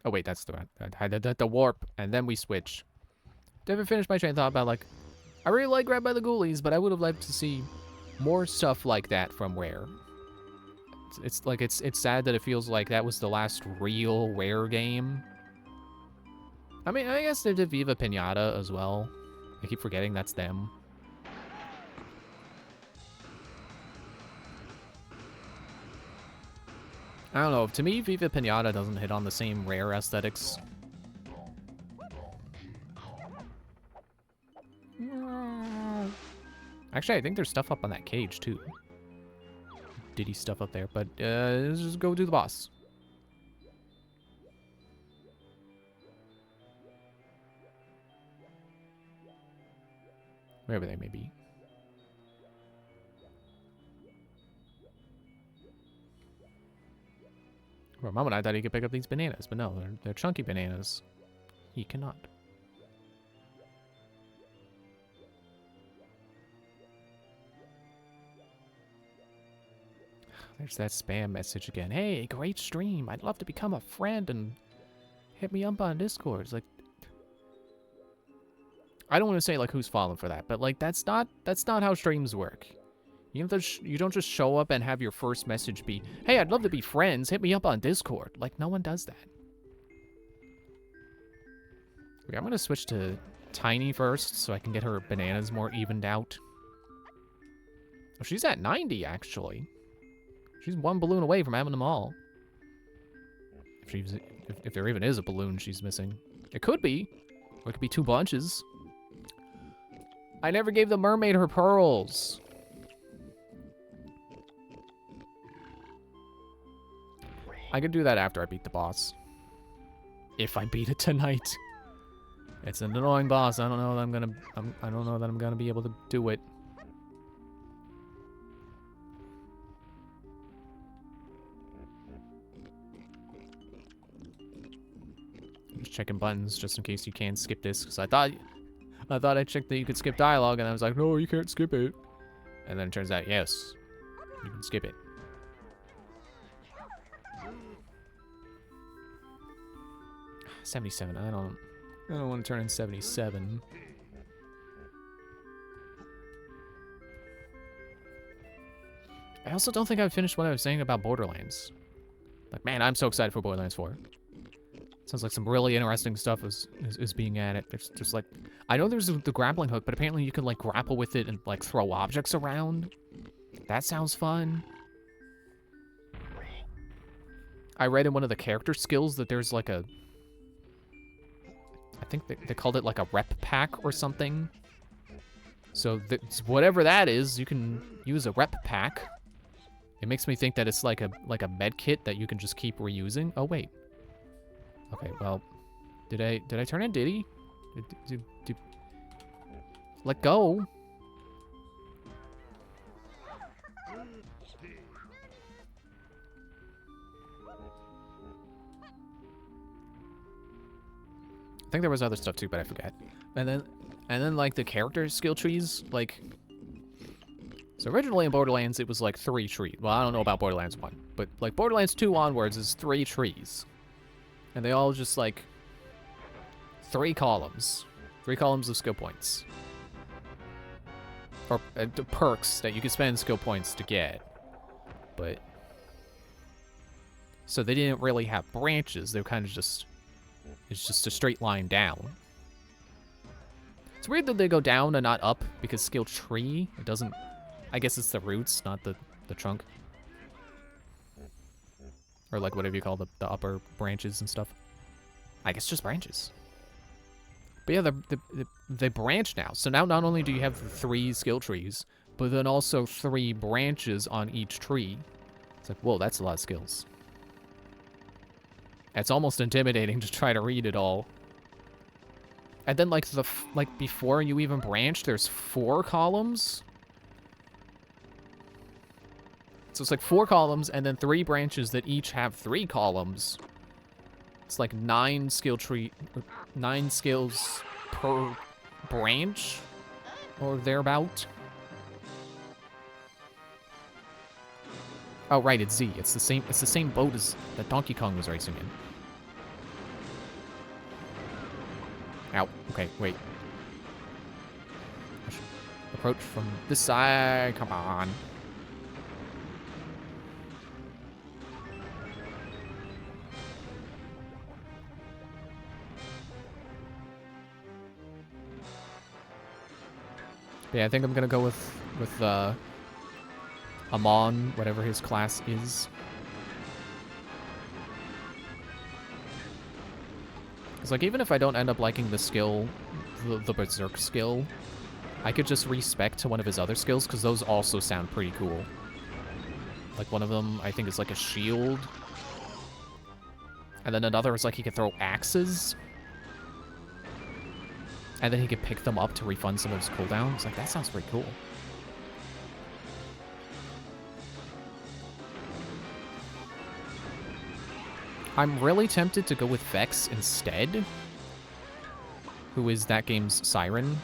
Oh, wait, that's the warp, and then we switch. Did I ever finish my train of thought about, like... I really like Grabbed by the Ghoulies, but I would have liked to see more stuff like that from Rare. It's like, it's sad that it feels like that was the last real Rare game. I mean, I guess they did Viva Pinata as well. I keep forgetting that's them. I don't know. To me, Viva Pinata doesn't hit on the same Rare aesthetics. Actually, I think there's stuff up on that cage, too. Diddy stuff up there, but let's just go do the boss. wherever they may be. For a moment, I thought he could pick up these bananas, but no, they're chunky bananas. He cannot. There's that spam message again. Hey, great stream. I'd love to become a friend and hit me up on Discord. It's like, I don't want to say like who's falling for that, but like that's not how streams work. You don't just show up and have your first message be, "Hey, I'd love to be friends. Hit me up on Discord." Like no one does that. Okay, I'm gonna switch to Tiny first so I can get her bananas more evened out. Oh, she's at 90 actually. She's one balloon away from having them all. If there even is a balloon she's missing. It could be. Or it could be 2 bunches. I never gave the mermaid her pearls. I could do that after I beat the boss. If I beat it tonight. It's an annoying boss. I don't know that I don't know that I'm gonna be able to do it. Just checking buttons just in case you can skip this, because I thought I checked that you could skip dialogue, and I was like, no, you can't skip it. And then it turns out, yes, you can skip it. $77. I don't want to turn in 77. I also don't think I've finished what I was saying about Borderlands. Like, man, I'm so excited for Borderlands 4. Sounds like some really interesting stuff is being added. There's just like, I know there's the grappling hook, but apparently you can like grapple with it and like throw objects around. That sounds fun. I read in one of the character skills that there's like a, I think they called it like a rep pack or something. So whatever that is, you can use a rep pack. It makes me think that it's like a med kit that you can just keep reusing. Oh wait. Okay, well, did I turn in Diddy? Let go. I think there was other stuff too, but I forgot. And then like the character skill trees, like, so originally in Borderlands it was like 3 trees. Well, I don't know about Borderlands 1, but like Borderlands 2 onwards is 3 trees. And they all just like 3 columns. 3 columns of skill points. Or perks that you can spend skill points to get. But so they didn't really have branches. They're kind of just, it's just a straight line down. It's weird that they go down and not up, because skill tree, it doesn't, I guess it's the roots, not the trunk. Or like whatever you call the upper branches and stuff. I guess just branches. But yeah, they branch now. So now not only do you have 3 skill trees, but then also 3 branches on each tree. It's like, whoa, that's a lot of skills. It's almost intimidating to try to read it all. And then like before you even branch, there's 4 columns. So it's like 4 columns and then 3 branches that each have 3 columns. It's like 9 skill tree, 9 skills per branch, or thereabout. Oh right, it's Z. It's the same boat as that Donkey Kong was racing in. Ow. Okay, wait. I should approach from this side. Come on. Yeah, I think I'm gonna go with Amon, whatever his class is. Because like even if I don't end up liking the skill, the Berserk skill, I could just respec to one of his other skills, because those also sound pretty cool. Like one of them, I think, is like a shield. And then another is like he can throw axes. and then he could pick them up to refund some of his cooldowns. Like, that sounds pretty cool. I'm really tempted to go with Vex instead, who is that game's Siren.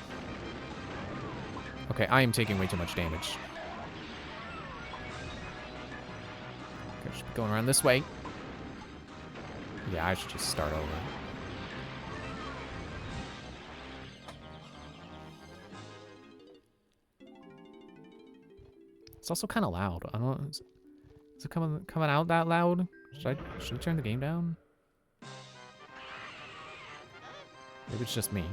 Okay, I am taking way too much damage. Okay, should be going around this way. Yeah, I should just start over. It's also kind of loud. I don't know. Is it coming out that loud? Should I turn the game down? Maybe it's just me.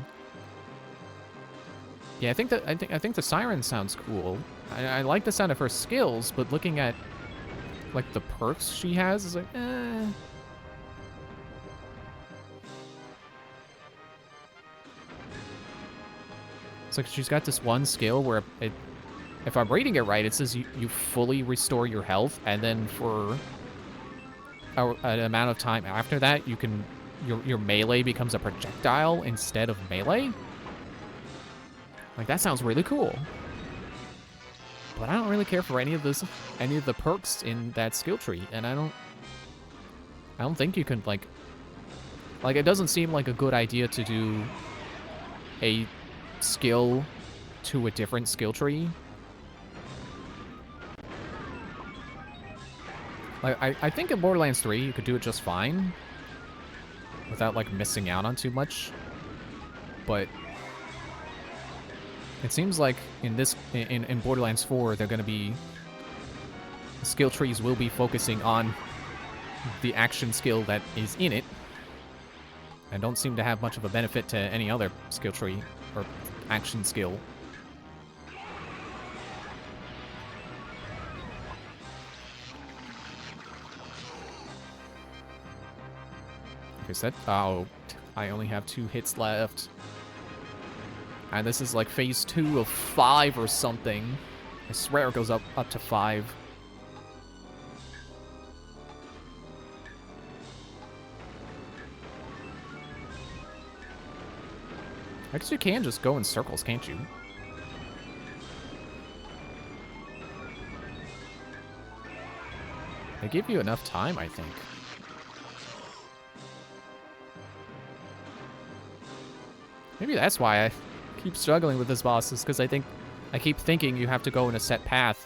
Yeah, I think the Siren sounds cool. I like the sound of her skills, but looking at like the perks she has is like, eh. It's like she's got this one skill where if I'm reading it right, it says you fully restore your health, and then for an amount of time after that, you can your melee becomes a projectile instead of melee. Like, that sounds really cool. But I don't really care for any of the perks in that skill tree, and I don't think you can like it doesn't seem like a good idea to do a skill to a different skill tree. Like, I think in Borderlands 3 you could do it just fine without like missing out on too much, but it seems like in Borderlands 4 they're going to be skill trees will be focusing on the action skill that is in it, and don't seem to have much of a benefit to any other skill tree or action skill. Okay, so that, oh, I only have 2 hits left. And this is like phase 2 of 5 or something. I swear it goes up to 5. I guess you can just go in circles, can't you? They give you enough time, I think. Maybe that's why I keep struggling with this boss, is because I keep thinking you have to go in a set path,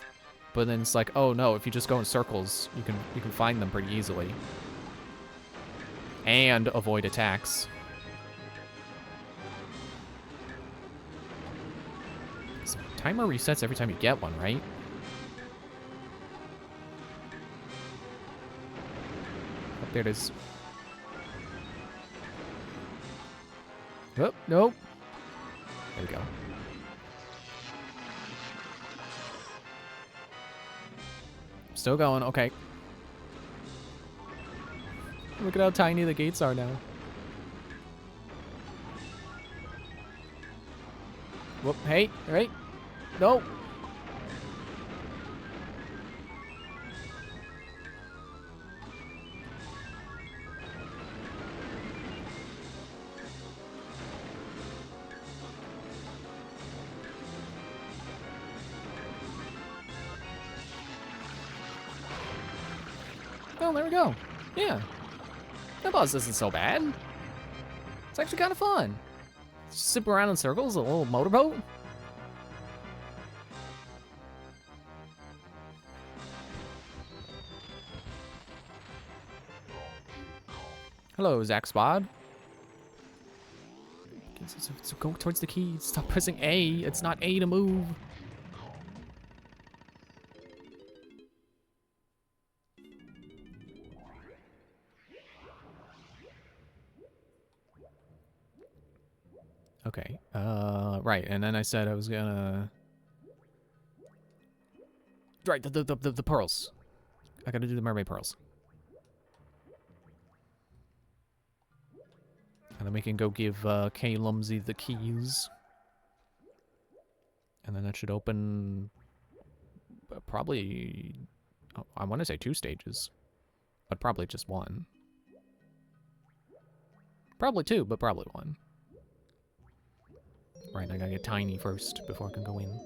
but then it's like, oh no, if you just go in circles, you can find them pretty easily. And avoid attacks. So timer resets every time you get one, right? Oh, there it is. Oh, nope. There we go. Still going, okay. Look at how tiny the gates are now. Whoop, hey, right? No. Oh, there we go. Yeah. That boss isn't so bad. It's actually kind of fun. Just zip around in circles, a little motorboat. Hello, Zach Spod. So go towards the key. Stop pressing A. It's not A to move. Okay, right, and then I said I was gonna... Right, the pearls. I gotta do the mermaid pearls. And then we can go give Kay Lumsey the keys. And then that should open... probably... Oh, I want to say 2 stages. But probably just 1. Probably 2, but probably 1. Right, I gotta get tiny first before I can go in.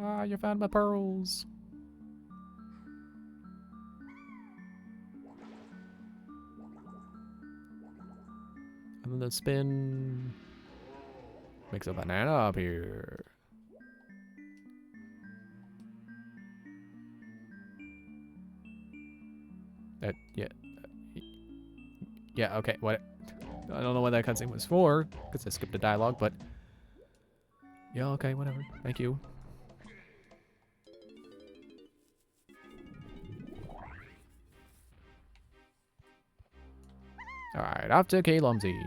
Ah, you found my pearls. And then the spin makes a banana up here. Yeah. Yeah, okay, what? I don't know what that cutscene was for, because I skipped the dialogue, but... Yeah, okay, whatever. Thank you. Alright, off to K-Lumsy.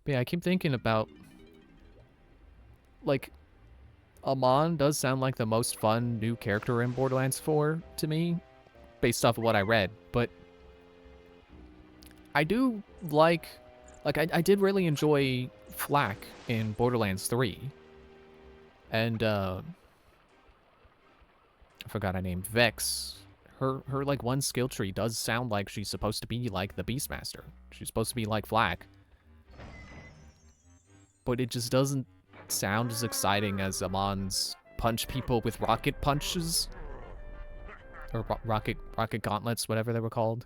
But yeah, I keep thinking about... Like, Amon does sound like the most fun new character in Borderlands 4 to me, based off of what I read, but I do like I did really enjoy Flak in Borderlands 3, and I forgot her name, Vex. Her like one skill tree does sound like she's supposed to be like the Beastmaster. She's supposed to be like Flak, but it just doesn't sound as exciting as Amon's punch people with rocket punches. Or rocket gauntlets, whatever they were called.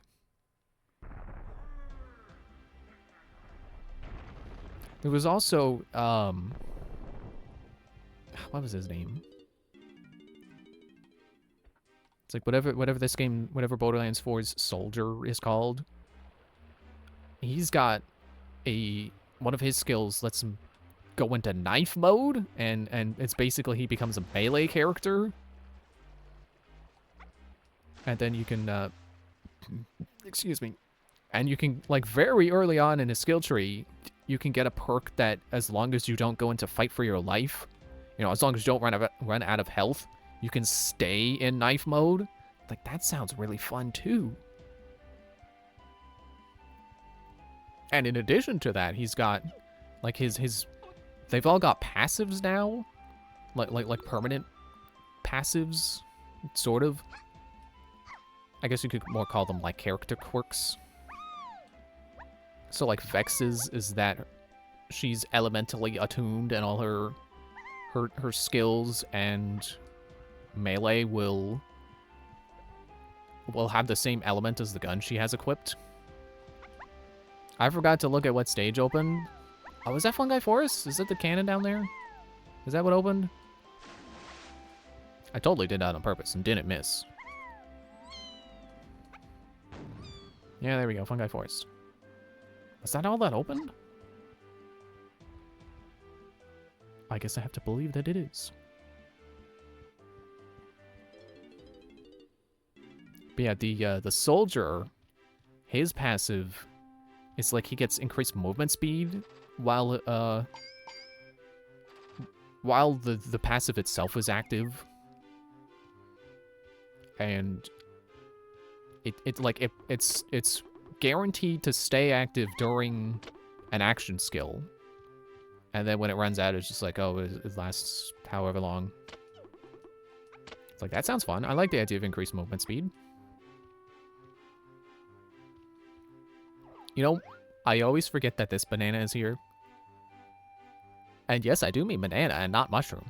There was also, what was his name? It's like whatever this game, whatever Borderlands 4's soldier is called. He's got one of his skills lets him go into knife mode, and it's basically he becomes a melee character. And then you can, excuse me, and you can, like, very early on in his skill tree, you can get a perk that as long as you don't go into fight for your life, you know, as long as you don't run out of health, you can stay in knife mode. Like, that sounds really fun, too. And in addition to that, he's got, like, his they've all got passives now. Like permanent passives, sort of. I guess you could more call them, like, character quirks. So, like, Vex's is that she's elementally attuned, and all her skills and melee will have the same element as the gun she has equipped. I forgot to look at what stage opened. Oh, is that Fungi Forest? Is that the cannon down there? Is that what opened? I totally did that on purpose and didn't miss. Yeah, there we go, Fungi Forest. Was that all that opened? I guess I have to believe that it is. But yeah, the soldier, his passive is like he gets increased movement speed while the passive itself is active. And it's guaranteed to stay active during an action skill. And then when it runs out, it's just like, oh, it lasts however long. It's like, that sounds fun. I like the idea of increased movement speed. You know, I always forget that this banana is here. And yes, I do mean banana and not mushroom.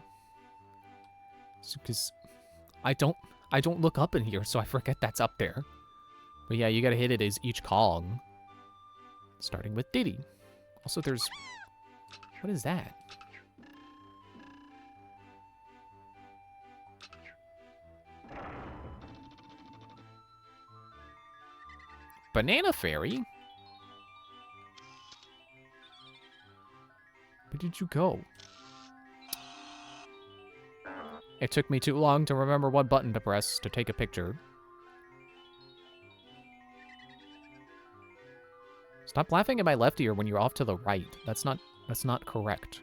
Because I don't look up in here, so I forget that's up there. But yeah, you gotta hit it as each Kong. Starting with Diddy. Also, there's... What is that? Banana Fairy? Where did you go? It took me too long to remember what button to press to take a picture. Stop laughing at my left ear when you're off to the right. That's not correct.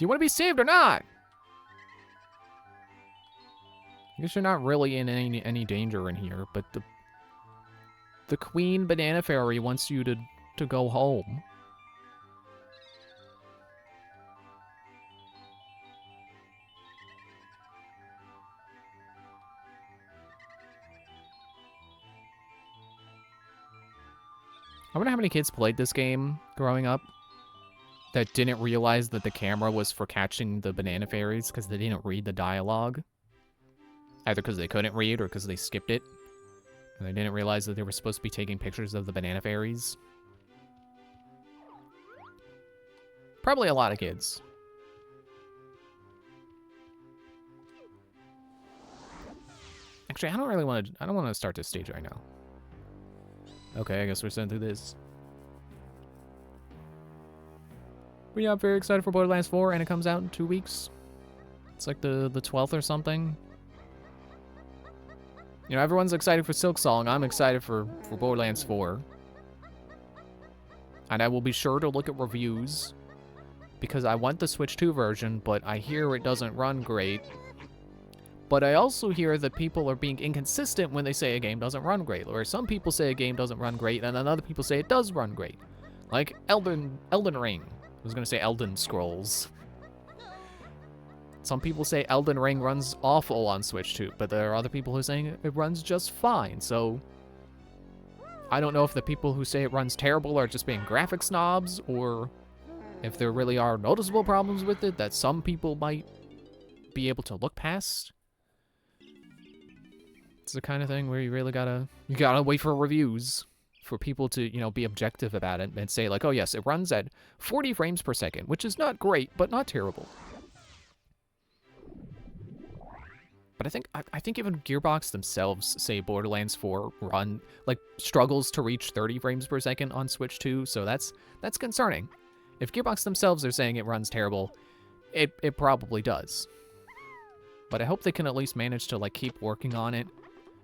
Do you want to be saved or not? I guess you're not really in any danger in here, but the Queen Banana Fairy wants you to go home. I wonder how many kids played this game growing up that didn't realize that the camera was for catching the banana fairies because they didn't read the dialogue. Either because they couldn't read or because they skipped it. And they didn't realize that they were supposed to be taking pictures of the banana fairies. Probably a lot of kids. Actually, I don't want to start this stage right now. Okay, I guess we're sitting through this. But yeah, I'm very excited for Borderlands 4, and it comes out in 2 weeks. It's like the 12th or something. You know, everyone's excited for Silksong. I'm excited for Borderlands 4. And I will be sure to look at reviews, because I want the Switch 2 version, but I hear it doesn't run great. But I also hear that people are being inconsistent when they say a game doesn't run great. Or some people say a game doesn't run great, and then other people say it does run great. Like Elden Ring. I was going to say Elden Scrolls. Some people say Elden Ring runs awful on Switch 2, but there are other people who are saying it runs just fine, so I don't know if the people who say it runs terrible are just being graphic snobs, or if there really are noticeable problems with it that some people might be able to look past. It's the kind of thing where you really gotta wait for reviews for people to, you know, be objective about it and say like, oh yes, it runs at 40 frames per second, which is not great, but not terrible. But I think even Gearbox themselves say Borderlands 4 struggles to reach 30 frames per second on Switch 2, so that's concerning. If Gearbox themselves are saying it runs terrible, it probably does. But I hope they can at least manage to like keep working on it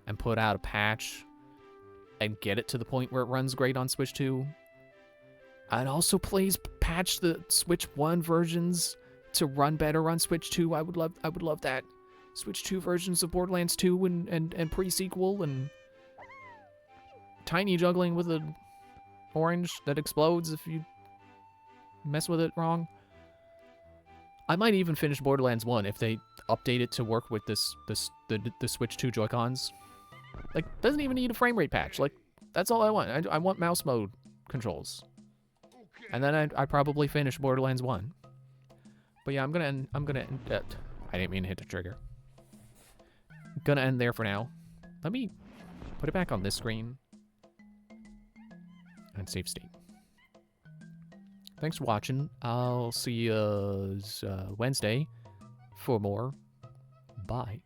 and put out a patch and get it to the point where it runs great on Switch 2. And also please patch the Switch 1 versions to run better on Switch 2. I would love that. Switch 2 versions of Borderlands 2 and pre-sequel and tiny juggling with an orange that explodes if you mess with it wrong. I might even finish Borderlands 1 if they update it to work with the Switch 2 Joy-Cons. Like, doesn't even need a frame rate patch. Like, that's all I want. I want mouse mode controls. And then I'd probably finish Borderlands 1. But yeah, I'm gonna end it. I didn't mean to hit the trigger. Gonna end there for now. Let me put it back on this screen. And save state. Thanks for watching. I'll see you Wednesday for more. Bye.